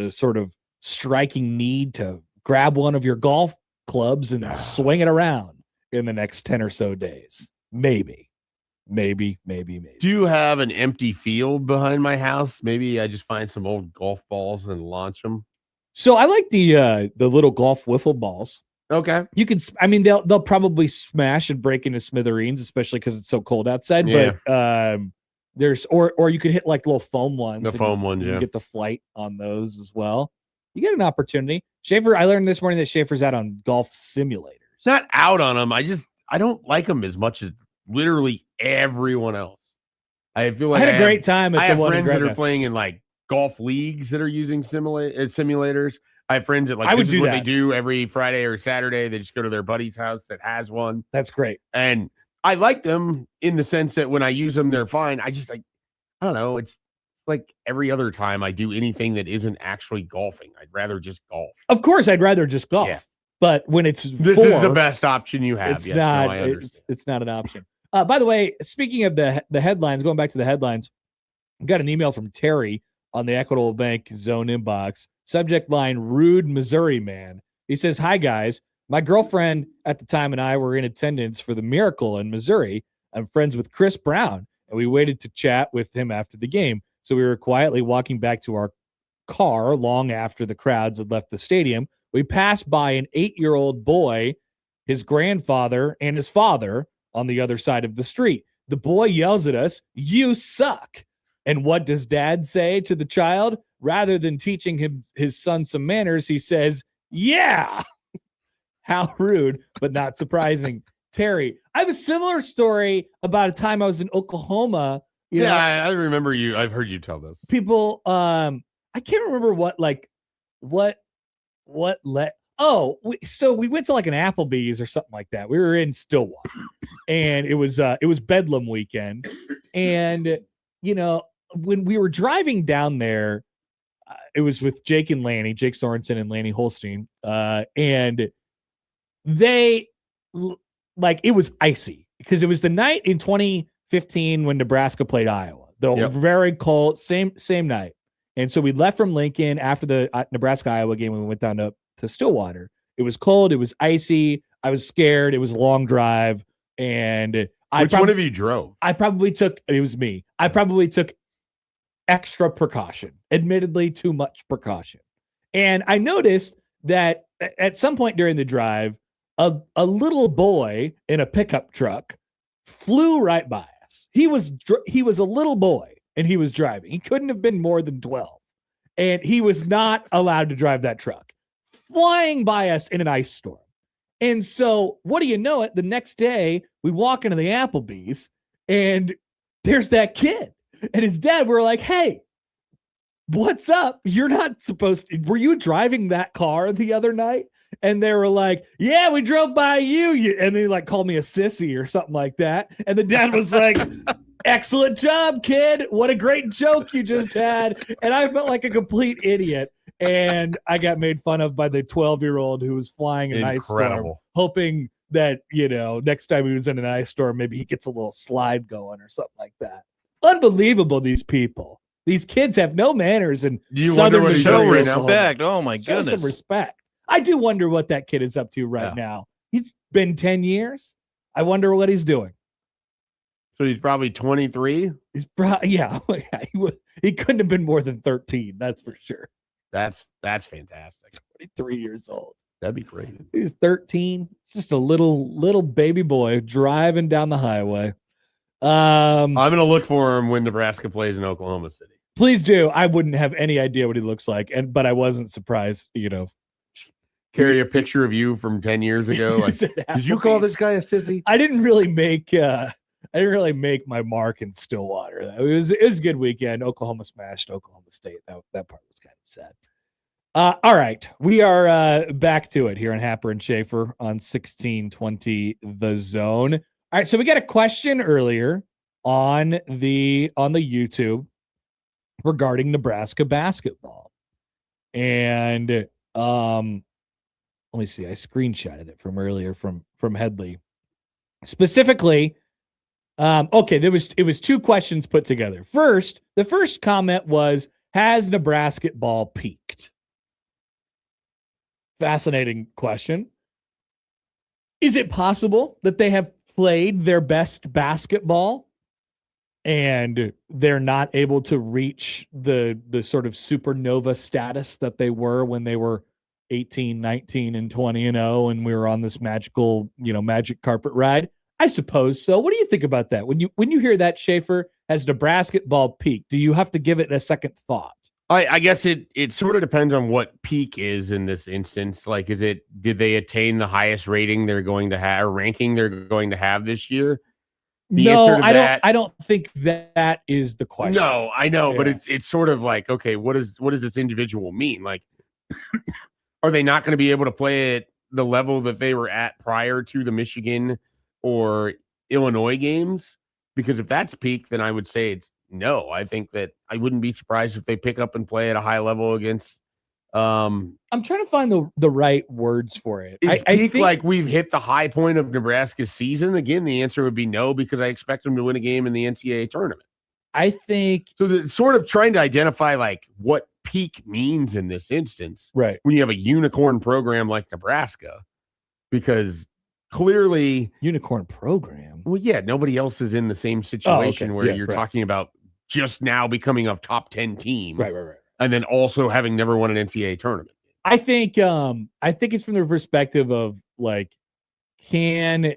sort of striking need to grab one of your golf clubs and swing it around in the next 10 or so days. Maybe. Do you have an empty field behind my house? Maybe I just find some old golf balls and launch them. So I like the little golf wiffle balls. Okay. You can, they'll probably smash and break into smithereens, especially because it's so cold outside. Yeah. But there's or you could hit like little foam ones. The foam ones, you get the flight on those as well. You get an opportunity. Schaefer, I learned this morning that Schaefer's out on golf simulators. Not out on them. I don't like them as much as literally everyone else. I feel like I had a great time. I have friends that are playing in like golf leagues that are using simulators. I have friends that like this is what they do every Friday or Saturday. They just go to their buddy's house that has one. That's great. And I like them in the sense that when I use them, they're fine. I don't know. It's like every other time I do anything that isn't actually golfing. I'd rather just golf. Of course, I'd rather just golf. Yeah. But when this is the best option you have. It's not. It's not an option. By the way, speaking of the headlines, going back to the headlines, I got an email from Terry on the Equitable Bank Zone inbox. Subject line, rude Missouri man. He says, "Hi, guys. My girlfriend at the time and I were in attendance for the Miracle in Missouri. I'm friends with Chris Brown, and we waited to chat with him after the game. So we were quietly walking back to our car long after the crowds had left the stadium. We passed by an 8-year-old boy, his grandfather, and his father on the other side of the street. The boy yells at us, 'You suck.' And what does dad say to the child? Rather than teaching his son some manners, he says, 'Yeah.'" How rude, but not surprising. Terry, I have a similar story about a time I was in Oklahoma. I remember you. I've heard you tell this. People, I can't remember what let. So we went to like an Applebee's or something like that. We were in Stillwater, and it was Bedlam weekend, and when we were driving down there, it was with Jake Sorensen and Lanny Holstein, and they it was icy because it was the night in 2015 when Nebraska played Iowa. Very cold, same night. And so we left from Lincoln after the Nebraska-Iowa game, and we went down to Stillwater. It was cold. It was icy. I was scared. It was a long drive. And which one of you drove? It was me. I probably took extra precaution, admittedly too much precaution. And I noticed that at some point during the drive, a little boy in a pickup truck flew right by us. He was a little boy, and he was driving. He couldn't have been more than 12. And he was not allowed to drive that truck, flying by us in an ice storm. And so, what do you know it? The next day, we walk into the Applebee's, and there's that kid. And his dad were like, "Hey, what's up? You're not supposed to. Were you driving that car the other night?" And they were like, "Yeah, we drove by you." And they called me a sissy or something like that. And the dad was like, "Excellent job, kid. What a great joke you just had." And I felt like a complete idiot. And I got made fun of by the 12-year-old who was flying an ice storm, hoping that, next time he was in an ice storm, maybe he gets a little slide going or something like that. Unbelievable, these people. These kids have no manners and Southern Missouri. Respect. Oh, my goodness. Show some respect. I do wonder what that kid is up to right now. He's been 10 years. I wonder what he's doing. So he's probably 23. He's probably he couldn't have been more than 13. That's for sure. That's fantastic. 23 years old. That'd be great. He's 13. It's just a little baby boy driving down the highway. I'm gonna look for him when Nebraska plays in Oklahoma City. Please do. I wouldn't have any idea what he looks like, but I wasn't surprised. Carry a picture of you from 10 years ago. Like, did you call this guy a sissy? I didn't really make my mark in Stillwater. It was a good weekend. Oklahoma smashed Oklahoma State. That part was kind of sad. All right, we are back to it here on Happer and Schaefer on 1620 The Zone. All right, so we got a question earlier on the YouTube regarding Nebraska basketball, and let me see. I screenshotted it from earlier from Headley. Specifically, okay, it was two questions put together. First, the first comment was, has Nebraska ball peaked? Fascinating question. Is it possible that they have played their best basketball and they're not able to reach the sort of supernova status that they were when they were 18, 19, and 20-0, and we were on this magical, magic carpet ride? I suppose so. What do you think about that? When you hear that, Schaefer, has Nebraska ball peaked? Do you have to give it a second thought? I guess it sort of depends on what peak is in this instance. Like, did they attain the highest rating they're going to have, or ranking they're going to have this year? I don't think that is the question. No, I know, but it's sort of like, okay, what does this individual mean? Like, are they not going to be able to play at the level that they were at prior to the Michigan or Illinois games? Because if that's peak, then I would say it's no. I think that I wouldn't be surprised if they pick up and play at a high level against. I'm trying to find the right words for it. I think like we've hit the high point of Nebraska's season. Again, the answer would be no, because I expect them to win a game in the NCAA tournament. I think so. Sort of trying to identify like what peak means in this instance, right? When you have a unicorn program like Nebraska, because clearly unicorn program. Well, yeah, nobody else is in the same situation where you're talking about just now becoming a top 10 team, right, and then also having never won an NCAA tournament. I think it's from the perspective of like, can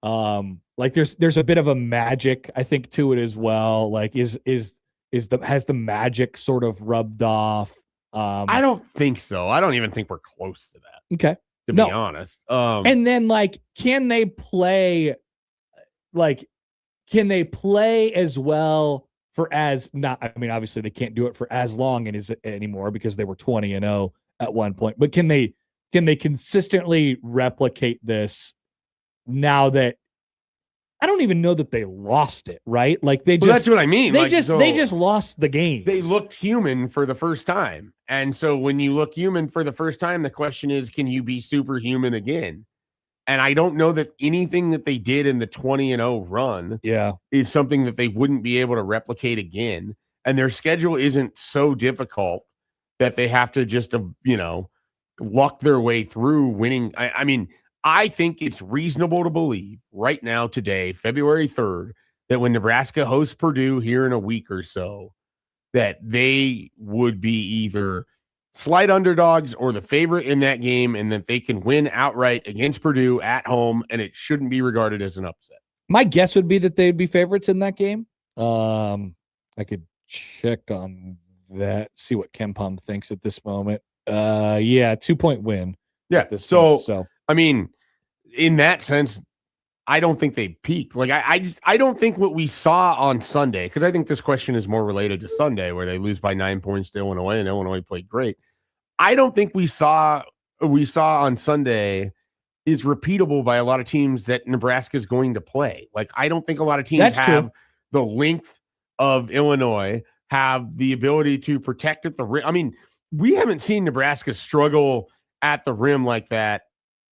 like there's a bit of a magic, I think, to it as well. Like, has the magic sort of rubbed off? I don't think so. I don't even think we're close to that. Okay. To be honest. And then like, can they play as well for as not, I mean, obviously they can't do it for as long anymore because they were 20-0 at one point, but can they consistently replicate this now that I don't even know that they lost it, right? Like that's what I mean. They just lost the game. They looked human for the first time. And so when you look human for the first time, the question is, can you be superhuman again? And I don't know that anything that they did in the 20-0 run is something that they wouldn't be able to replicate again. And their schedule isn't so difficult that they have to just, luck their way through winning. I mean, I think it's reasonable to believe right now, today, February 3rd, that when Nebraska hosts Purdue here in a week or so, that they would be either slight underdogs or the favorite in that game, and that they can win outright against Purdue at home, and it shouldn't be regarded as an upset. My guess would be that they'd be favorites in that game. I could check on that, see what KenPom thinks at this moment. 2-point win. Yeah. So I mean, in that sense, I don't think they peaked. Like I don't think what we saw on Sunday, because I think this question is more related to Sunday, where they lose by 9 points to Illinois, and Illinois played great. I don't think we saw on Sunday is repeatable by a lot of teams that Nebraska is going to play. Like, I don't think a lot of teams have the length of Illinois, have the ability to protect at the rim. I mean, we haven't seen Nebraska struggle at the rim like that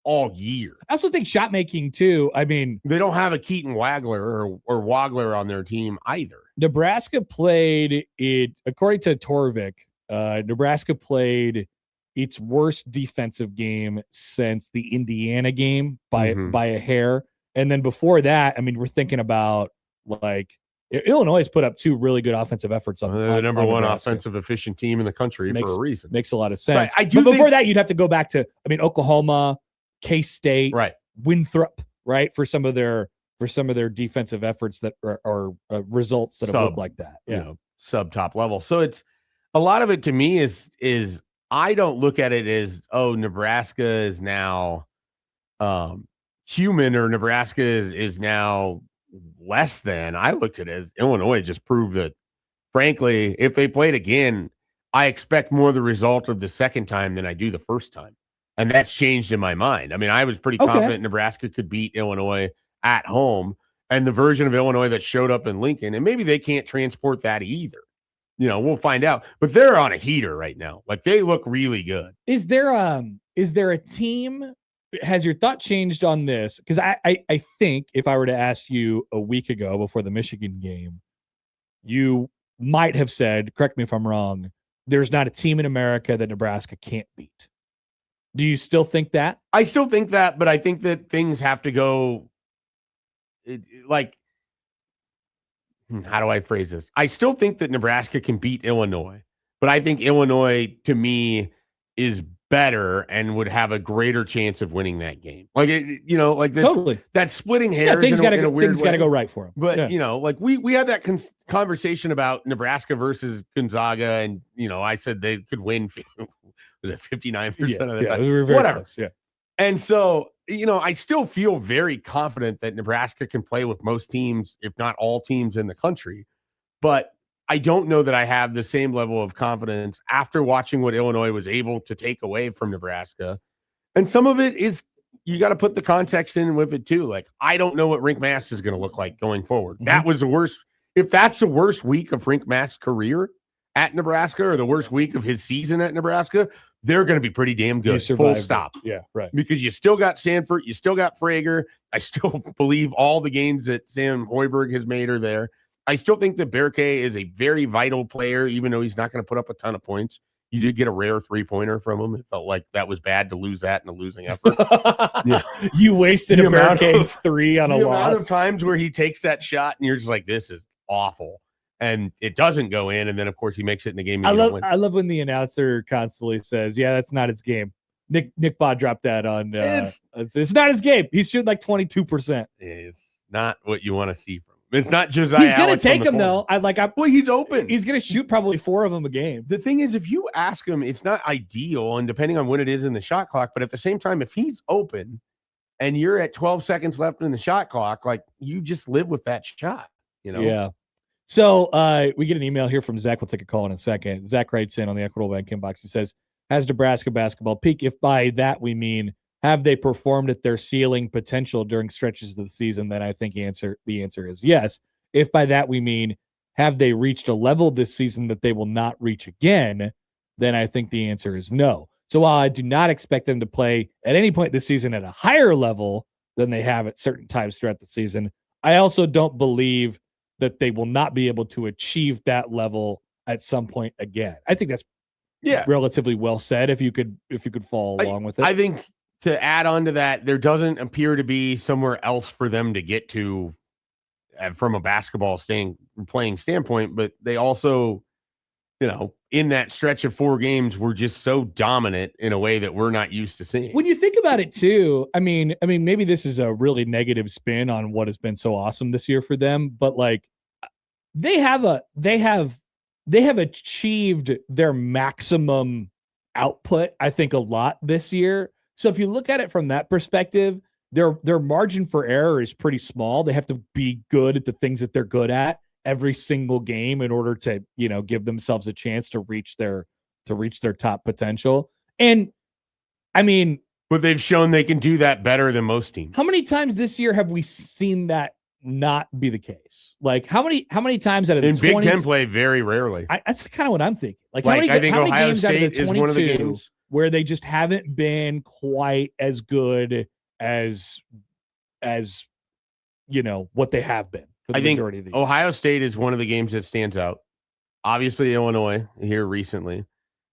all year. I also think shot making too. I mean, they don't have a Keaton Wagler or Wagler on their team either. Nebraska played it, according to Torvik, Nebraska played its worst defensive game since the Indiana game by a hair. And then before that, I mean, we're thinking about like Illinois has put up 2 really good offensive efforts on the number one Nebraska. offensive efficient team in the country for a reason. Makes a lot of sense. Right. But before that, you'd have to go back to, Oklahoma, K-State, right, Winthrop, right, for some of their defensive efforts that are results that have looked like that. Yeah, sub top level. So it's a lot of it to me is I don't look at it as, oh, Nebraska is now human or Nebraska is now less than. I looked at it as Illinois just proved that, frankly, if they played again, I expect more the result of the second time than I do the first time. And that's changed in my mind. I mean, I was pretty confident Nebraska could beat Illinois at home, and the version of Illinois that showed up in Lincoln, and maybe they can't transport that either. We'll find out. But they're on a heater right now. Like, they look really good. Is there a team? Has your thought changed on this? Because I think if I were to ask you a week ago before the Michigan game, you might have said, correct me if I'm wrong, there's not a team in America that Nebraska can't beat. Do you still think that? I still think that, but I think that things have to go how do I phrase this? I still think that Nebraska can beat Illinois, but I think Illinois, to me, is better and would have a greater chance of winning that game. Totally. That's splitting hairs. Yeah, things got to go right for them. But we had that conversation about Nebraska versus Gonzaga, and I said they could win. Was it 59% of the time? We were very close. Yeah. And so, I still feel very confident that Nebraska can play with most teams, if not all teams in the country. But I don't know that I have the same level of confidence after watching what Illinois was able to take away from Nebraska. And some of it is, you got to put the context in with it too. Like, I don't know what Rink Mast is going to look like going forward. Mm-hmm. That was the worst. If that's the worst week of Rink Mast's career at Nebraska, or the worst week of his season at Nebraska, they're going to be pretty damn good. Full stop. Yeah, right. Because you still got Sanford, you still got Frager. I still believe all the gains that Sam Hoiberg has made are there. I still think that Berkay is a very vital player, even though he's not going to put up a ton of points. You did get a rare 3-pointer from him. It felt like that was bad to lose that in a losing effort. You wasted a Berkay 3 on a loss. The amount of times where he takes that shot and you're just like, this is awful. And it doesn't go in, and then of course he makes it in the game. I love when the announcer constantly says, "Yeah, that's not his game." Nick Baugh dropped that on. It's not his game. He's shooting like 22%. It's not what you want to see from him. It's not Josiah. He's gonna take him though. He's open. He's gonna shoot probably 4 of them a game. The thing is, if you ask him, it's not ideal, and depending on when it is in the shot clock. But at the same time, if he's open, and you're at 12 seconds left in the shot clock, like, you just live with that shot. Yeah. So we get an email here from Zach. We'll take a call in a second. Zach writes in on the Equitable Bank inbox. He says, has Nebraska basketball peaked? If by that we mean, have they performed at their ceiling potential during stretches of the season? Then I think the answer is yes. If by that we mean, have they reached a level this season that they will not reach again? Then I think the answer is no. So while I do not expect them to play at any point this season at a higher level than they have at certain times throughout the season, I also don't believe that they will not be able to achieve that level at some point again. I think that's relatively well said. If you could follow along with it, I think to add on to that, there doesn't appear to be somewhere else for them to get to from a basketball playing standpoint. But they also, in that stretch of 4 games, were just so dominant in a way that we're not used to seeing. When you think about it too, I mean, maybe this is a really negative spin on what has been so awesome this year for them, but like they have achieved their maximum output, I think, a lot this year. So if you look at it from that perspective, their margin for error is pretty small. They have to be good at the things that they're good at every single game in order to, give themselves a chance to reach their top potential. And I mean, but they've shown they can do that better than most teams. How many times this year have we seen that not be the case? Like how many times out of the 20, Big Ten play? Very rarely. That's kind of what I'm thinking. Like how many Ohio games State out of the 22 is one of the games where they just haven't been quite as good as what they have been for the majority of the year. Ohio State is one of the games that stands out. Obviously, Illinois here recently.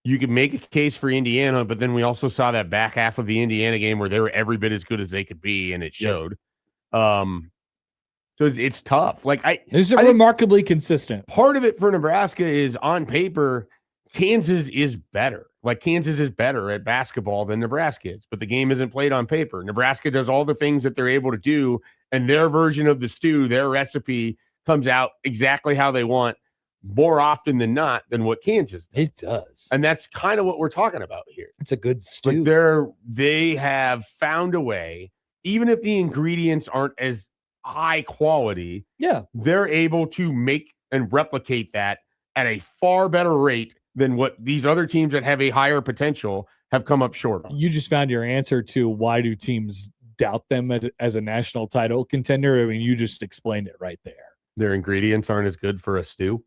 You could make a case for Indiana, but then we also saw that back half of the Indiana game where they were every bit as good as they could be, and it showed. So it's tough. Like This is I think remarkably consistent. part of it for Nebraska is on paper, Kansas is better. Like Kansas is better at basketball than Nebraska is, but the game isn't played on paper. Nebraska does all the things that they're able to do, and their version of the stew, their recipe comes out exactly how they want more often than not than what Kansas does. It does. And that's kind of what we're talking about here. It's a good stew. Like they have found a way, even if the ingredients aren't as high quality, Yeah. they're able to make and replicate that at a far better rate than what these other teams that have a higher potential have come up short on. You just found your answer to why do teams doubt them as a national title contender. I mean, you just explained it right there. Their ingredients aren't as good for a stew.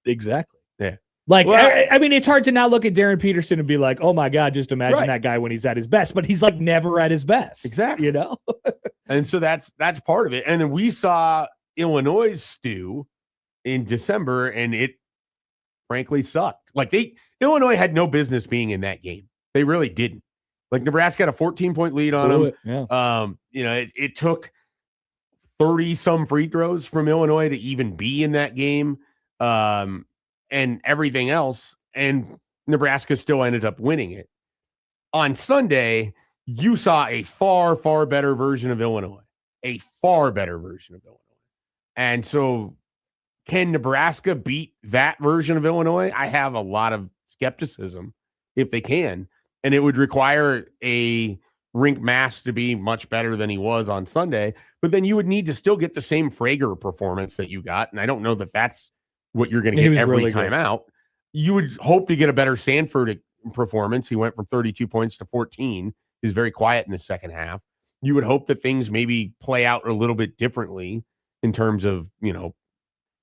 Exactly. Yeah. Like, Well, I mean, it's hard to now look at Darren Peterson and be like, oh my God, just imagine Right. that guy when he's at his best, but he's like never at his best. Exactly. You know? And so that's part of it. And then we saw Illinois' stew in December, and it frankly sucked. Like Illinois had no business being in that game. They really didn't. Like Nebraska had a 14-point lead on them. Yeah. It took 30 some free throws from Illinois to even be in that game. And everything else. And Nebraska still ended up winning it. On Sunday, you saw a far, far better version of Illinois. A far better version of Illinois. And so can Nebraska beat that version of Illinois? I have a lot of skepticism if they can. And it would require a Rink Mass to be much better than he was on Sunday. But then you would need to still get the same Frager performance that you got. And I don't know that that's what you're going to get every time out. You would hope to get a better Sanford performance. He went from 32 points to 14. He's very quiet in the second half. You would hope that things maybe play out a little bit differently in terms of,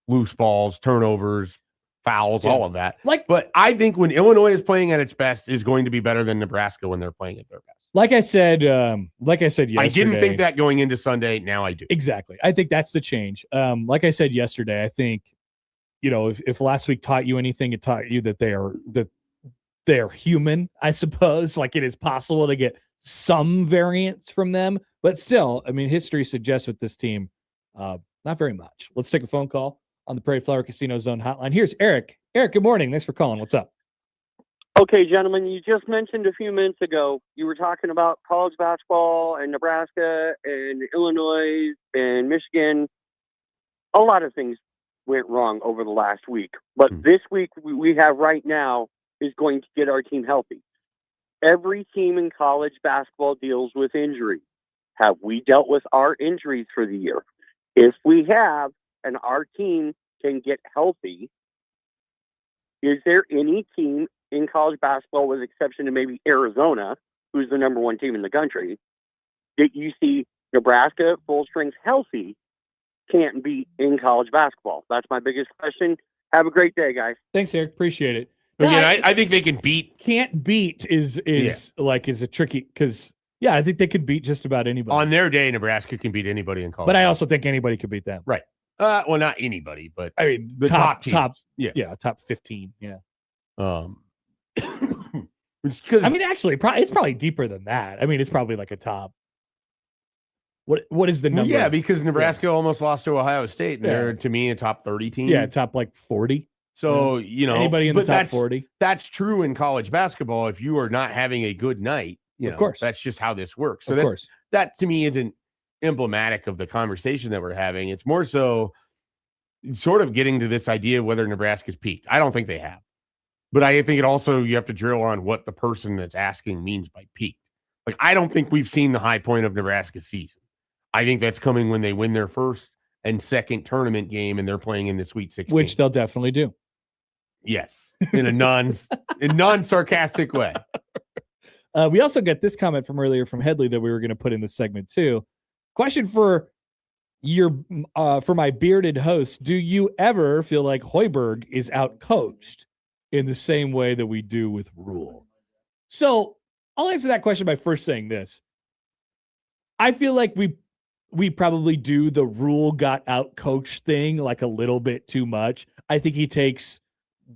loose balls, turnovers, fouls, all of that. But I think when Illinois is playing at its best is going to be better than Nebraska when they're playing at their best. Like I said yesterday. I didn't think that going into Sunday. Now I do. Exactly. I think that's the change. Like I said yesterday, I think, if last week taught you anything, it taught you that they are human, I suppose. Like it is possible to get some variance from them, but still, I mean, history suggests with this team, not very much. Let's take a phone call on the Prairie Flower Casino Zone hotline. Here's Eric. Eric, good morning. Thanks for calling. What's up? Okay, gentlemen, you just mentioned a few minutes ago, you were talking about college basketball and Nebraska and Illinois and Michigan. A lot of things went wrong over the last week, but this week we have right now is going to get our team healthy. Every team in college basketball deals with injury. Have we dealt with our injuries for the year? If we have, and our team can get healthy, is there any team in college basketball, with exception to maybe Arizona, who's the number one team in the country, that you see Nebraska full strength healthy can't beat in college basketball? That's my biggest question. Have a great day, guys. Thanks, Eric. Appreciate it. Again, I think they can beat. Can't beat is a tricky, because I think they could beat just about anybody. On their day, Nebraska can beat anybody in college. But I also think anybody could beat them. Right. Well, not anybody, but I mean, the top teams. Top 15. Yeah. Because I mean, actually, it's probably deeper than that. I mean, it's probably like a top. What is the number? Yeah, because Nebraska almost lost to Ohio State, and they're, to me, a top 30 team. Yeah, top like 40. So, anybody in the top 40. That's true in college basketball. If you are not having a good night, of course, that's just how this works. So of course, that to me isn't emblematic of the conversation that we're having. It's more so sort of getting to this idea of whether Nebraska's peaked. I don't think they have. But I think you have to drill on what the person that's asking means by peaked. Like, I don't think we've seen the high point of Nebraska's season. I think that's coming when they win their first and second tournament game and they're playing in the Sweet 16. Which they'll definitely do. Yes, in a non-sarcastic way. We also got this comment from earlier from Headley that we were going to put in this segment too. Question for my bearded host: do you ever feel like Hoiberg is outcoached in the same way that we do with Rule? So I'll answer that question by first saying this. I feel like we probably do the Rule got outcoached thing like a little bit too much. I think he takes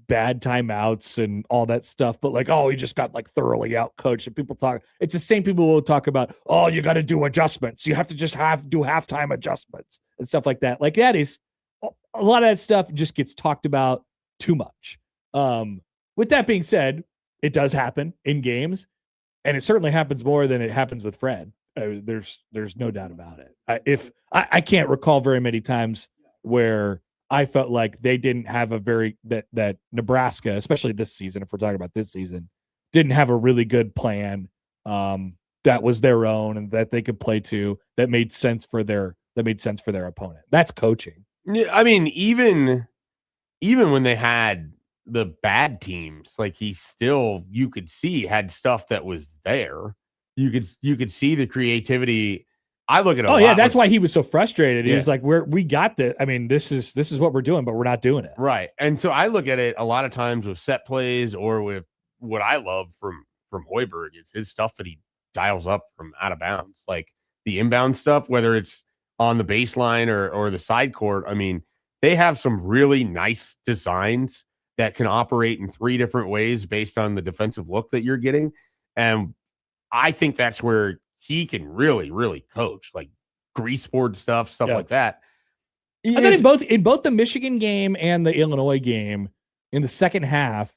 bad timeouts and all that stuff, but like, oh, he just got like thoroughly out coached. And people talk, it's the same people who will talk about, oh, you got to do adjustments. You have to just do halftime adjustments and stuff like that. Like that is a lot of that stuff just gets talked about too much. With that being said, it does happen in games, and it certainly happens more than it happens with Fred. There's no doubt about it. I can't recall very many times where I felt like they didn't have a that Nebraska, especially this season, if we're talking about this season, didn't have a really good plan that was their own and that they could play to, that made sense for their opponent. That's coaching. Yeah, I mean, even when they had the bad teams, like he still, you could see, had stuff that was there. You could see the creativity. I look at it. Oh yeah, that's why he was so frustrated. He was like, we got this. I mean, this is what we're doing, but we're not doing it. Right. And so I look at it a lot of times with set plays, or with what I love from Hoiberg is his stuff that he dials up from out of bounds, like the inbound stuff, whether it's on the baseline or the side court. I mean, they have some really nice designs that can operate in 3 different ways based on the defensive look that you're getting. And I think that's where he can really, really coach, like grease board stuff like that. I thought in both the Michigan game and the Illinois game, in the second half,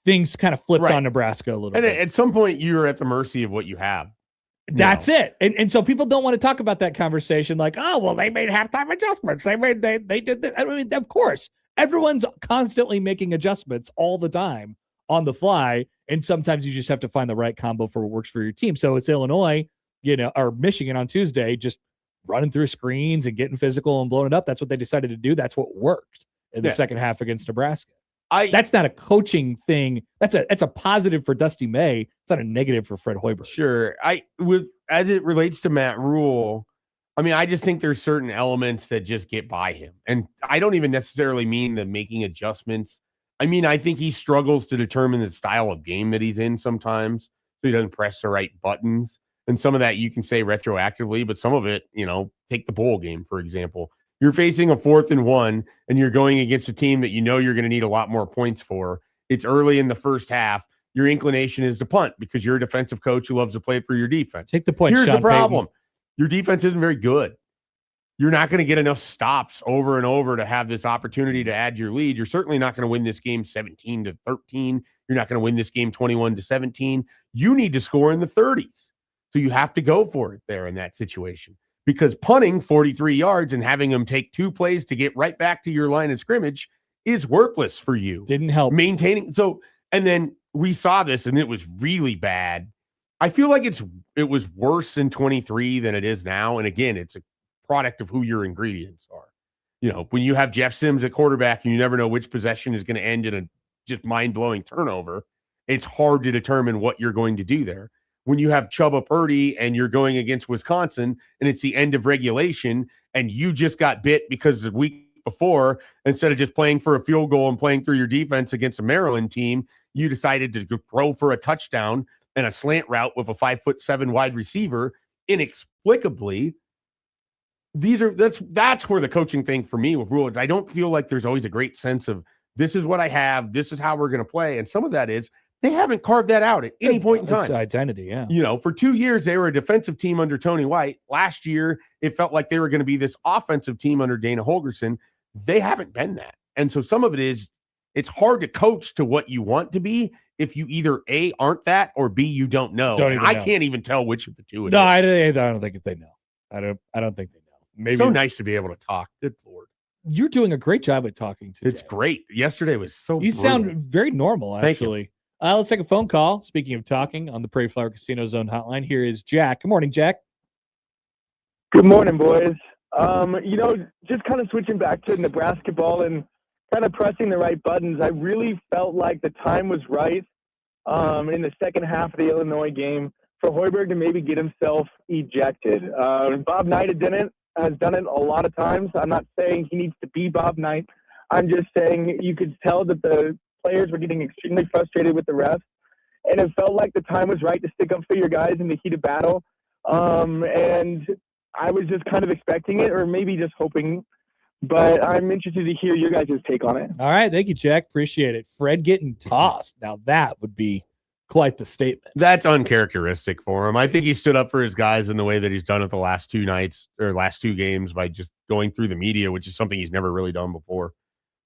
things kind of flipped on Nebraska a little bit. At some point, you're at the mercy of what you have. That's it. And so people don't want to talk about that conversation like, oh, well, they made halftime adjustments. They did this. I mean, of course, everyone's constantly making adjustments all the time on the fly. And sometimes you just have to find the right combo for what works for your team. So it's Illinois, or Michigan on Tuesday, just running through screens and getting physical and blowing it up. That's what they decided to do. That's what worked in the second half against Nebraska. That's not a coaching thing. That's a positive for Dusty May. It's not a negative for Fred Hoiberg. Sure. As it relates to Matt Rule, I mean, I just think there's certain elements that just get by him. And I don't even necessarily mean the making adjustments. I mean, I think he struggles to determine the style of game that he's in sometimes, so he doesn't press the right buttons. And some of that you can say retroactively, but some of it, take the bowl game, for example. You're facing a 4th and 1, and you're going against a team that you're going to need a lot more points for. It's early in the first half. Your inclination is to punt because you're a defensive coach who loves to play for your defense. Take the point. Here's Sean the problem. Payton. Your defense isn't very good. You're not going to get enough stops over and over to have this opportunity to add your lead. You're certainly not going to win this game 17-13. You're not going to win this game 21-17. You need to score in the 30s. So you have to go for it there in that situation, because punting 43 yards and having them take 2 plays to get right back to your line of scrimmage is worthless for you. Didn't help maintaining. So, and then we saw this and it was really bad. I feel like it was worse in 23 than it is now. And again, it's a product of who your ingredients are. When you have Jeff Sims at quarterback and you never know which possession is going to end in a just mind-blowing turnover, it's hard to determine what you're going to do there. When you have Chubba Purdy and you're going against Wisconsin and it's the end of regulation and you just got bit because the week before, instead of just playing for a field goal and playing through your defense against a Maryland team, you decided to throw for a touchdown and a slant route with a 5'7" wide receiver inexplicably. That's where the coaching thing for me with Rule is. I don't feel like there's always a great sense of this is what I have, this is how we're going to play. And some of that is they haven't carved that out at any point in time. It's identity, yeah. For 2 years, they were a defensive team under Tony White. Last year, it felt like they were going to be this offensive team under Dana Holgorsen. They haven't been that. And so some of it is, it's hard to coach to what you want to be if you either A, aren't that, or B, you don't know. I can't even tell which of the two it is. I don't think they know. I don't think they know. Maybe so nice to be able to talk. Good Lord. You're doing a great job at talking today. It's great. Yesterday was so You brutal. sound very normal, actually. Let's take a phone call. Speaking of talking, on the Prairie Flower Casino Zone hotline, here is Jack. Good morning, Jack. Good morning, boys. Just kind of switching back to Nebraska ball and kind of pressing the right buttons. I really felt like the time was right in the second half of the Illinois game for Hoiberg to maybe get himself ejected. Bob Knight has done it a lot of times. I'm not saying he needs to be Bob Knight. I'm just saying you could tell that the players were getting extremely frustrated with the refs, and it felt like the time was right to stick up for your guys in the heat of battle. And I was just kind of expecting it, or maybe just hoping but I'm interested to hear your guys' take on it. All right. Thank you, Jack. Appreciate it. Fred getting tossed. Now that would be quite the statement. That's uncharacteristic for him. I think he stood up for his guys in the way that he's done it the last 2 nights or last 2 games by just going through the media, which is something he's never really done before.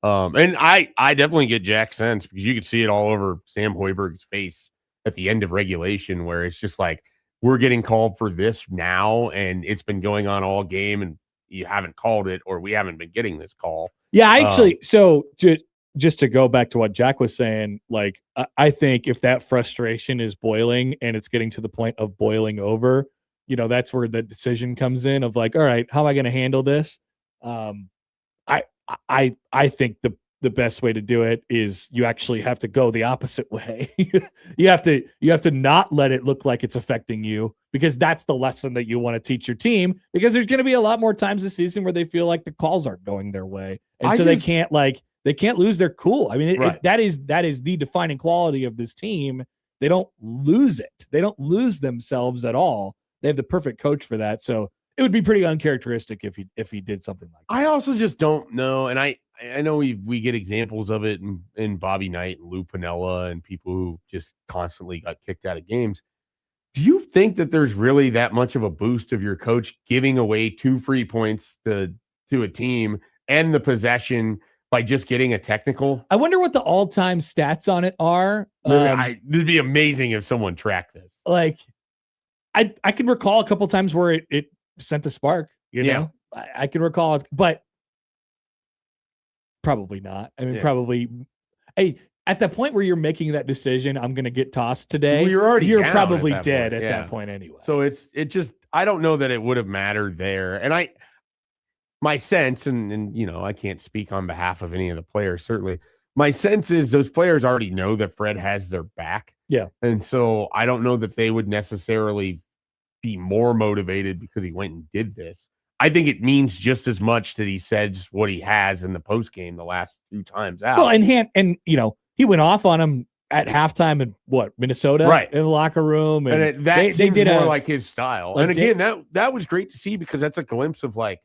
And I definitely get Jack's sense because you could see it all over Sam Hoiberg's face at the end of regulation, where it's just like, we're getting called for this now, and it's been going on all game, and you haven't called it, or we haven't been getting this call. Yeah, I actually, so just to go back to what Jack was saying, like, I think if that frustration is boiling and it's getting to the point of boiling over, that's where the decision comes in of like, all right, how am I going to handle this? I think the best way to do it is you actually have to go the opposite way. you have to not let it look like it's affecting you, because that's the lesson that you want to teach your team, because there's going to be a lot more times this season where they feel like the calls aren't going their way. And they can't lose their cool. I mean, that is the defining quality of this team. They don't lose it. They don't lose themselves at all. They have the perfect coach for that. So it would be pretty uncharacteristic if he did something like that. I also just don't know, and I know we get examples of it in Bobby Knight and Lou Piniella and people who just constantly got kicked out of games. Do you think that there's really that much of a boost of your coach giving away 2 free points to a team and the possession by just getting a technical? I wonder what the all-time stats on it are. It'd be amazing if someone tracked this. Like, I can recall a couple times where it sent a spark, you know? I can recall it, but probably not. I mean, probably. Hey, at the point where you're making that decision, I'm going to get tossed today. Well, you're probably dead at that point anyway. So it just, I don't know that it would have mattered there. And my sense, and I can't speak on behalf of any of the players, certainly. My sense is those players already know that Fred has their back. Yeah. And so I don't know that they would necessarily be more motivated because he went and did this. I think it means just as much that he says what he has in the post game the last 2 times out. Well, and he went off on him at halftime in Minnesota, right, in the locker room, and they did more like his style. Like, and again, that was great to see, because that's a glimpse of, like,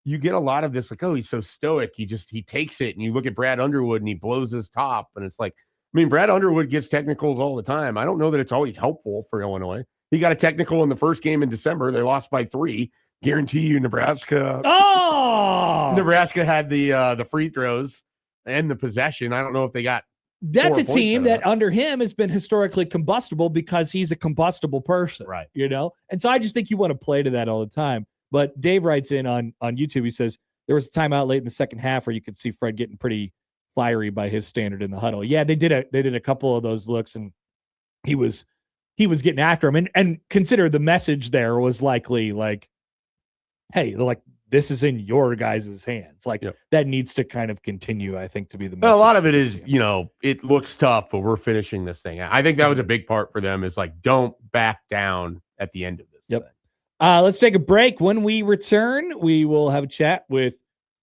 you get a lot of this, like, oh, he's so stoic. He takes it, and you look at Brad Underwood and he blows his top, and it's like, I mean, Brad Underwood gets technicals all the time. I don't know that it's always helpful for Illinois. He got a technical in the first game in December. They lost by 3. Guarantee you, Nebraska. Oh, Nebraska had the free throws and the possession. I don't know if they got. That's a team that under him has been historically combustible because he's a combustible person, right? And so I just think you want to play to that all the time. But Dave writes in on YouTube. He says there was a timeout late in the second half where you could see Fred getting pretty fiery by his standard in the huddle. Yeah, they did a couple of those looks, and he was getting after him. And consider the message there was likely like, hey, like, this is in your guys' hands. Like, that needs to kind of continue, I think, to be the message. Well, a lot of it is, it looks tough, but we're finishing this thing. I think that was a big part for them, is like, don't back down at the end of this. Yep. Let's take a break. When we return, we will have a chat with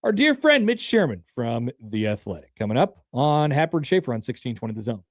our dear friend Mitch Sherman from The Athletic. Coming up on Happer and Schaefer on 1620 The Zone.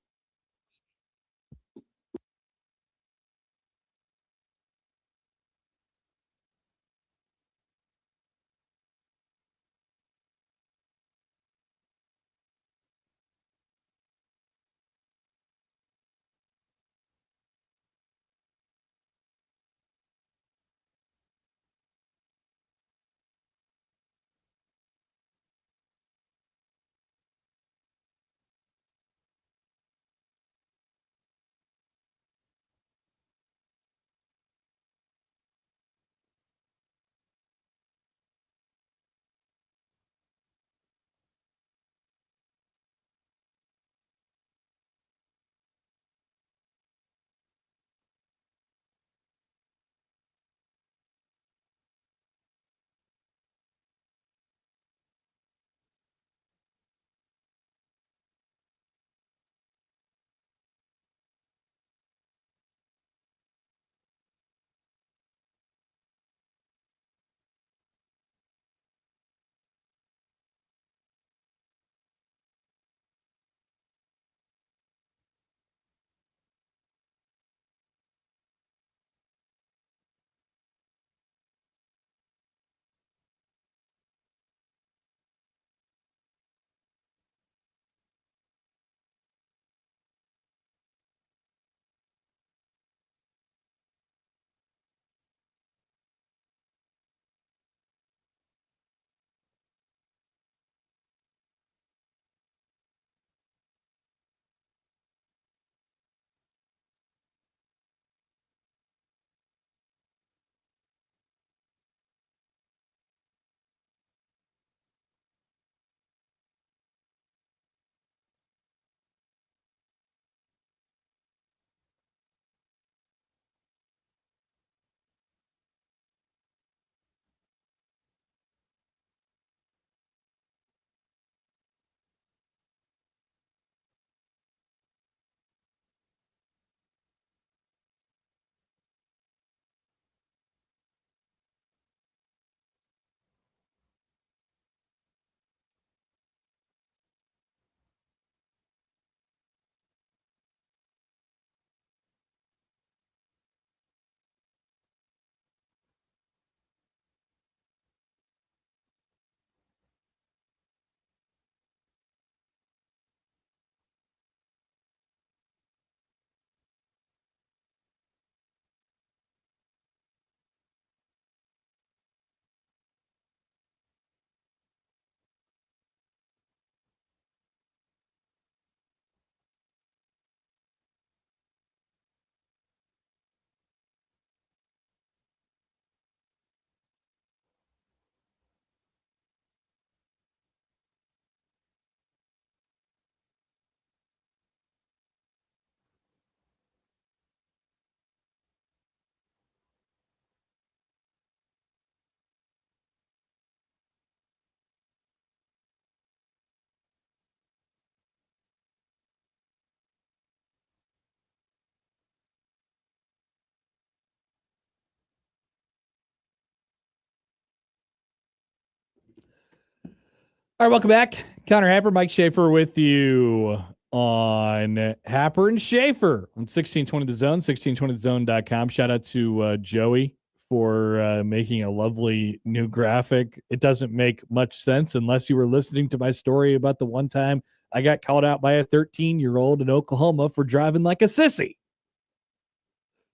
All right, welcome back. Connor Happer, Mike Schaefer with you on Happer and Schaefer on 1620 The Zone, 1620thezone.com. Shout out to Joey for making a lovely new graphic. It doesn't make much sense unless you were listening to my story about the one time I got called out by a 13-year-old in Oklahoma for driving like a sissy.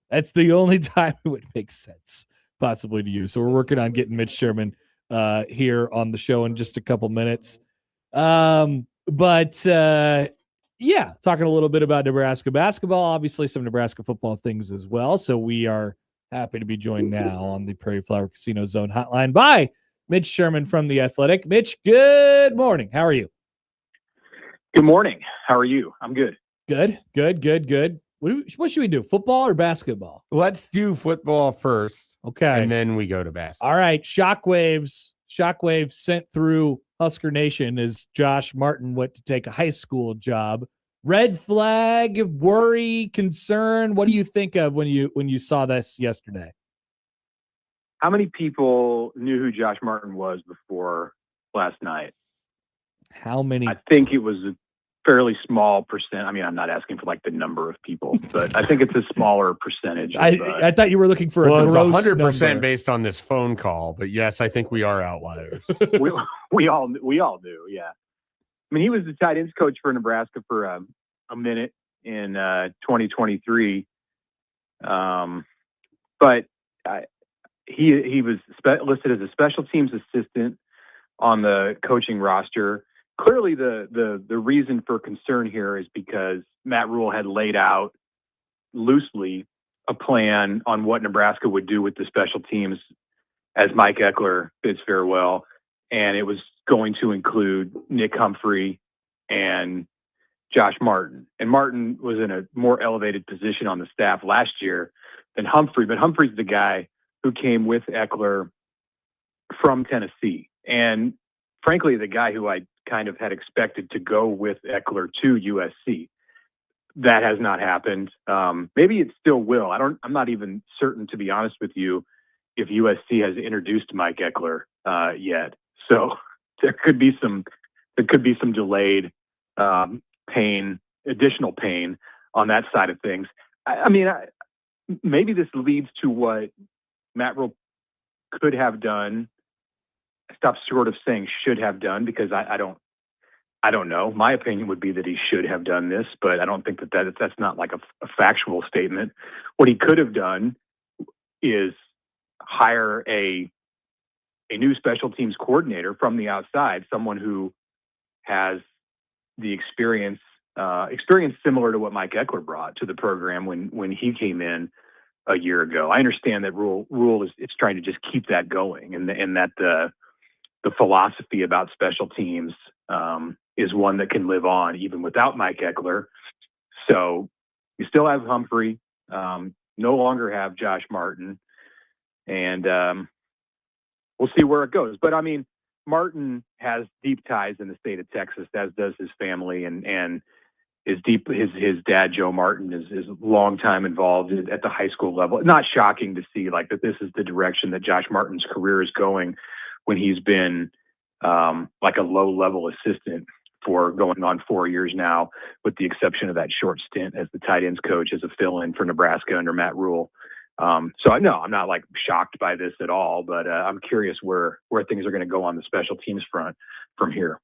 That's the only time it would make sense possibly to you. So we're working on getting Mitch Sherman here on the show in just a couple minutes. Talking a little bit about Nebraska basketball, obviously some Nebraska football things as well. So we are happy to be joined now on the Prairie Flower Casino Zone hotline by Mitch Sherman from The Athletic. Mitch, good morning. How are you? Good morning. How are you? I'm good. Good. What should we do? Football or basketball? Let's do football first. Okay. And then we go to basketball. All right. Shockwaves sent through Husker Nation as Josh Martin went to take a high school job. Red flag, worry, concern. What do you think of when you saw this yesterday? How many people knew who Josh Martin was before last night? How many? I think it was a fairly small percent. I mean, I'm not asking for like the number of people, but I think it's a smaller percentage. I thought you were looking for a gross 100% number. based on this phone call, but yes, I think we are outliers. we all do. Yeah. I mean, he was the tight ends coach for Nebraska for a minute in 2023. But he was listed as a special teams assistant on the coaching roster. Clearly, the reason for concern here is because Matt Rule had laid out loosely a plan on what Nebraska would do with the special teams as Mike Eckler bids farewell, and it was going to include Nick Humphrey and Josh Martin. And Martin was in a more elevated position on the staff last year than Humphrey, but Humphrey's the guy who came with Eckler from Tennessee, and frankly, the guy who I kind of had expected to go with Eckler to USC. That has not happened. Maybe it still will. I'm not even certain, to be honest with you, if USC has introduced Mike Eckler yet. So there could be some delayed additional pain on that side of things. Maybe this leads to what Matt Rule could have done. Stop short of saying should have done, because I don't know. My opinion would be that he should have done this, but I don't think that's not like a factual statement. What he could have done is hire a new special teams coordinator from the outside, someone who has the experience similar to what Mike Eckler brought to the program when he came in a year ago. I understand that Rule is trying to just keep that going, and that the philosophy about special teams is one that can live on even without Mike Eckler. So you still have Humphrey, no longer have Josh Martin, and we'll see where it goes. But I mean, Martin has deep ties in the state of Texas, as does his family, and his dad, Joe Martin, is a long time involved at the high school level. Not shocking to see like that this is the direction that Josh Martin's career is going, when he's been like a low-level assistant for going on 4 years now, with the exception of that short stint as the tight ends coach as a fill-in for Nebraska under Matt Rule. So I know I'm not like shocked by this at all, but I'm curious where things are going to go on the special teams front from here.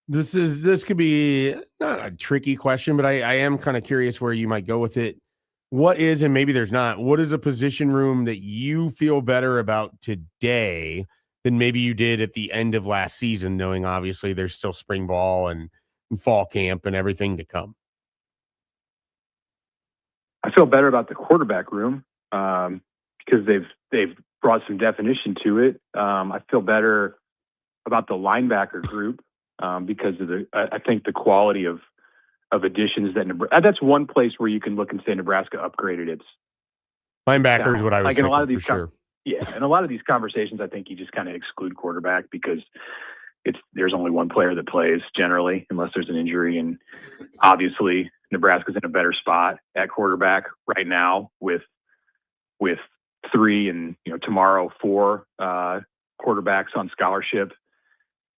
This could be not a tricky question, but I am kind of curious where you might go with it. What is, and maybe there's not, what is a position room that you feel better about today than maybe you did at the end of last season, knowing obviously there's still spring ball and fall camp and everything to come? I feel better about the quarterback room because they've brought some definition to it. I feel better about the linebacker group because of I think the quality of additions that that's one place where you can look and say Nebraska upgraded its linebacker is what I was like in a lot of thinking, these for sure. Yeah, in a lot of these conversations, I think you just kind of exclude quarterback because there's only one player that plays generally, unless there's an injury, and obviously Nebraska's in a better spot at quarterback right now with 3 and tomorrow 4 quarterbacks on scholarship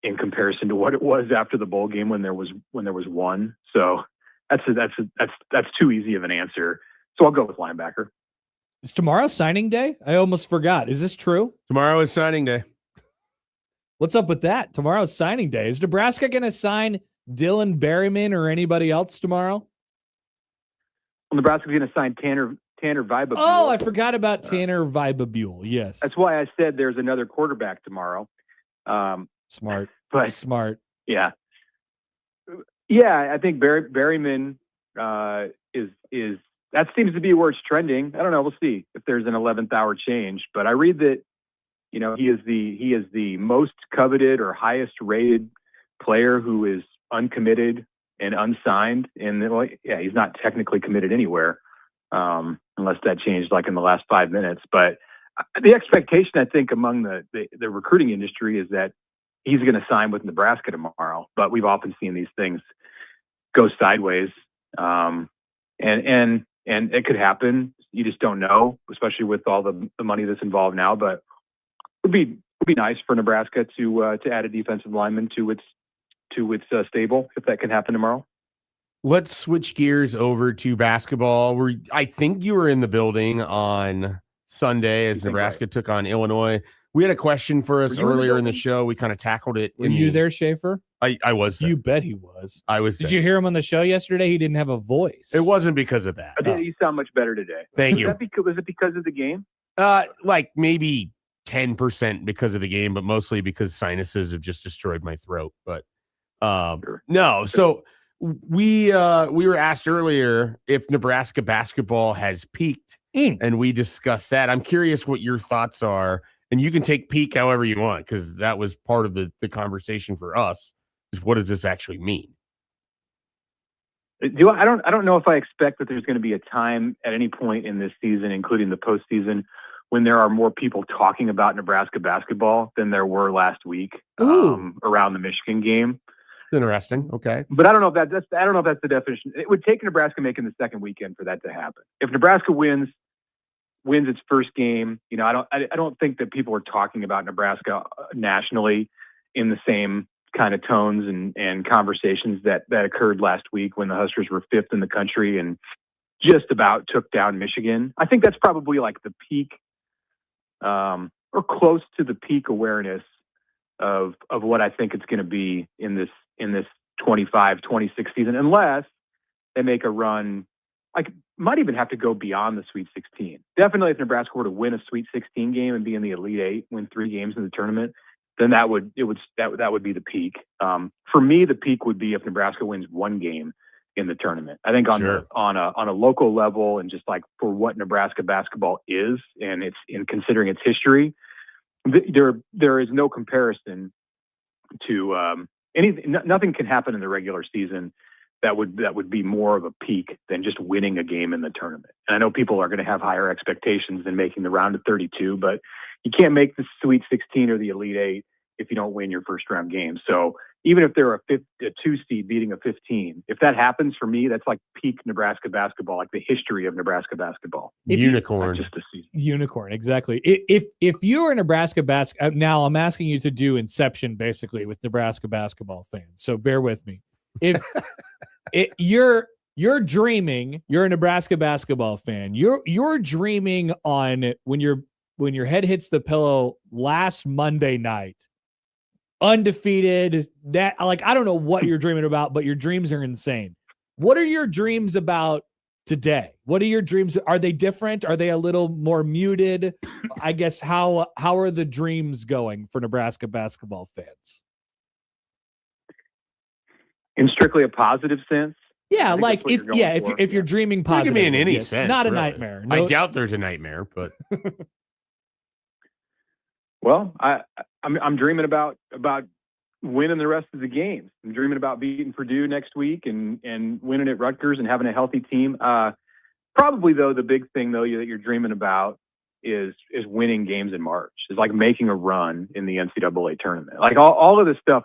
in comparison to what it was after the bowl game when there was one. So that's too easy of an answer. So I'll go with linebacker. Is tomorrow signing day? I almost forgot. Is this true? Tomorrow is signing day. What's up with that? Tomorrow's signing day. Is Nebraska going to sign Dylan Berryman or anybody else tomorrow? Well, Nebraska's going to sign Tanner Vibabule. Oh, I forgot about Tanner Vibabule. Yes. That's why I said there's another quarterback tomorrow. Smart. But Smart. Yeah. Yeah, I think Berryman is that seems to be where it's trending. I don't know. We'll see if there's an 11th hour change. But I read that, you know, he is the most coveted or highest rated player who is uncommitted and unsigned. And well, yeah, he's not technically committed anywhere, unless that changed like in the last 5 minutes. But the expectation, I think, among the recruiting industry is that he's going to sign with Nebraska tomorrow. But we've often seen these things go sideways, and it could happen. You just don't know, especially with all the money that's involved now. But it would be nice for Nebraska to add a defensive lineman to its stable if that can happen tomorrow. Let's switch gears over to basketball. I think you were in the building on Sunday as Nebraska took on Illinois. We had a question for us earlier in the show. We kind of tackled it. Were you there, Schaefer? I was there. You bet he was. I was. Did you hear him on the show yesterday? He didn't have a voice. It wasn't because of that. You sound much better today. Thank you. Was it because of the game? Like maybe 10% because of the game, but mostly because sinuses have just destroyed my throat. But Sure. no. So we were asked earlier if Nebraska basketball has peaked, and we discussed that. I'm curious what your thoughts are. And you can take peak however you want, because that was part of the conversation for us, is what does this actually mean? I don't know if I expect that there's going to be a time at any point in this season, including the postseason, when there are more people talking about Nebraska basketball than there were last week around the Michigan game. It's interesting. Okay. But I don't know if that's the definition. It would take Nebraska making the second weekend for that to happen. If Nebraska wins its first game, you know, I don't think that people are talking about Nebraska nationally in the same kind of tones and conversations that occurred last week when the Huskers were 5th in the country and just about took down Michigan. I think that's probably like the peak, or close to the peak awareness of what I think it's going to be in this 25-26 season, unless they make a run. Like, might even have to go beyond the Sweet 16. Definitely, if Nebraska were to win a Sweet 16 game and be in the Elite Eight, win 3 games in the tournament, then that would be the peak. For me, the peak would be if Nebraska wins 1 game in the tournament. I think on a local level, and just like for what Nebraska basketball is, and it's in considering its history, there is no comparison to anything. Nothing can happen in the regular season that would be more of a peak than just winning a game in the tournament. And I know people are going to have higher expectations than making the round of 32, but you can't make the Sweet 16 or the Elite Eight if you don't win your first round game. So even if they're a 2 seed beating a 15, if that happens, for me, that's like peak Nebraska basketball, like the history of Nebraska basketball. Unicorn. Just a season. Unicorn, exactly. If you're a Nebraska now I'm asking you to do Inception basically with Nebraska basketball fans. So bear with me. If you're dreaming, you're a Nebraska basketball fan. You're dreaming on when your head hits the pillow last Monday night, undefeated. That, like, I don't know what you're dreaming about, but your dreams are insane. What are your dreams about today? What are your dreams? Are they different? Are they a little more muted? I guess how are the dreams going for Nebraska basketball fans? In strictly a positive sense? Yeah, like if you're dreaming positive, it could be in any sense, not a really. nightmare. I doubt there's a nightmare, but well, I'm dreaming about winning the rest of the games. I'm dreaming about beating Purdue next week and winning at Rutgers and having a healthy team. Probably though, the big thing though that you're dreaming about is winning games in March. Is like making a run in the NCAA tournament. Like all of this stuff.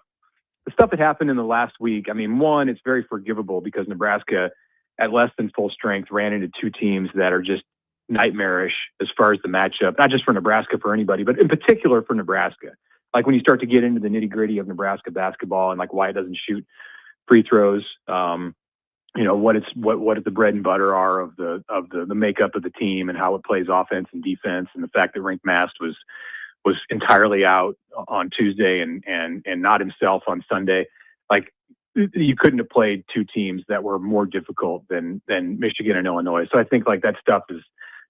The stuff that happened in the last week, I mean, one, it's very forgivable because Nebraska, at less than full strength, ran into 2 teams that are just nightmarish as far as the matchup, not just for Nebraska, for anybody, but in particular for Nebraska. like when you start to get into the nitty gritty of Nebraska basketball and like why it doesn't shoot free throws, what the bread and butter are of the makeup of the team and how it plays offense and defense, and the fact that Rink Mast was entirely out on Tuesday and not himself on Sunday. Like, you couldn't have played two teams that were more difficult than Michigan and Illinois. So I think like that stuff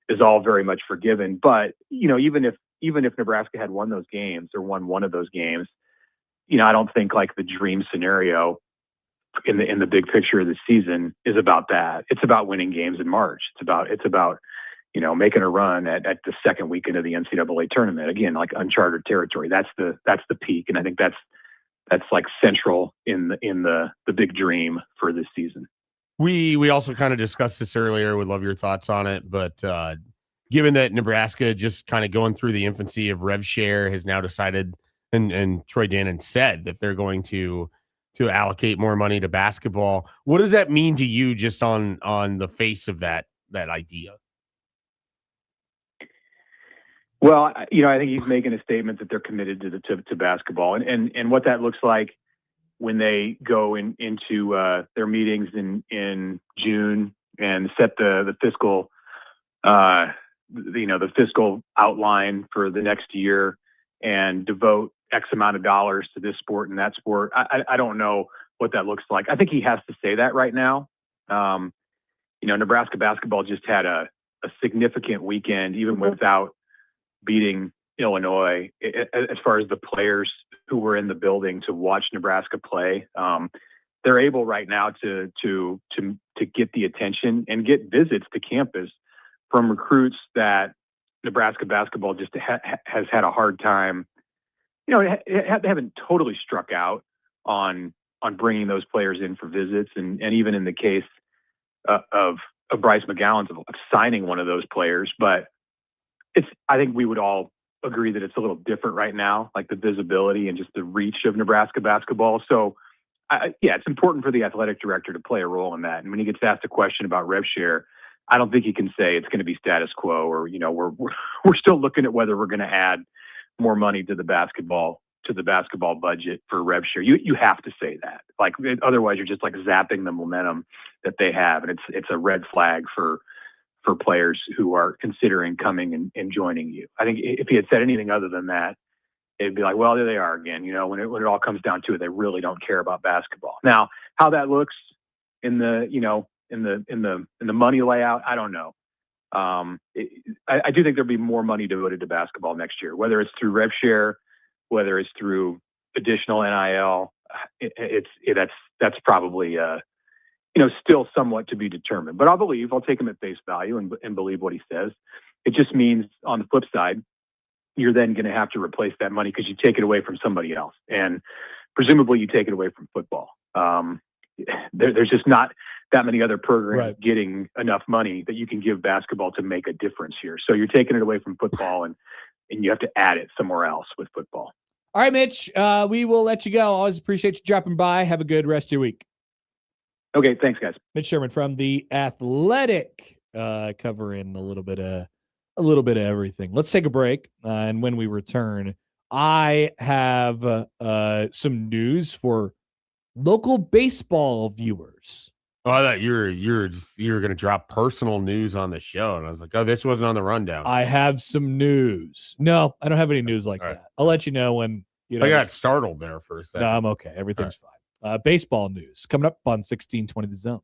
is all very much forgiven. But even if Nebraska had won those games or won one of those games, I don't think like the dream scenario in the big picture of the season is about that. It's about winning games in March. It's about making a run at the second weekend of the NCAA tournament. Again, like uncharted territory. That's the peak, and I think that's like central in the big dream for this season. We also kind of discussed this earlier. Would love your thoughts on it, but given that Nebraska just kind of going through the infancy of rev share has now decided, and Troy Dannon said that they're going to allocate more money to basketball. What does that mean to you, just on the face of that idea? Well, I think he's making a statement that they're committed to basketball, and what that looks like when they go into their meetings in June and set the fiscal, the fiscal outline for the next year and devote X amount of dollars to this sport and that sport. I don't know what that looks like. I think he has to say that right now. Nebraska basketball just had a significant weekend, even without beating Illinois, as far as the players who were in the building to watch Nebraska play. They're able right now to get the attention and get visits to campus from recruits that Nebraska basketball just has had a hard time. They haven't totally struck out on bringing those players in for visits, and even in the case of Bryce McGowan's of signing one of those players. But I think we would all agree that it's a little different right now, like the visibility and just the reach of Nebraska basketball. So it's important for the athletic director to play a role in that. And when he gets asked a question about rev share, I don't think he can say it's going to be status quo, or we're still looking at whether we're going to add more money to the basketball budget for rev share. You have to say that, like, otherwise you're just like zapping the momentum that they have, and it's a red flag for players who are considering coming and joining you. I think if he had said anything other than that, it'd be like, well, there they are again. When it all comes down to it, they really don't care about basketball. Now, how that looks in the money layout, I don't know. I do think there'll be more money devoted to basketball next year, whether it's through rev share, whether it's through additional NIL. That's probably still somewhat to be determined. But I'll take him at face value and believe what he says. It just means, on the flip side, you're then going to have to replace that money because you take it away from somebody else, and presumably you take it away from football. There's just not that many other programs getting enough money that you can give basketball to make a difference here. So you're taking it away from football, and you have to add it somewhere else with football. All right, Mitch, we will let you go. Always appreciate you dropping by. Have a good rest of your week. Okay, thanks, guys. Mitch Sherman from The Athletic, covering a little bit of everything. Let's take a break, and when we return, I have some news for local baseball viewers. Oh, I thought you were going to drop personal news on the show, and I was like, oh, this wasn't on the rundown. I have some news. No, I don't have any news like that. I'll let you know when. I got startled there for a second. No, I'm okay. Everything's fine. Baseball news coming up on 1620 The Zone.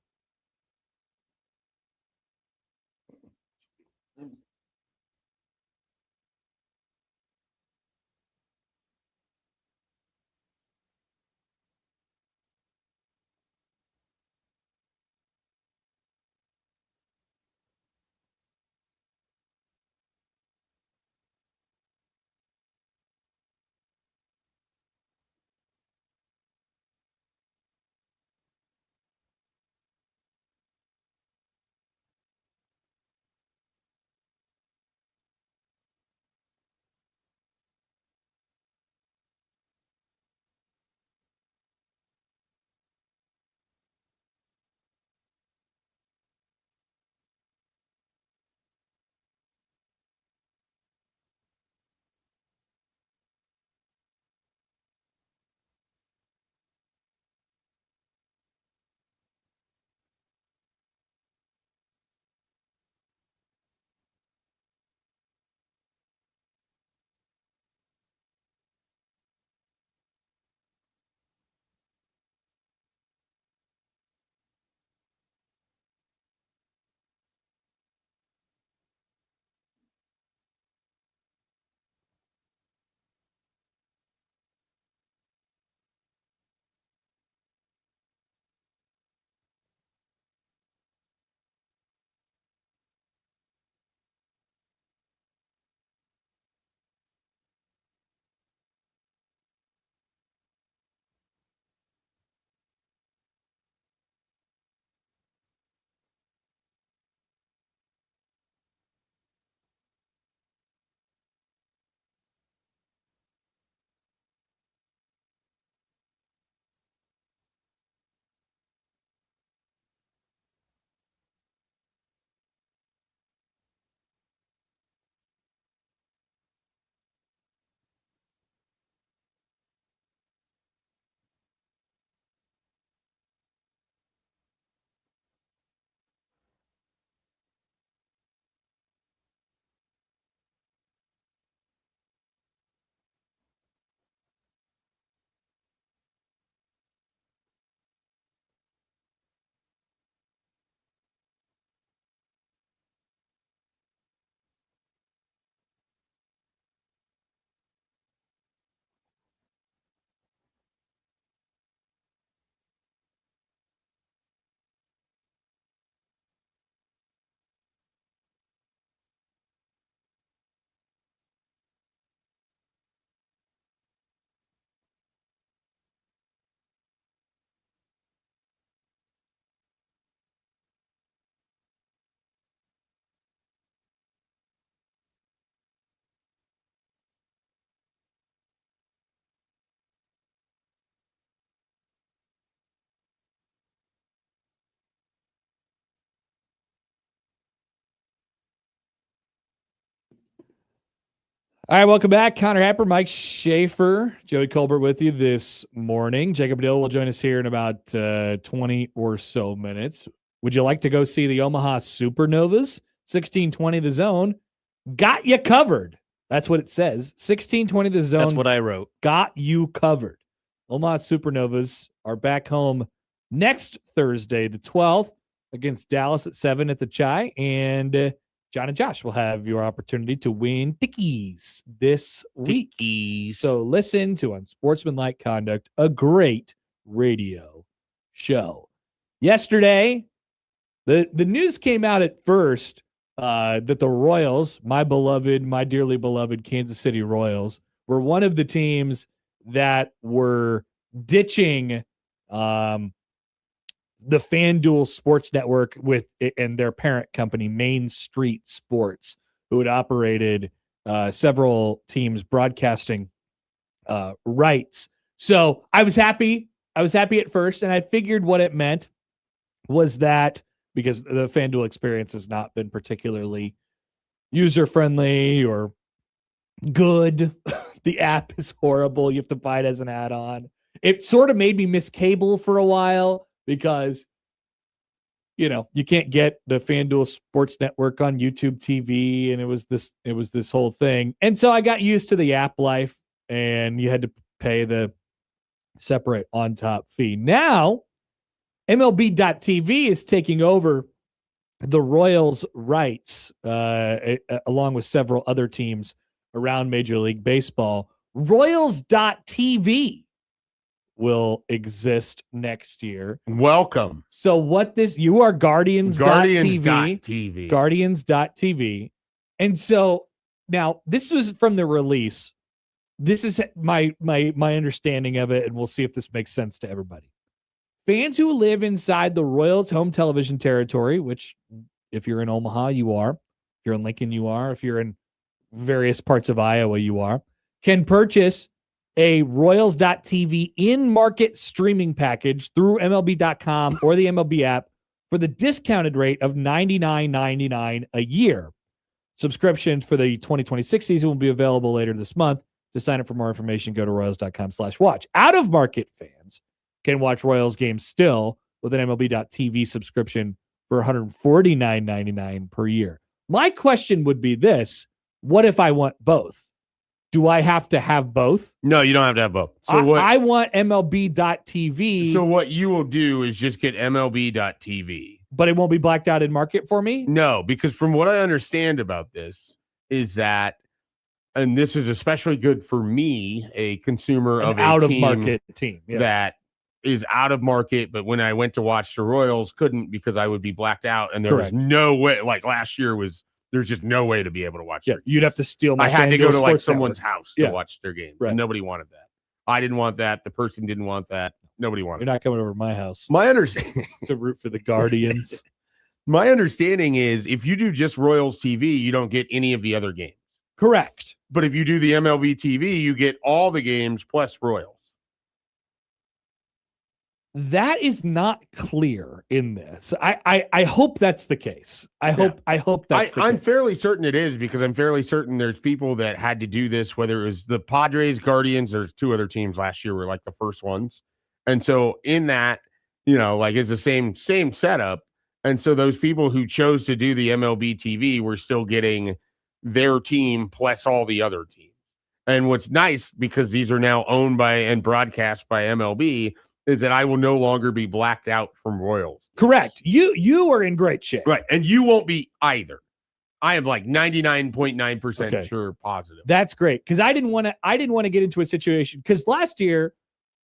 All right, welcome back. Connor Happer, Mike Schaefer, Joey Colbert with you this morning. Jacob Dill will join us here in about 20 or so minutes. Would you like to go see the Omaha Supernovas? 1620 The Zone got you covered. That's what it says. 1620 The Zone. That's what I wrote. Got you covered. Omaha Supernovas are back home next Thursday, the 12th, against Dallas at 7 at the Chai. And John and Josh will have your opportunity to win tickies this week. So listen to Unsportsmanlike Conduct, a great radio show. Yesterday, the news came out at first that the Royals, my dearly beloved Kansas City Royals, were one of the teams that were ditching the FanDuel Sports Network and their parent company, Main Street Sports, who had operated several teams broadcasting rights. So I was happy. I was happy at first, and I figured what it meant was that because the FanDuel experience has not been particularly user-friendly or good. The app is horrible. You have to buy it as an add-on. It sort of made me miss cable for a while, because, you can't get the FanDuel Sports Network on YouTube TV, and it was this whole thing. And so I got used to the app life, and you had to pay the separate on-top fee. Now, MLB.TV is taking over the Royals' rights, along with several other teams around Major League Baseball. Royals.TV will exist next year. Welcome. So you are Guardians.TV. Guardians.TV. And so now this was from the release. This is my understanding of it, and we'll see if this makes sense to everybody. Fans who live inside the Royals home television territory, which if you're in Omaha, you are. If you're in Lincoln, you are. If you're in various parts of Iowa, you are, can purchase a Royals.TV in-market streaming package through MLB.com or the MLB app for the discounted rate of $99.99 a year. Subscriptions for the 2026 season will be available later this month. To sign up for more information, go to Royals.com/watch. Out-of-market fans can watch Royals games still with an MLB.TV subscription for $149.99 per year. My question would be this: what if I want both? Do I have to have both? No, you don't have to have both. So I want MLB.TV. So what you will do is just get MLB.TV. But it won't be blacked out in market for me? No, because from what I understand about this is that, and this is especially good for me, a consumer of a out-of-market team that is out of market, but when I went to watch the Royals, couldn't because I would be blacked out, and there was no way. Like last year there's just no way to be able to watch. Yeah, you'd have to steal my. I had to go to like someone's network. house to watch their games. Right. Nobody wanted that. I didn't want that. The person didn't want that. Nobody wanted. You're not coming over to my house. My understanding to root for the Guardians. My understanding is if you do just Royals TV, you don't get any of the other games. Correct. But if you do the MLB TV, you get all the games plus Royals. That is not clear in this. I hope that's the case. I hope that's the case. I'm fairly certain it is, because I'm fairly certain there's people that had to do this, whether it was the Padres, Guardians, there's two other teams last year were like the first ones. And so in that, like it's the same setup. And so those people who chose to do the MLB TV were still getting their team plus all the other teams. And what's nice, because these are now owned by and broadcast by MLB, is that I will no longer be blacked out from Royals. Correct. You are in great shape. Right. And you won't be either. I am like 99.9% sure positive. That's great. Because I didn't want to get into a situation, because last year,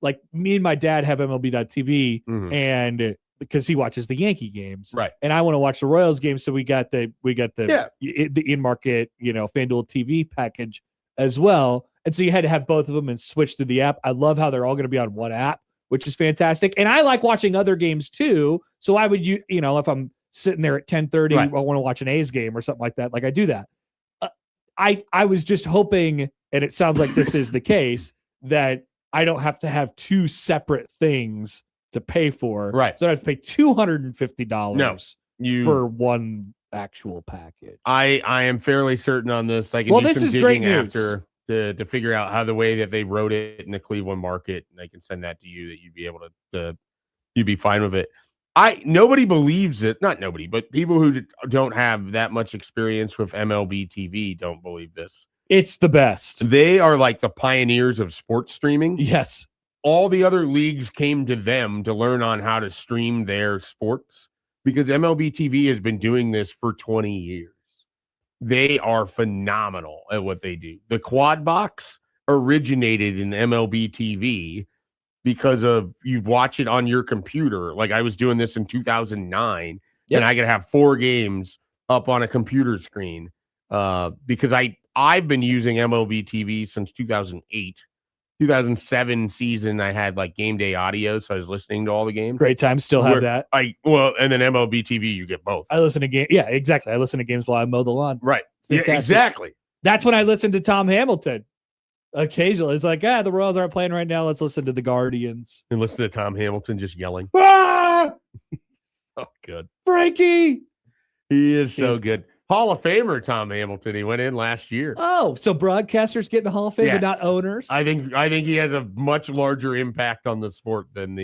like me and my dad have MLB.TV, and because he watches the Yankee games. Right. And I want to watch the Royals games. So we got the in-market, FanDuel TV package as well. And so you had to have both of them and switch to the app. I love how they're all going to be on one app, which is fantastic. And I like watching other games too. So I would, if I'm sitting there at 10:30, I want to watch an A's game or something like that. Like I do that. I was just hoping, and it sounds like this is the case, that I don't have to have two separate things to pay for. Right. So I have to pay $250 for one actual package. I am fairly certain on this. I can Well, do this some is great digging news. after to figure out how the way that they wrote it in the Cleveland market, and I can send that to you that you'd be able to you'd be fine with it. Nobody believes it. Not nobody, but people who don't have that much experience with MLB TV don't believe this. It's the best. They are like the pioneers of sports streaming. Yes. All the other leagues came to them to learn on how to stream their sports because MLB TV has been doing this for 20 years. They are phenomenal at what they do. The quad box originated in MLB TV because of you watch it on your computer. Like I was doing this in 2009 and I could have 4 games up on a computer screen because I've been using MLB TV since 2008. 2007 season, I had like game day audio, so I was listening to all the games. Great time. Still have that. And then MLB TV, you get both. I listen to games. Yeah, exactly. I listen to games while I mow the lawn. Right. Yeah, fantastic. exactly. That's when I listen to Tom Hamilton. Occasionally, it's like, the Royals aren't playing right now. Let's listen to the Guardians. And listen to Tom Hamilton just yelling. Ah, Oh, good. Frankie. He is so good. Hall of Famer Tom Hamilton. He went in last year. Oh, so broadcasters get in the Hall of Fame, but not owners. I think he has a much larger impact on the sport than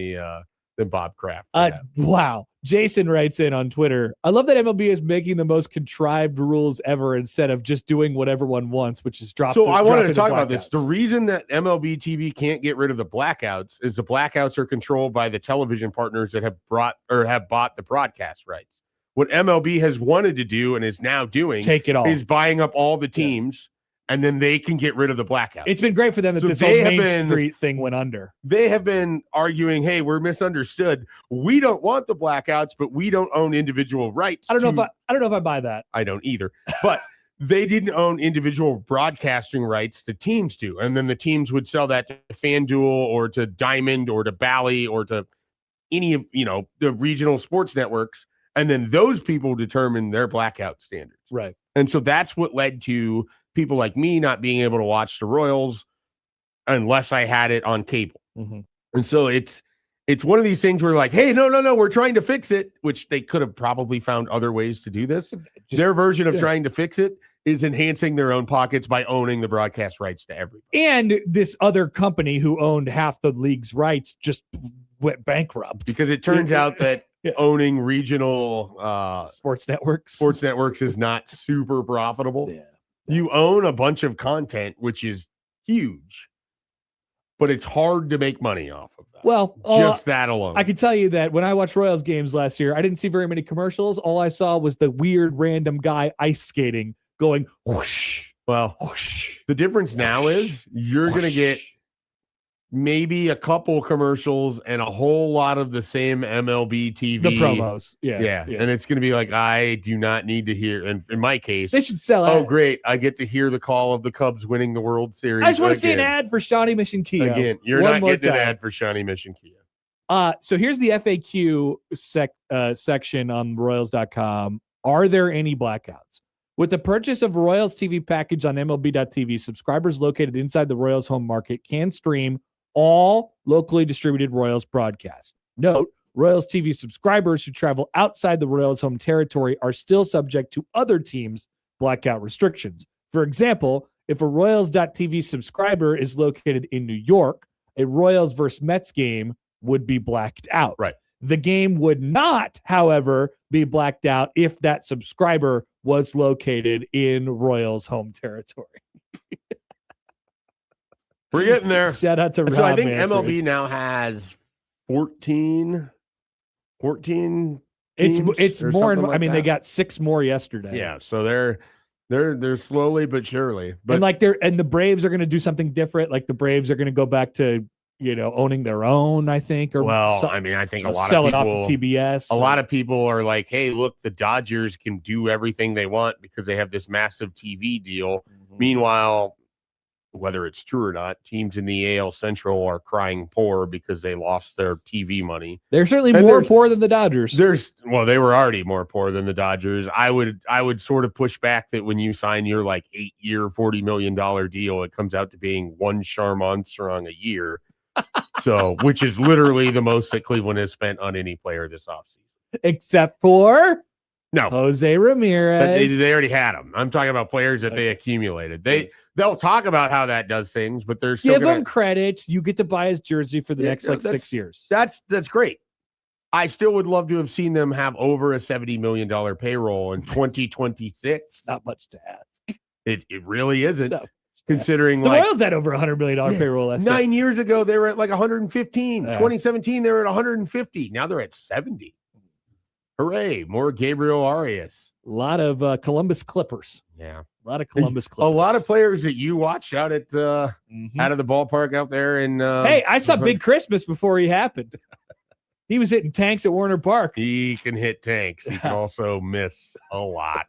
Bob Kraft. Wow. Jason writes in on Twitter, I love that MLB is making the most contrived rules ever instead of just doing what everyone wants, which is drop. So I wanted to talk about this. The reason that MLB TV can't get rid of the blackouts is the blackouts are controlled by the television partners that have bought the broadcast rights. What MLB has wanted to do and is now doing take it all is buying up all the teams, and then they can get rid of the blackouts. It's been great for them that this whole Main Street thing went under. They have been arguing, hey, we're misunderstood. We don't want the blackouts, but we don't own individual rights. I don't know if I buy that. I don't either. But they didn't own individual broadcasting rights. The teams do. And then the teams would sell that to FanDuel or to Diamond or to Bally or to any of, the regional sports networks. And then those people determine their blackout standards. Right. And so that's what led to people like me not being able to watch the Royals unless I had it on cable. Mm-hmm. And so it's one of these things where like, hey, no, we're trying to fix it, which they could have probably found other ways to do this. Their version of trying to fix it is enhancing their own pockets by owning the broadcast rights to everybody. And this other company who owned half the league's rights just went bankrupt. Because it turns out that owning regional sports networks is not super profitable. Yeah. You own a bunch of content, which is huge, but it's hard to make money off of that. Well, just that alone. I can tell you that when I watched Royals games last year, I didn't see very many commercials. All I saw was the weird random guy ice skating going whoosh. Well, whoosh, the difference now is you're going to get maybe a couple commercials and a whole lot of the same MLB TV. The promos. Yeah. And it's going to be like, I do not need to hear. And in my case, they should sell ads. Oh, great. I get to hear the call of the Cubs winning the World Series. I just want to see an ad for Shawnee Mission Kia. Again, you're not getting an ad for Shawnee Mission Kia. So here's the FAQ section on Royals.com. Are there any blackouts? With the purchase of Royals TV package on MLB.TV, subscribers located inside the Royals home market can stream all locally distributed Royals broadcasts. Note, Royals TV subscribers who travel outside the Royals home territory are still subject to other teams' blackout restrictions. For example, if a Royals.TV subscriber is located in New York, a Royals versus Mets game would be blacked out. Right. The game would not, however, be blacked out if that subscriber was located in Royals home territory. We're getting there. Shout out to Rob. So I think Manfred. MLB now has 14 it's more and more. like I mean, that. they got 6 more yesterday. Yeah, so they're slowly but surely. But and the Braves are going to do something different. Like the Braves are going to go back to owning their own, I think. Or I think a lot sell of people it off to TBS. A lot of people are like, hey, look, the Dodgers can do everything they want because they have this massive TV deal. Mm-hmm. Meanwhile, whether it's true or not, teams in the AL Central are crying poor because they lost their TV money. They're certainly more poor than the Dodgers. They were already more poor than the Dodgers. I would sort of push back that when you sign your 8-year, $40 million deal, it comes out to being one Charm Armstrong a year. So, which is literally the most that Cleveland has spent on any player this offseason. Except for No, Jose Ramirez. they already had them. I'm talking about players that they accumulated. They'll talk about how that does things, but they're still Give him credit. You get to buy his jersey for the next 6 years. That's great. I still would love to have seen them have over a $70 million payroll in 2026. It's not much to ask. It really isn't. No. Considering The Royals had over $100 million payroll last year. 9 years ago, they were at like 115. Yeah. 2017, they were at 150. Now they're at 70. Hooray. More Gabriel Arias. A lot of Columbus Clippers. Yeah. A lot of Columbus Clippers. A lot of players that you watch out at out of the ballpark out there. And hey, I saw Big Christmas before he happened. He was hitting tanks at Warner Park. He can hit tanks. He can also miss a lot.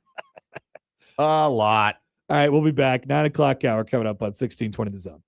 A lot. All right, we'll be back. 9 o'clock hour coming up on 1620 The Zone.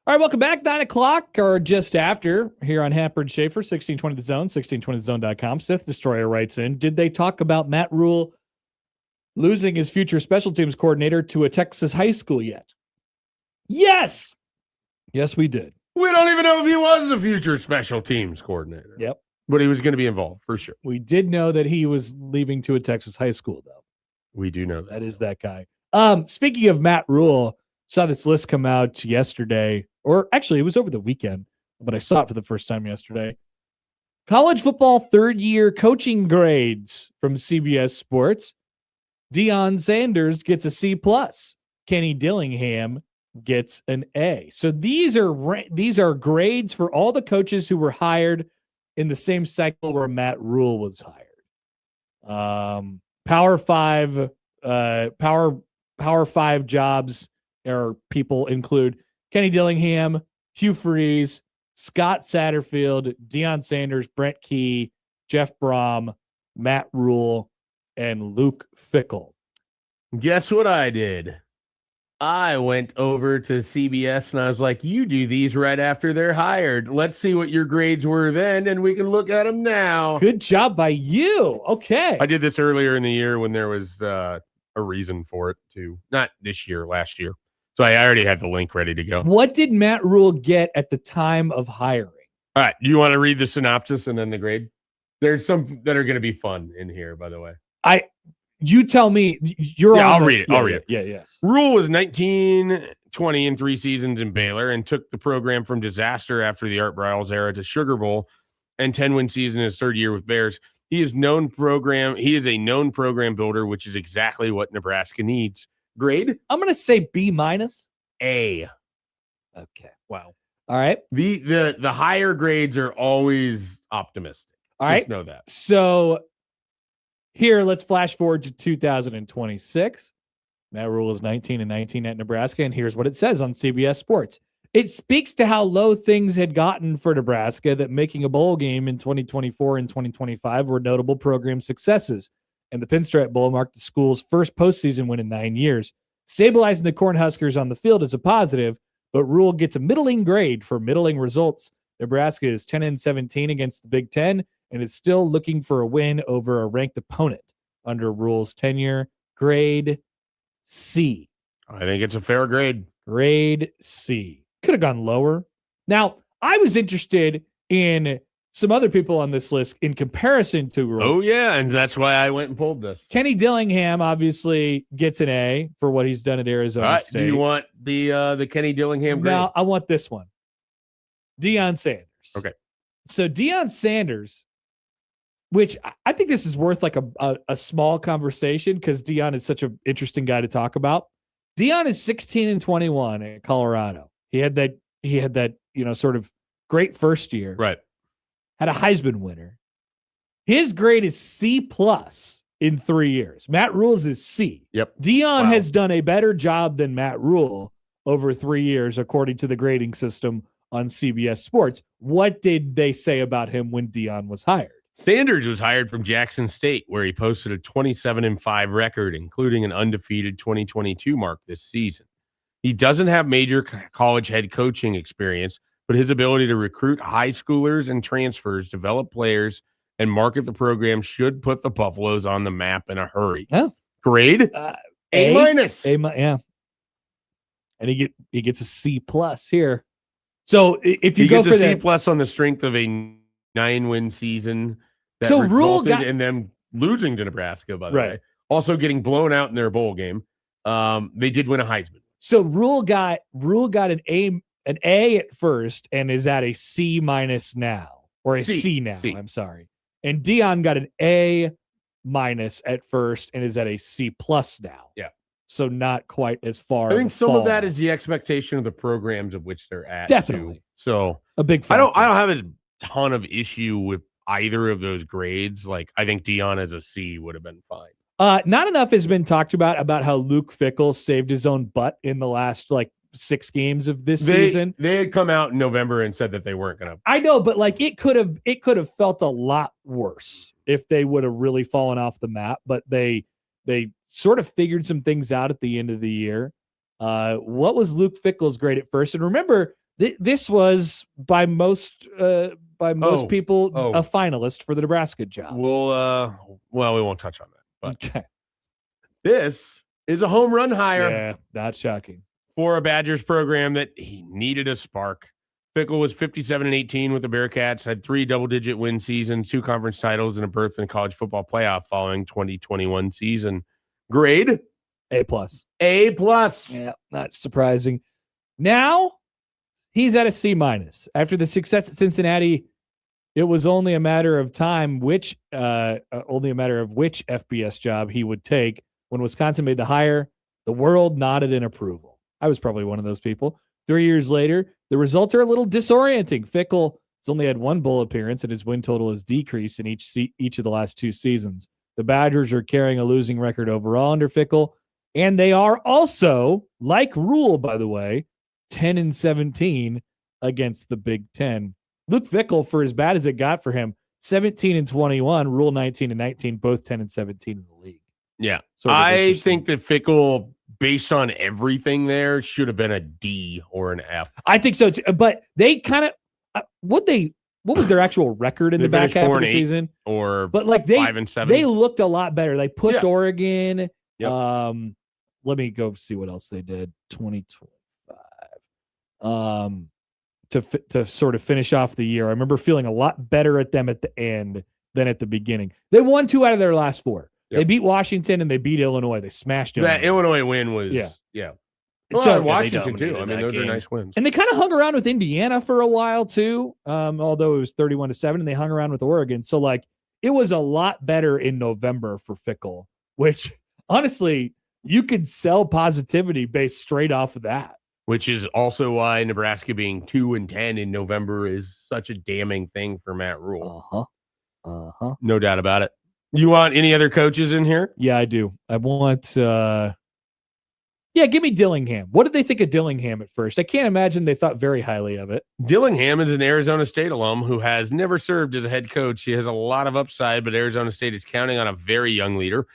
All right, welcome back. 9 o'clock or just after here on Happer and Schaefer, 1620 The Zone, 1620thezone.com. Sith Destroyer writes in, did they talk about Matt Rule losing his future special teams coordinator to a Texas high school yet? Yes. Yes, we did. We don't even know if he was a future special teams coordinator. Yep. But he was going to be involved for sure. We did know that he was leaving to a Texas high school, though. We do know that. That is that guy. Speaking of Matt Rule, saw this list come out yesterday, or actually it was over the weekend, but I saw it for the first time yesterday. College football third-year coaching grades from CBS Sports. Deion Sanders gets a C+. Kenny Dillingham gets an A. So these are grades for all the coaches who were hired in the same cycle where Matt Rule was hired. Power five jobs or people include Kenny Dillingham, Hugh Freeze, Scott Satterfield, Deion Sanders, Brent Key, Jeff Brom, Matt Rule, and Luke Fickell. Guess what I did? I went over to CBS and I was like, you do these right after they're hired. Let's see what your grades were then, and we can look at them now. Good job by you. Okay. I did this earlier in the year when there was a reason for it too. Not this year, last year. So I already had the link ready to go. What did Matt Rule get at the time of hiring? All right. Do you want to read the synopsis and then the grade? There's some that are going to be fun in here, by the way. You tell me. I'll read it. I'll read it. Yeah, yes. Rule was 19, 20 in 3 seasons in Baylor and took the program from disaster after the Art Briles era to Sugar Bowl and 10-win season in his third year with Bears. He is a known program builder, which is exactly what Nebraska needs. Grade? I'm going to say B-. A. Okay. Wow. All right. The higher grades are always optimistic. All right. Just know that. So here, let's flash forward to 2026. Matt Rule is 19-19 at Nebraska, and here's what it says on CBS Sports. It speaks to how low things had gotten for Nebraska that making a bowl game in 2024 and 2025 were notable program successes, and the Pinstripe Bowl marked the school's first postseason win in 9 years. Stabilizing the Cornhuskers on the field is a positive, but Rule gets a middling grade for middling results. Nebraska is 10-17 against the Big Ten, and is still looking for a win over a ranked opponent under Rule's tenure. Grade C. I think it's a fair grade. Grade C. Could have gone lower. Now, I was interested in some other people on this list in comparison to Rule. Oh, yeah, and that's why I went and pulled this. Kenny Dillingham obviously gets an A for what he's done at Arizona State. Do you want the Kenny Dillingham grade? No, I want this one. Deion Sanders. Okay. So Deion Sanders, which I think this is worth like a small conversation because Deion is such an interesting guy to talk about. Deion is 16-21 at Colorado. He had that, sort of great first year. Right. Had a Heisman winner. His grade is C+ in 3 years. Matt Rule's is C. Yep. Deion has done a better job than Matt Rule over 3 years, according to the grading system on CBS Sports. What did they say about him when Deion was hired? Sanders was hired from Jackson State, where he posted a 27-5 record, including an undefeated 2022 mark this season. He doesn't have major college head coaching experience, but his ability to recruit high schoolers and transfers, develop players, and market the program should put the Buffaloes on the map in a hurry. Oh. Grade? A-. Yeah. And he gets a C+ here. So if you go for a that, C+ on the strength of a 9-win season that so Rule resulted in them losing to Nebraska, by the way. Also getting blown out in their bowl game. They did win a Heisman. So Rule got an A at first and is at a C- now, or a C now. C. I'm sorry. And Deion got an A- at first and is at a C+ now. Yeah. So not quite as far. I think some of that is the expectation of the programs of which they're at. Definitely. Too. So a big I factor. don't have a ton of issue with either of those grades. Like, I think Deion as a C would have been fine. Not enough has been talked about how Luke Fickell saved his own butt in the last 6 games of this season. They had come out in November and said that they weren't going to. I know, but it could have felt a lot worse if they would have really fallen off the map. But they sort of figured some things out at the end of the year. What was Luke Fickell's grade at first? And remember, This was by most people oh. a finalist for the Nebraska job. Well, we won't touch on that. But Okay. this is a home run hire Yeah, not shocking. for a Badgers program that he needed a spark. Fickle was 57-18 with the Bearcats, had 3 double-digit win seasons, 2 conference titles, and a berth in the college football playoff following 2021 season. Grade? A+. A+. Yeah, not surprising. Now he's at a C-. After the success at Cincinnati, it was only a matter of time which FBS job he would take. When Wisconsin made the hire, the world nodded in approval. I was probably one of those people. 3 years later, the results are a little disorienting. Fickle has only had 1 bowl appearance, and his win total has decreased in each of the last 2 seasons. The Badgers are carrying a losing record overall under Fickle, and they are also, like Rule, by the way, 10-17 against the Big Ten. Luke Fickle, for as bad as it got for him, 17-21, Rule 19-19, both 10-17 in the league. Yeah. Sort of I interesting. think that Fickle, based on everything there, should have been a D or an F. I think so too. But they kind of what was their actual record in They the back finished half 4 of the and 8. season? Or But like 5-7. they looked a lot better. They pushed Yeah. Oregon. Yep. Let me go see what else they did. 2025. To sort of finish off the year. I remember feeling a lot better at them at the end than at the beginning. They won 2 out of their last 4. Yep. They beat Washington and they beat Illinois. They smashed That Illinois. Illinois win was, Yeah. Well, So- and Yeah, they Washington, too. dominated I mean, that those are game. nice wins. And they kind of hung around with Indiana for a while too, although it was 31-7, and they hung around with Oregon. So like it was a lot better in November for Fickle, which honestly you could sell positivity based straight off of that. Which is also why Nebraska being 2-10 in November is such a damning thing for Matt Rule. No doubt about it. You want any other coaches in here? Yeah, I do. I want. Give me Dillingham. What did they think of Dillingham at first? I can't imagine they thought very highly of it. Dillingham is an Arizona State alum who has never served as a head coach. He has a lot of upside, but Arizona State is counting on a very young leader,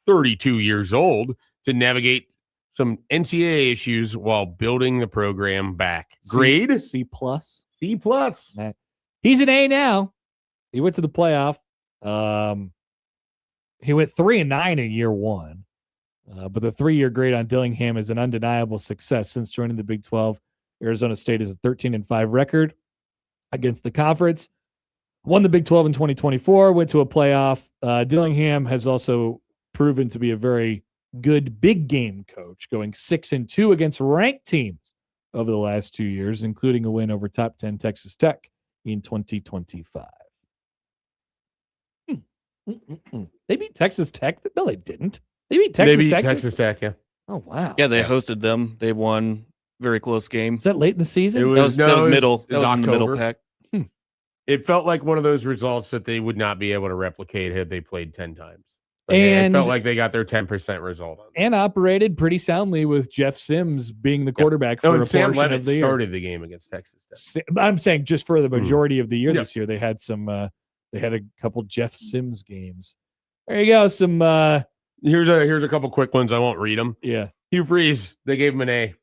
32 years old, to navigate some NCAA issues while building the program back. Grade? C+. C+. He's an A now. He went to the playoff. He went 3-9 in year 1. But the 3-year grade on Dillingham is an undeniable success since joining the Big 12. Arizona State is a 13-5 record against the conference. Won the Big 12 in 2024, went to a playoff. Dillingham has also proven to be a very good big game coach, going 6-2 against ranked teams over the last 2 years, including a win over top 10 Texas Tech in 2025. They beat Texas Tech? No, they didn't. They beat Texas Tech. Yeah. Oh, wow. Yeah, they hosted them. They won very close game. Was that late in the season? It That was middle. it That was in the middle October. pack. It felt like one of those results that they would not be able to replicate had they played 10 times. And- it felt like they got their 10% result on it. And operated pretty soundly with Jeff Sims being the quarterback for a Sam portion Levitt of the year. started the game against Texas Tech. I'm saying just for the majority of the year Yeah. this year, they had some. They had a couple Jeff Sims games. There you go. Some. Here's a couple quick ones. I won't read them. Yeah. Hugh Freeze, they gave him an A.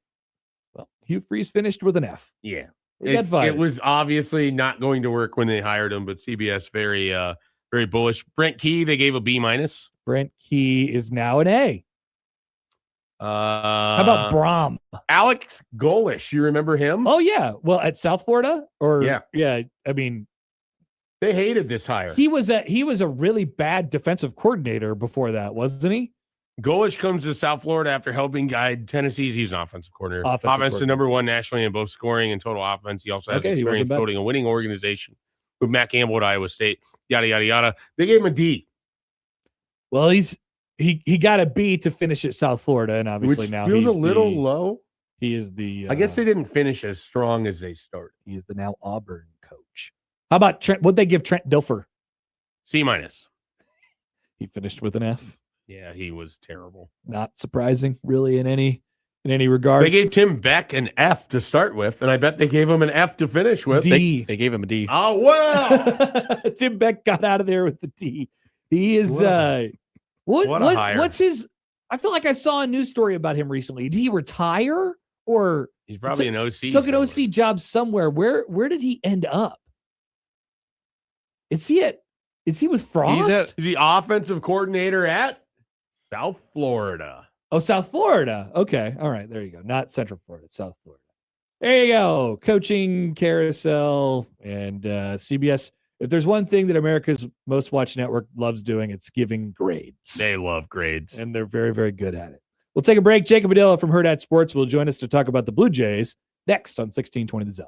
Well, Hugh Freeze finished with an F. Yeah. He got fired. It was obviously not going to work when they hired him, but CBS very bullish. Brent Key, they gave a B-. Brent Key is now an A. How about Brom? Alex Golish? You remember him? Oh yeah. Well, at South Florida, or Yeah. I mean, They hated this hire. he was a really bad defensive coordinator before that, wasn't he? Golish comes to South Florida after helping guide Tennessee's. He's an offensive coordinator. Offensive Offense coordinator. number 1 nationally in both scoring and total offense. He also has Okay, he wasn't experience bad. building a winning organization with Matt Campbell at Iowa State. Yada yada yada. They gave him a D, Well, he got a B to finish at South Florida, and obviously which now feels he's a little the, low. He is the. I guess they didn't finish as strong as they started. He's the now Auburn coach. How about Trent? What'd they give Trent Dilfer? C-. He finished with an F. Yeah, he was terrible. Not surprising, really, in any regard. They gave Tim Beck an F to start with, and I bet they gave him an F to finish with. D. They gave him a D. Oh wow! Tim Beck got out of there with the D. He is What a hire. what's his? I feel like I saw a news story about him recently. Did he retire or He's probably an OC. took an somewhere. OC job somewhere. Where did he end up? Is he with Frost? He's the offensive coordinator at South Florida. Oh, South Florida. Okay. All right. There you go. Not Central Florida, South Florida. There you go. Coaching carousel and CBS. If there's one thing that America's most watched network loves doing, it's giving grades. They love grades. And they're very, very good at it. We'll take a break. Jacob Adilla from Herd at Sports will join us to talk about the Blue Jays next on 1620 The Zone.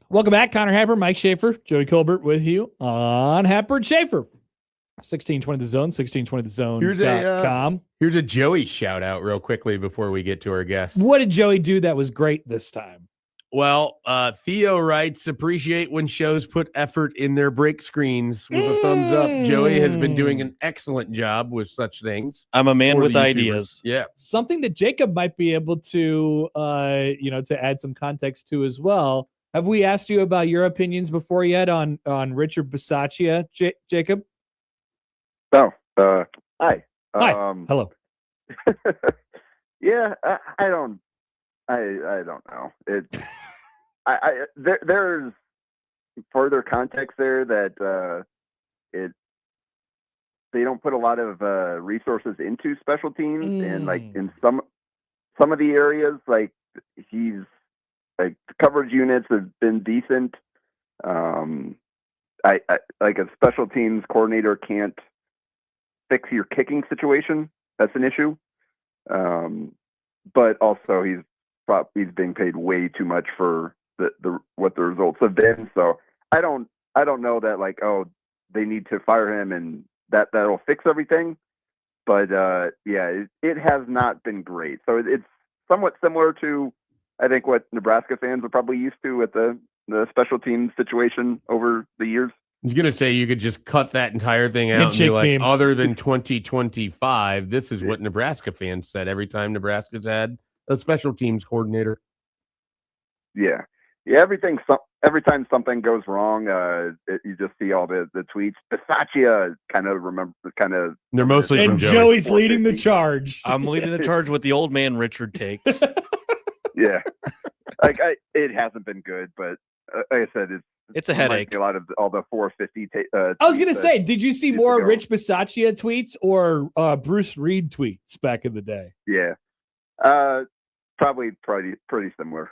Welcome back. Connor Happer, Mike Schaefer, Joey Colbert with you on Happer and Schaefer. 1620 The Zone, 1620thezone.com. Here's a Joey shout out real quickly before we get to our guest. What did Joey do that was great this time? Well, Theo writes, appreciate when shows put effort in their break screens with a thumbs up. Joey has been doing an excellent job with such things. I'm a man for with the YouTubers. ideas. Yeah. Something that Jacob might be able to, to add some context to as well. Have we asked you about your opinions before yet on Richard Bisaccia, Jacob? Oh, hi. Hi. Hello. Yeah, I don't know. There's further context there that they don't put a lot of resources into special teams, and like Mm. in some of the areas, like he's like the coverage units have been decent. I like a special teams coordinator can't fix your kicking situation. That's an issue. But also he's being paid way too much for the what the results have been. So I don't know that like, oh, they need to fire him and that'll fix everything. But yeah, it has not been great. So it's somewhat similar to I think what Nebraska fans are probably used to with the special teams situation over the years. I was gonna say you could just cut that entire thing out and be Handshake like, meme. other than 2025, this is what Nebraska fans said every time Nebraska's had a special teams coordinator. Yeah. Every time something goes wrong, you just see all the tweets. Bisaccia kind of. They're mostly from And Joey. Joey's leading the charge. I'm leading the charge with the old man Richard takes. Yeah, like it hasn't been good, but like I said, It's a reminds headache. me a lot of all the 450. I was going to say, did you see years more ago. Rich Bisaccia tweets or Bruce Reed tweets back in the day? Yeah, probably pretty similar.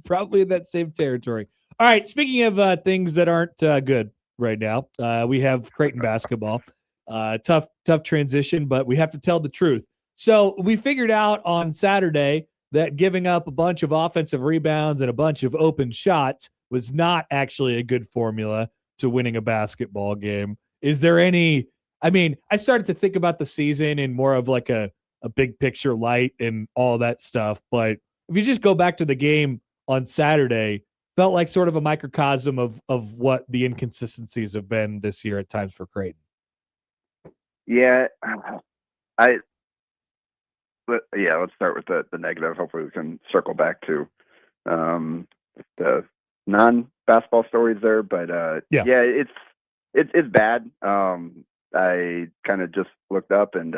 Probably in that same territory. All right. Speaking of things that aren't good right now, we have Creighton basketball. Tough transition, but we have to tell the truth. So we figured out on Saturday that giving up a bunch of offensive rebounds and a bunch of open shots was not actually a good formula to winning a basketball game. Is there any? I mean, I started to think about the season in more of like a big picture light and all that stuff, but if you just go back to the game on Saturday, felt like sort of a microcosm of what the inconsistencies have been this year at times for Creighton. Yeah, let's start with the negative. Hopefully we can circle back to the non-basketball stories there. But yeah, it's bad. I kind of just looked up, and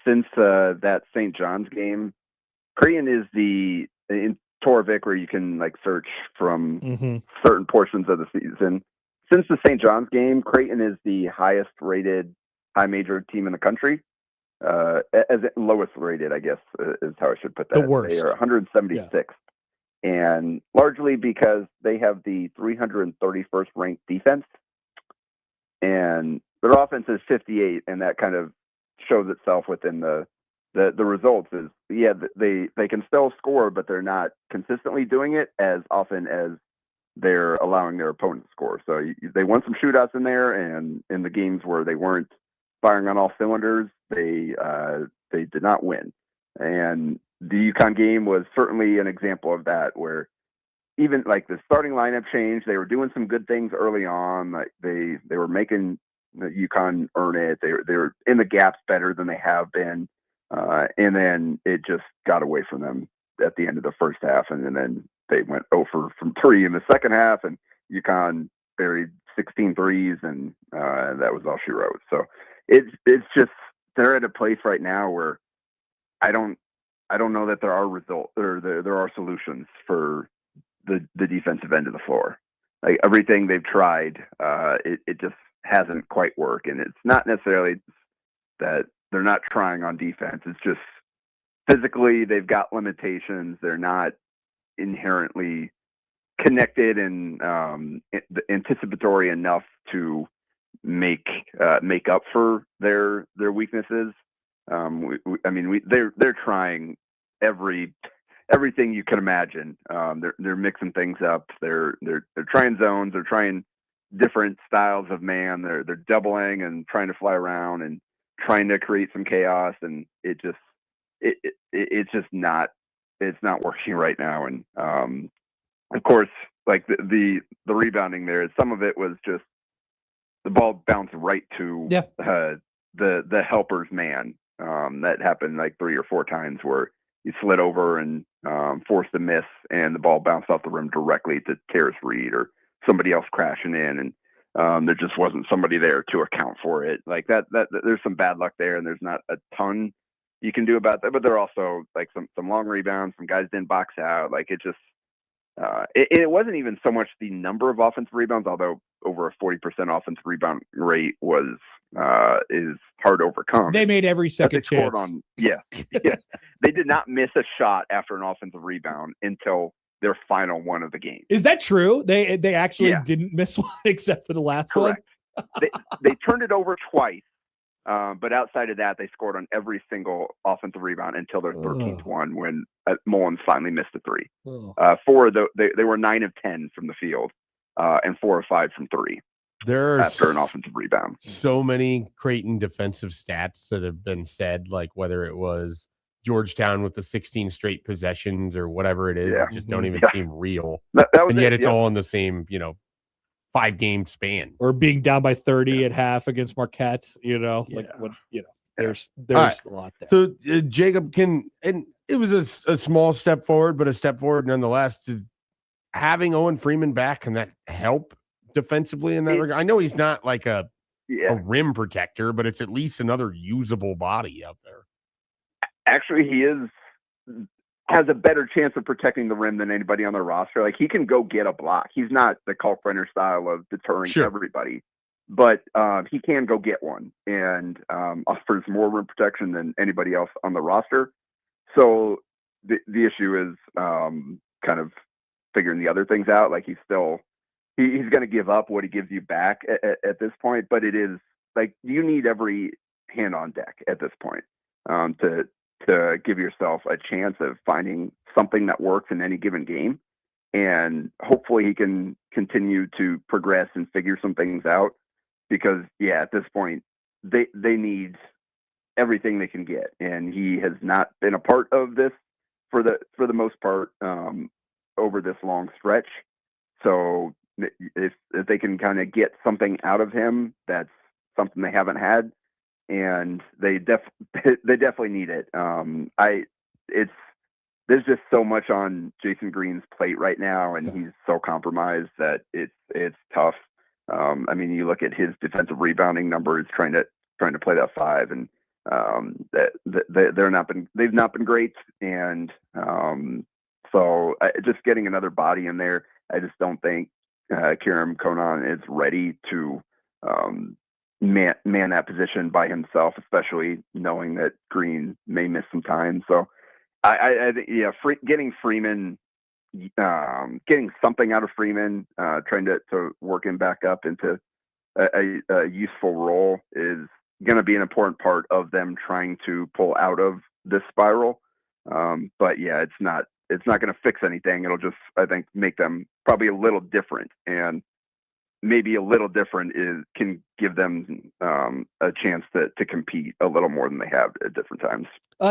since that St. John's game, Creighton is in Torvik, where you can like search from certain portions of the season. Since the St. John's game, Creighton is the highest rated high major team in the country. As lowest rated, I guess, is how I should put that. The worst. They are 176th. And largely because they have the 331st ranked defense. And their offense is 58, and that kind of shows itself within the results is, yeah, they can still score, but they're not consistently doing it as often as they're allowing their opponent to score. So they won some shootouts in there, and in the games where they weren't firing on all cylinders, they did not win. And the UConn game was certainly an example of that, where even like the starting lineup changed. They were doing some good things early on. Like they were making the UConn earn it. They were in the gaps better than they have been. And then it just got away from them at the end of the first half. And then they went 0 from 3 in the second half, and UConn buried 16 threes, and that was all she wrote. So it's just, they're at a place right now where I don't know that there are results or there are solutions for the defensive end of the floor. Like everything they've tried, it just hasn't quite worked. And it's not necessarily that they're not trying on defense. It's just physically they've got limitations. They're not inherently connected and anticipatory enough to make up for their weaknesses. They're trying everything you can imagine. They're mixing things up. They're trying zones. They're trying different styles of man. They're doubling and trying to fly around and trying to create some chaos. And it's just not working right now. And of course, like the rebounding there, some of it was just the ball bounced right to the helper's man. That happened like 3 or 4 times where he slid over and forced a miss, and the ball bounced off the rim directly to Karis Reed or somebody else crashing in, and there just wasn't somebody there to account for it. Like that there's some bad luck there, and there's not a ton you can do about that. But there are also like some long rebounds, some guys didn't box out. Like it just it wasn't even so much the number of offensive rebounds, although over a 40% offensive rebound rate is hard to overcome. They made every second chance. Yeah. They did not miss a shot after an offensive rebound until their final one of the game. Is that true? They actually didn't miss one except for the last Correct. They turned it over twice, but outside of that, they scored on every single offensive rebound until their 13th one when Mullins finally missed a three. They were 9 of 10 from the field, and 4 of 5 from three. After an offensive rebound. So many Creighton defensive stats that have been said, like whether it was Georgetown with the 16 straight possessions or whatever it is, it just don't even seem real. And yet it's all in the same, 5-game span. Or being down by 30 at half against Marquette, there's a lot there. So Jacob, and it was a small step forward, but a step forward nonetheless. Having Owen Freeman back, can that help defensively in that regard? I know he's not like a rim protector, but it's at least another usable body out there. Actually, he has a better chance of protecting the rim than anybody on the roster. Like, he can go get a block. He's not the Kalkbrenner style of deterring everybody, but he can go get one and offers more rim protection than anybody else on the roster. So the issue is kind of figuring the other things out. Like, he's going to give up what he gives you back at this point, but it is like, you need every hand on deck at this point to give yourself a chance of finding something that works in any given game. And hopefully he can continue to progress and figure some things out, because at this point they need everything they can get. And he has not been a part of this for the most part over this long stretch. So if they can kind of get something out of him, that's something they haven't had, and they definitely need it. There's just so much on Jason Green's plate right now, and he's so compromised that it's tough. I mean, you look at his defensive rebounding numbers, trying to play that 5, and they've not been great, and so just getting another body in there, I just don't think Kiram Konan is ready to man that position by himself, especially knowing that Green may miss some time. So I think, getting Freeman, getting something out of Freeman, trying to work him back up into a useful role is going to be an important part of them trying to pull out of this spiral. But it's not going to fix anything. It'll just, I think, make them probably a little different, and maybe a little different can give them a chance to compete a little more than they have at different times.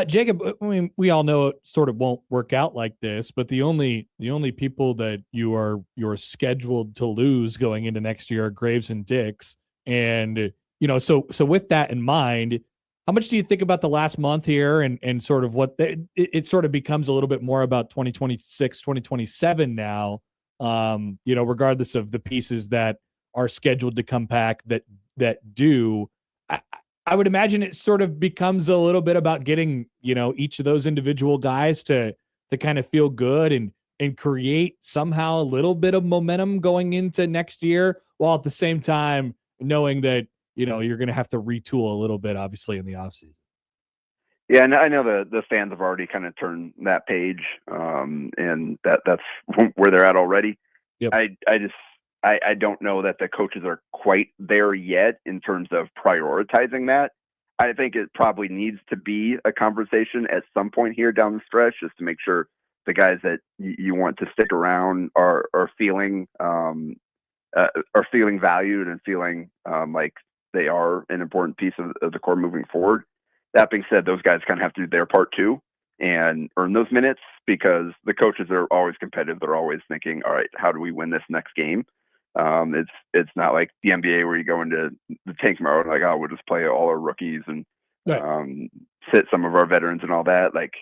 Jacob, I mean, we all know it sort of won't work out like this, but the only people that you're scheduled to lose going into next year are Graves and Dix. And, so with that in mind, how much do you think about the last month here and sort of what it sort of becomes a little bit more about 2026, 2027 now, regardless of the pieces that are scheduled to come back that do, I would imagine it sort of becomes a little bit about getting, each of those individual guys to kind of feel good and create somehow a little bit of momentum going into next year, while at the same time knowing that, you're going to have to retool a little bit, obviously, in the offseason. Yeah, and I know the fans have already kind of turned that page, and that's where they're at already. Yep. I don't know that the coaches are quite there yet in terms of prioritizing that. I think it probably needs to be a conversation at some point here down the stretch, just to make sure the guys that you want to stick around are feeling valued and feeling like they are an important piece of the core moving forward. That being said, those guys kind of have to do their part too and earn those minutes, because the coaches are always competitive. They're always thinking, all right, how do we win this next game? It's not like the NBA where you go into the tank mode, like, oh, we'll just play all our rookies and sit some of our veterans and all that. Like,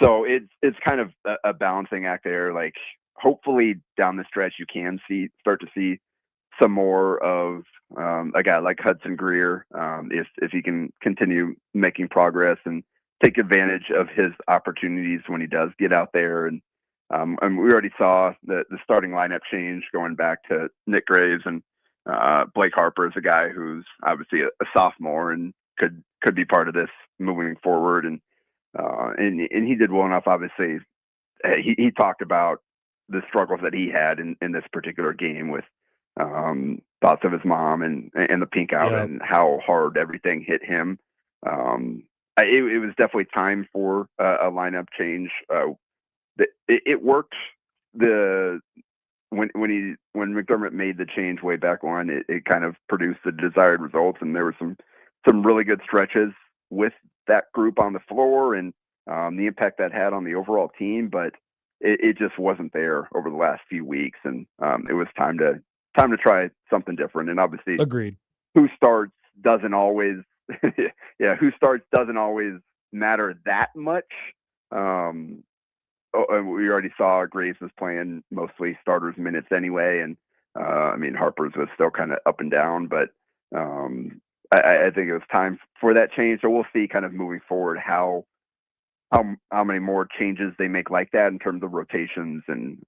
so it's kind of a balancing act there. Like, hopefully down the stretch you can start to see some more of a guy like Hudson Greer, if he can continue making progress and take advantage of his opportunities when he does get out there. And we already saw the starting lineup change going back to Nick Graves and Blake Harper is a guy who's obviously a sophomore and could be part of this moving forward. And he did well enough. Obviously, he talked about the struggles that he had in this particular game with thoughts of his mom and the pink out and how hard everything hit him. It was definitely time for a lineup change. It worked. When McDermott made the change way back when, it kind of produced the desired results, and there were some really good stretches with that group on the floor and the impact that had on the overall team. But it just wasn't there over the last few weeks, and it was time to try something different. And obviously, agreed. Who starts doesn't always, who starts doesn't always matter that much. We already saw Graves was playing mostly starters minutes anyway, and Harper's was still kind of up and down, but I think it was time for that change. So we'll see kind of moving forward how many more changes they make like that in terms of rotations and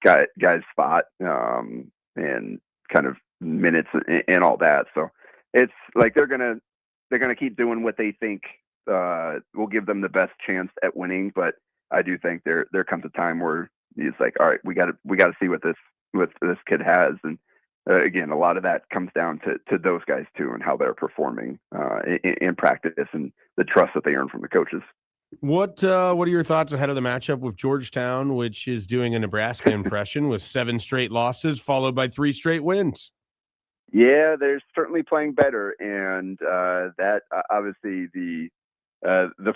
guys spot and kind of minutes and all that. So it's like they're gonna keep doing what they think will give them the best chance at winning. But I do think there comes a time where it's like, all right, we got to see what this kid has. And again, a lot of that comes down to those guys too, and how they're performing in practice and the trust that they earn from the coaches. What are your thoughts ahead of the matchup with Georgetown, which is doing a Nebraska impression with 7 straight losses followed by 3 straight wins? Yeah, they're certainly playing better, and that obviously the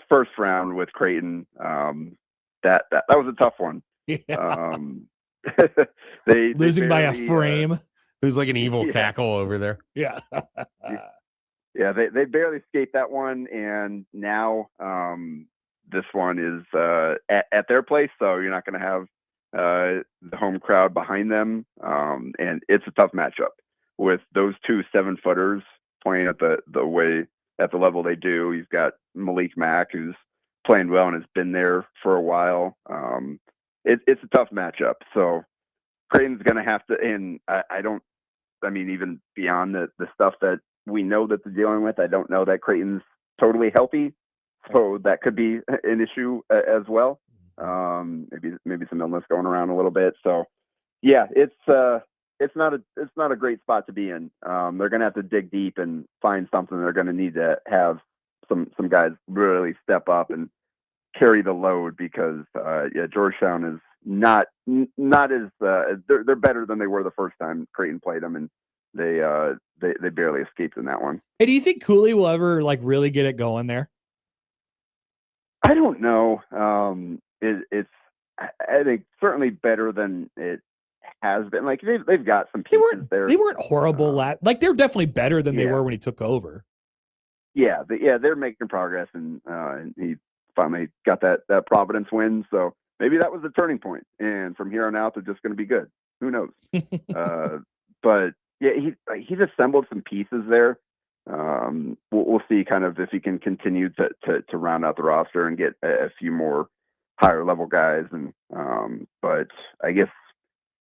first round with Creighton, that was a tough one. Yeah. They losing by a barely, frame. There's like an evil cackle over there. Yeah. Yeah, they barely escaped that one, and now this one is at their place, so you're not going to have the home crowd behind them, and it's a tough matchup with those 2 7-footers playing at the level they do. You've got Malik Mack, who's playing well and has been there for a while. It's a tough matchup, so Creighton's going to have to, and even beyond the stuff that we know that they're dealing with, I don't know that Creighton's totally healthy, so that could be an issue as well. Maybe some illness going around a little bit. So yeah, it's not a great spot to be in. They're going to have to dig deep and find something. They're going to need to have some guys really step up and carry the load, because Georgetown is not as they're better than they were the first time Creighton played them, and they barely escaped in that one. Hey, do you think Cooley will ever really get it going there? I don't know. It's I think certainly better than it has been. Like they've got some pieces there. They weren't horrible. They're definitely better than they were when he took over. Yeah, they're making progress, and he finally got that Providence win. So maybe that was the turning point, and from here on out, they're just going to be good. Who knows? But yeah, he's assembled some pieces there. We'll see kind of if he can continue to round out the roster and get a few more higher level guys. And but I guess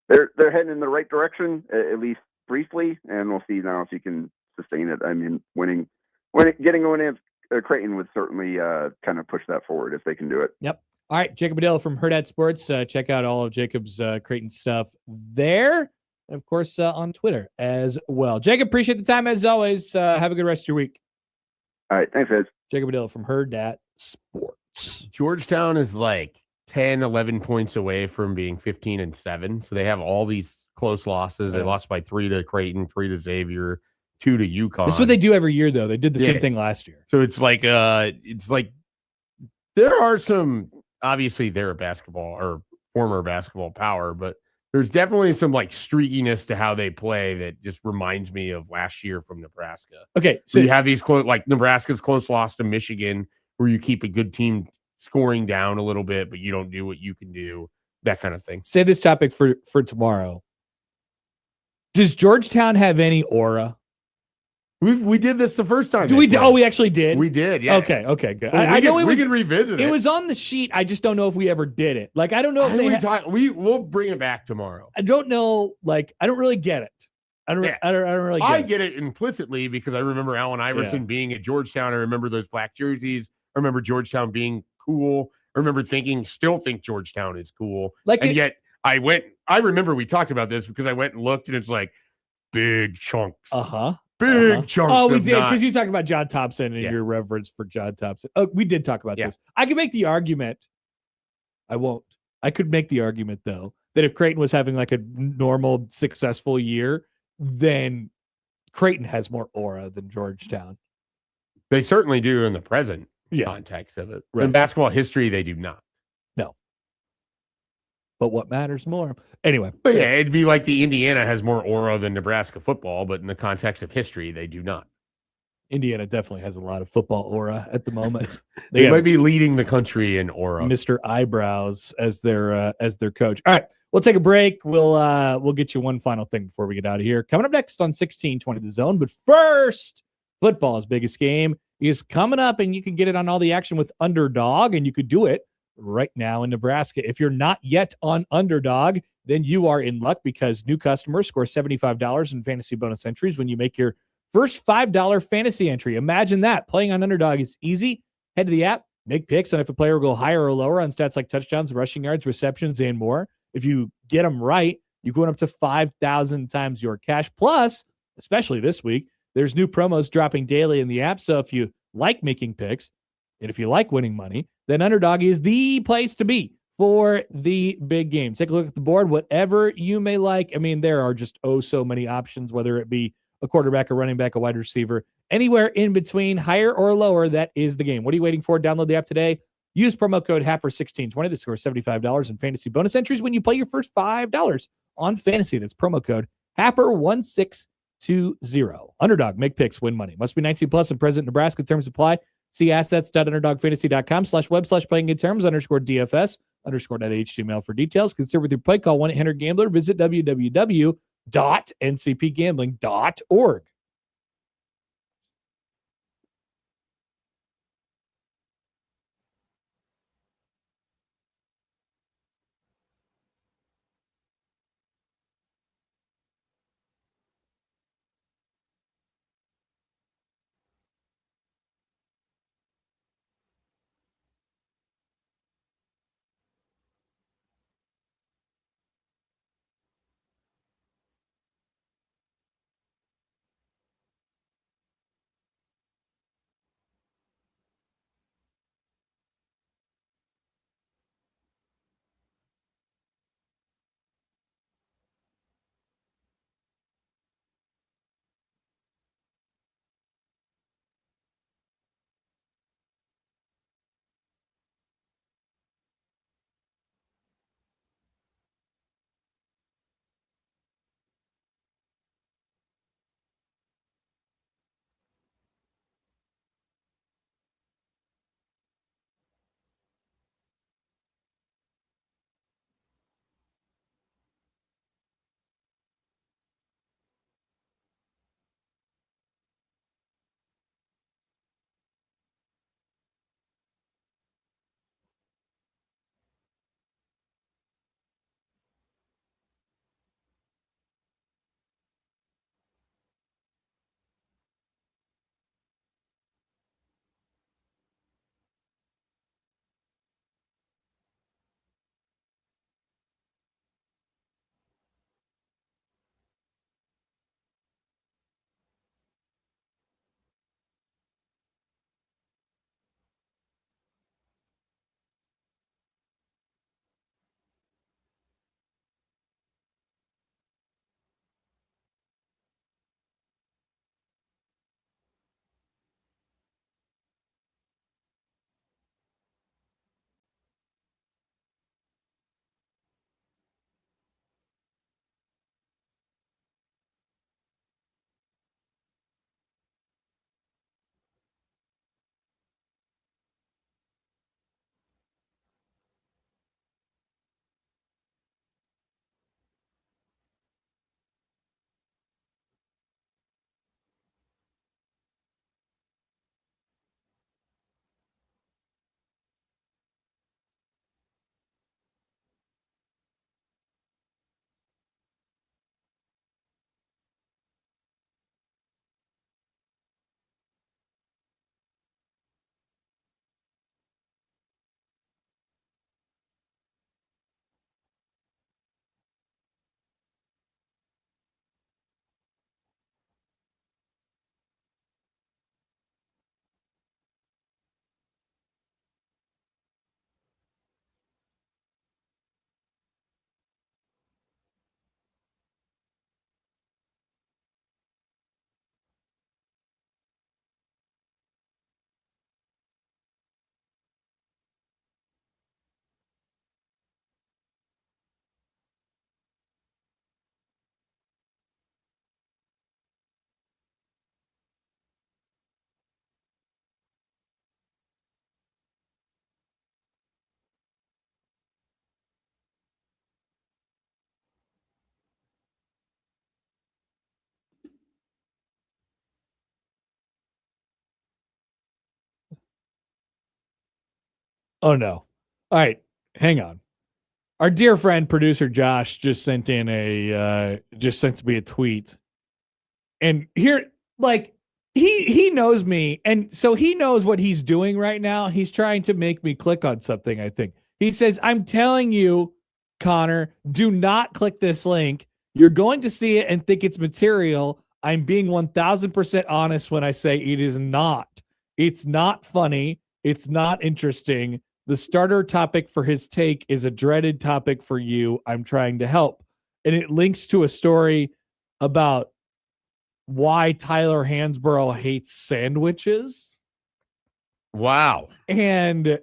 they're heading in the right direction, at least briefly, and we'll see now if he can sustain it. I mean, getting a win against Creighton would certainly kind of push that forward if they can do it. Yep. All right, Jacob Adela from Herd at Sports. Check out all of Jacob's Creighton stuff there. And of course, on Twitter as well. Jacob, appreciate the time as always. Have a good rest of your week. All right. Thanks, guys. Jacob Adela from Herd at Sports. Georgetown is like 10, 11 points away from being 15-7. So they have all these close losses. They lost by 3 to Creighton, 3 to Xavier, 2 to UConn. This is what they do every year, though. They did the same thing last year. So it's like there are some, obviously they're a basketball or former basketball power, but there's definitely some streakiness to how they play that just reminds me of last year from Nebraska. Okay. So you have these close, Nebraska's close loss to Michigan, where you keep a good team scoring down a little bit, but you don't do what you can do, that kind of thing. Save this topic for tomorrow. Does Georgetown have any aura? We did this the first time. We actually did. We did. Yeah. Okay, good. Well, I know we can revisit it. It was on the sheet. I just don't know if we ever did it. I don't know if we'll bring it back tomorrow. I don't know. I don't really get it. I don't, Yeah. I don't really I get it. get it implicitly because I remember Allen Iverson being at Georgetown. I remember those black jerseys. I remember Georgetown being cool. I remember still think Georgetown is cool. And yet I remember we talked about this because I went and looked and it's like big chunks. Big chunks. Oh, we did, because you talked about John Thompson and Yeah. your reverence for John Thompson. Oh, we did talk about this. I could make the argument. I won't. I could make the argument, though, that if Creighton was having like a normal, successful year, then Creighton has more aura than Georgetown. They certainly do in the present context of it. Right. In basketball history, they do not. No. But what matters more? Anyway. But yeah, it'd be like the Indiana has more aura than Nebraska football, but in the context of history, they do not. Indiana definitely has a lot of football aura at the moment. They might be leading the country in aura. Mr. Eyebrows as their coach. All right, we'll take a break. We'll get you one final thing before we get out of here. Coming up next on 1620 The Zone. But first, football's biggest game is coming up, and you can get it on all the action with Underdog, and you could do it right now in Nebraska. If you're not yet on Underdog, then you are in luck because new customers score $75 in fantasy bonus entries when you make your first $5 fantasy entry. Imagine that. Playing on Underdog is easy. Head to the app, make picks, and if a player will go higher or lower on stats like touchdowns, rushing yards, receptions, and more, if you get them right, you go up to 5,000 times your cash. Plus, especially this week, there's new promos dropping daily in the app. So if you like making picks and if you like winning money, then Underdog is the place to be for the big game. Take a look at the board, whatever you may like. I mean, there are just so many options, whether it be a quarterback, a running back, a wide receiver, anywhere in between, higher or lower, that is the game. What are you waiting for? Download the app today. Use promo code HAPPER1620 to score $75 in fantasy bonus entries when you play your first $5 on fantasy. That's promo code HAPPER1620. Underdog, make picks, win money. Must be 19 plus and present in Nebraska. Terms apply. See assets.underdogfantasy.com/web/playing-good-terms_DFS_.html for details. Consider with your play. Call 1-800-GAMBLER. Visit www.ncpgambling.org. Oh no. All right, hang on. Our dear friend producer Josh just sent me a tweet. And here, like, he knows me, and so he knows what he's doing right now. He's trying to make me click on something, I think. He says, I'm telling you, Connor, do not click this link. You're going to see it and think it's material. I'm being 1000% honest when I say it is not. It's not funny. It's not interesting. The starter topic for his take is a dreaded topic for you. I'm trying to help. And it links to a story about why Tyler Hansborough hates sandwiches. Wow. And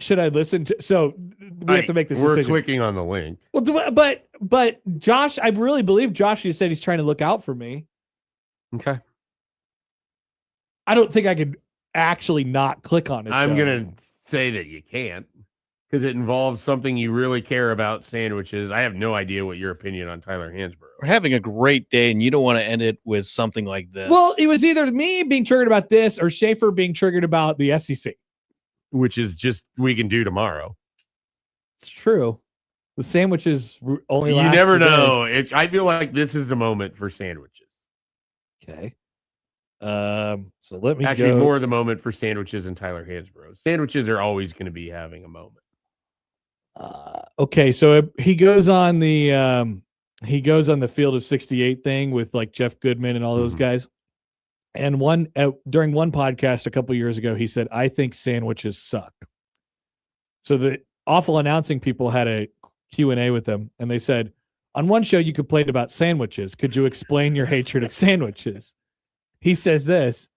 should I listen to? So we have to make this decision. We're clicking on the link. Well, but Josh, I really believe Josh. You said he's trying to look out for me. Okay. I don't think I could actually not click on it. I'm going to say that you can't because it involves something you really care about, sandwiches. I have no idea what your opinion on Tyler Hansborough. We're having a great day, and you don't want to end it with something like this. Well, it was either me being triggered about this or Schaefer being triggered about the SEC. Which is just we can do tomorrow. It's true. The sandwiches only last. You never today. know. I feel like this is the moment for sandwiches. Okay. So let me actually go. more the moment for sandwiches and Tyler Hansborough. Sandwiches are always going to be having a moment. Okay, so he goes on the Field of 68 thing with like Jeff Goodman and all those guys. And during one podcast a couple years ago, he said, "I think sandwiches suck." So the awful announcing people had a Q&A with him, and they said, "On one show, you complained about sandwiches. Could you explain your hatred of sandwiches?" He says this,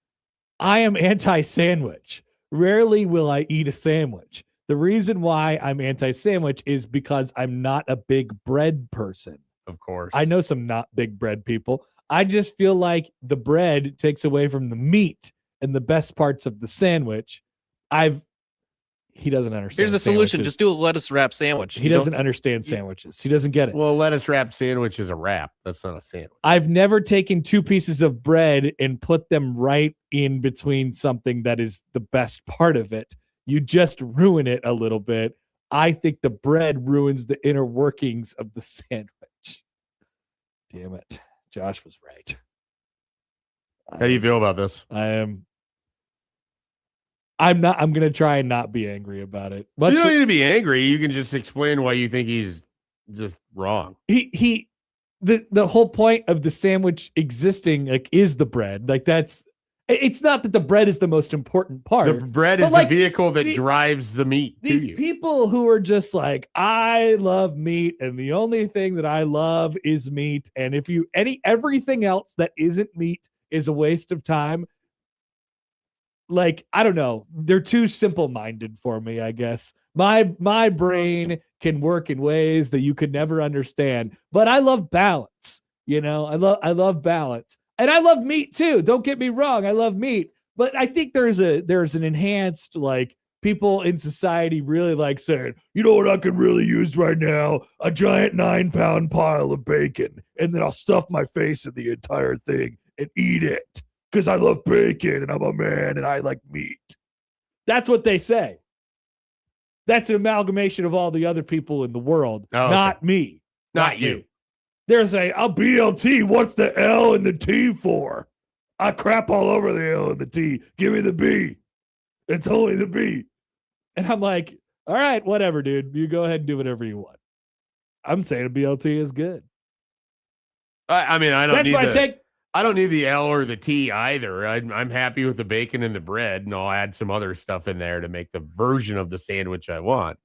"I am anti-sandwich. Rarely will I eat a sandwich. The reason why I'm anti-sandwich is because I'm not a big bread person." Of course. I know some not big bread people. I just feel like the bread takes away from the meat and the best parts of the sandwich. He doesn't understand. Here's a solution. sandwiches. Just do a lettuce wrap sandwich. He doesn't understand sandwiches. He doesn't get it. Well, lettuce wrap sandwich is a wrap. That's not a sandwich. I've never taken two pieces of bread and put them right in between something that is the best part of it. You just ruin it a little bit. I think the bread ruins the inner workings of the sandwich. Damn it. Josh was right. How do you feel about this? I'm going to try and not be angry about it. You don't need to be angry. You can just explain why you think he's just wrong. The whole point of the sandwich existing is the bread. It's not that the bread is the most important part. The bread is the vehicle that drives the meat to you. These people who are just like, I love meat, and the only thing that I love is meat. And if everything else that isn't meat is a waste of time. I don't know. They're too simple-minded for me, I guess. My brain can work in ways that you could never understand, but I love balance. I love balance. And I love meat too. Don't get me wrong. I love meat, but I think there's an enhanced, people in society really like saying, you know what I could really use right now? A giant 9-pound pile of bacon. And then I'll stuff my face in the entire thing and eat it. Because I love bacon and I'm a man and I like meat. That's what they say. That's an amalgamation of all the other people in the world, not me. Not you. There's a BLT. What's the L and the T for? I crap all over the L and the T. Give me the B. It's only the B. And I'm like, all right, whatever, dude. You go ahead and do whatever you want. I'm saying a BLT is good. I mean, I don't That's need why I take. I don't need the L or the T either. I'm happy with the bacon and the bread, and I'll add some other stuff in there to make the version of the sandwich I want.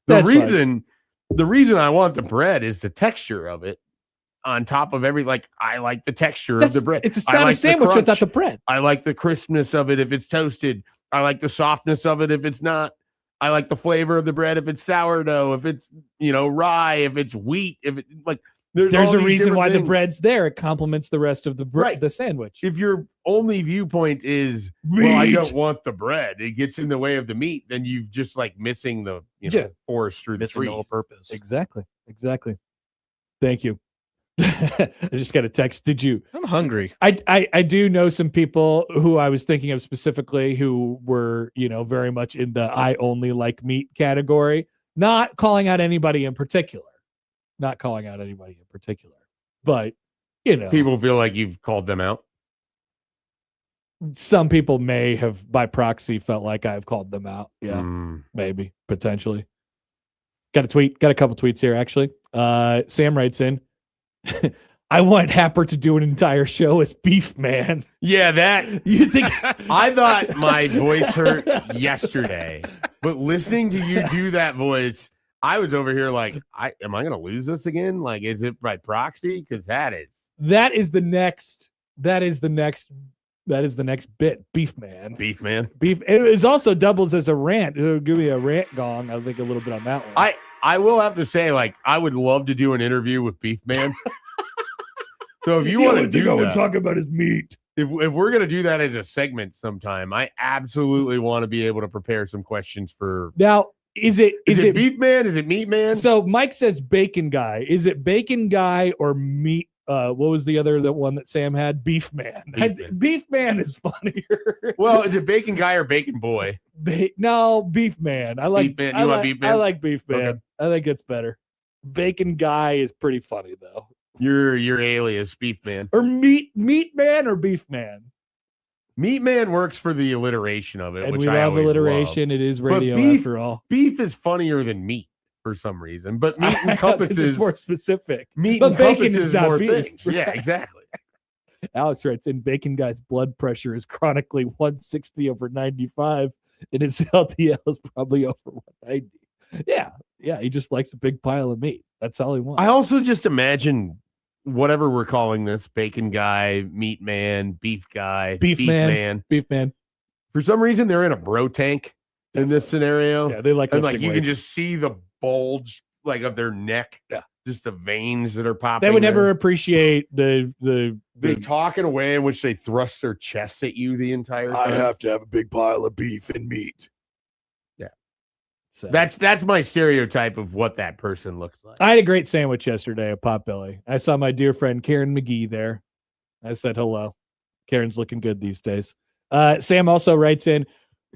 The reason I want the bread is the texture of it on top of I like the texture of the bread. It's not a sandwich without the bread. I like the crispness of it if it's toasted. I like the softness of it if it's not. I like the flavor of the bread if it's sourdough, if it's rye, if it's wheat, if it There's a reason why the bread's there. It complements the rest of the sandwich. If your only viewpoint is, meat. Well, I don't want the bread, it gets in the way of the meat, then you've just missing the forest through the tree. The whole purpose. Exactly. Thank you. I just got a text. Did you? I'm hungry. I do know some people who I was thinking of specifically who were, very much in the I only like meat category, not calling out anybody in particular. But, People feel like you've called them out. some people may have by proxy felt like I've called them out. Yeah, Mm. maybe, potentially. Got a couple tweets here, actually. Sam writes in, I want Happer to do an entire show as Beef Man. Yeah, that You think I thought my voice hurt yesterday, but listening to you do that voice, I was over here like, am I going to lose this again? Like, is it by proxy? Because that is the next bit, Beef Man. Beef Man. Beef. It is also doubles as a rant. It'll give me a rant gong. I think a little bit on that one. I will have to say, like, I would love to do an interview with Beef Man. So if you want to do that, talk about his meat. if we're going to do that as a segment sometime, I absolutely want to be able to prepare some questions for. Now, is it Beef Man? Is it Meat Man? So Mike says Bacon Guy. Is it Bacon Guy or Meat? What was the one that Sam had? Beef Man. Beef Man is funnier. Well, is it Bacon Guy or Bacon Boy? No, Beef Man. I like Beef Man. You want Beef Man? I like Beef Man. Okay. I think it's better. Bacon Guy is pretty funny though. Your alias, Beef Man. Or Meat Man or Beef Man. Meat Man works for the alliteration of it, And which we I love always alliteration. love. It is But radio beef- after all. Beef is funnier than meat for some reason, but meat 'Cause encompasses it's more specific. meat But bacon encompasses is not more beef. things. Yeah, exactly. Alex writes in, Bacon Guy's blood pressure is chronically 160/95, and his LDL is probably over 190. Yeah, he just likes a big pile of meat. That's all he wants. I also just imagine whatever we're calling this, Bacon Guy, Meat Man, Beef Guy, Beef Man. Beef Man. For some reason, they're in a bro tank in this scenario. Yeah, they like And like lifting you can weights. just see the bulge like of their neck. Yeah. Just the veins that are popping. They would never there. appreciate the They talk in a way in which they thrust their chest at you the entire time. to have a big pile of beef and meat. Yeah. So That's my stereotype of what that person looks like. I had a great sandwich yesterday at Potbelly. I saw my dear friend Karen McGee there. I said hello. Karen's looking good these days. Sam also writes in,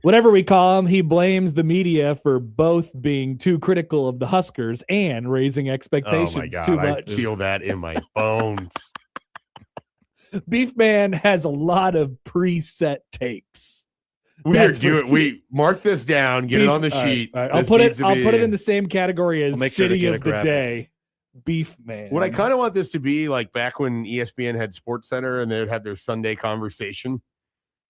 whatever we call him, he blames the media for both being too critical of the Huskers and raising expectations Oh my God, too I much. feel that in my bones. Beef Man has a lot of preset takes. We That's do for it. We mark this down, get it Beef- on the all right, sheet. all right. I'll This put needs it to be- in the same category as I'll make sure to City get a of the graphic. Day. Beef Man. What I kind of want this to be like back when ESPN had Sports Center and they would have their Sunday conversation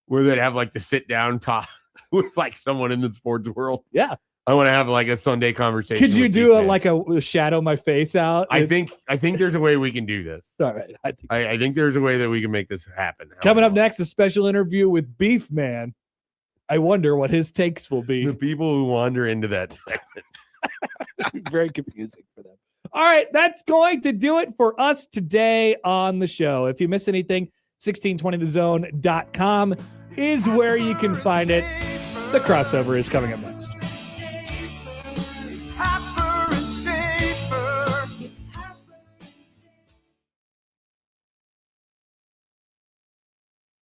where they'd have like the sit down talk with like someone in the sports world. Yeah. I want to have like a Sunday conversation. Could you with do Beef a Man. like a shadow my face out? I think there's a way we can do this. All right. I think I think there's a way that we can make this happen. coming up next, a special interview with Beef Man. I wonder what his takes will be. The people who wander into that segment. Very confusing for them. All right, that's going to do it for us today on the show. If you miss anything, 1620thezone.com is where you can find it. The crossover is coming up next.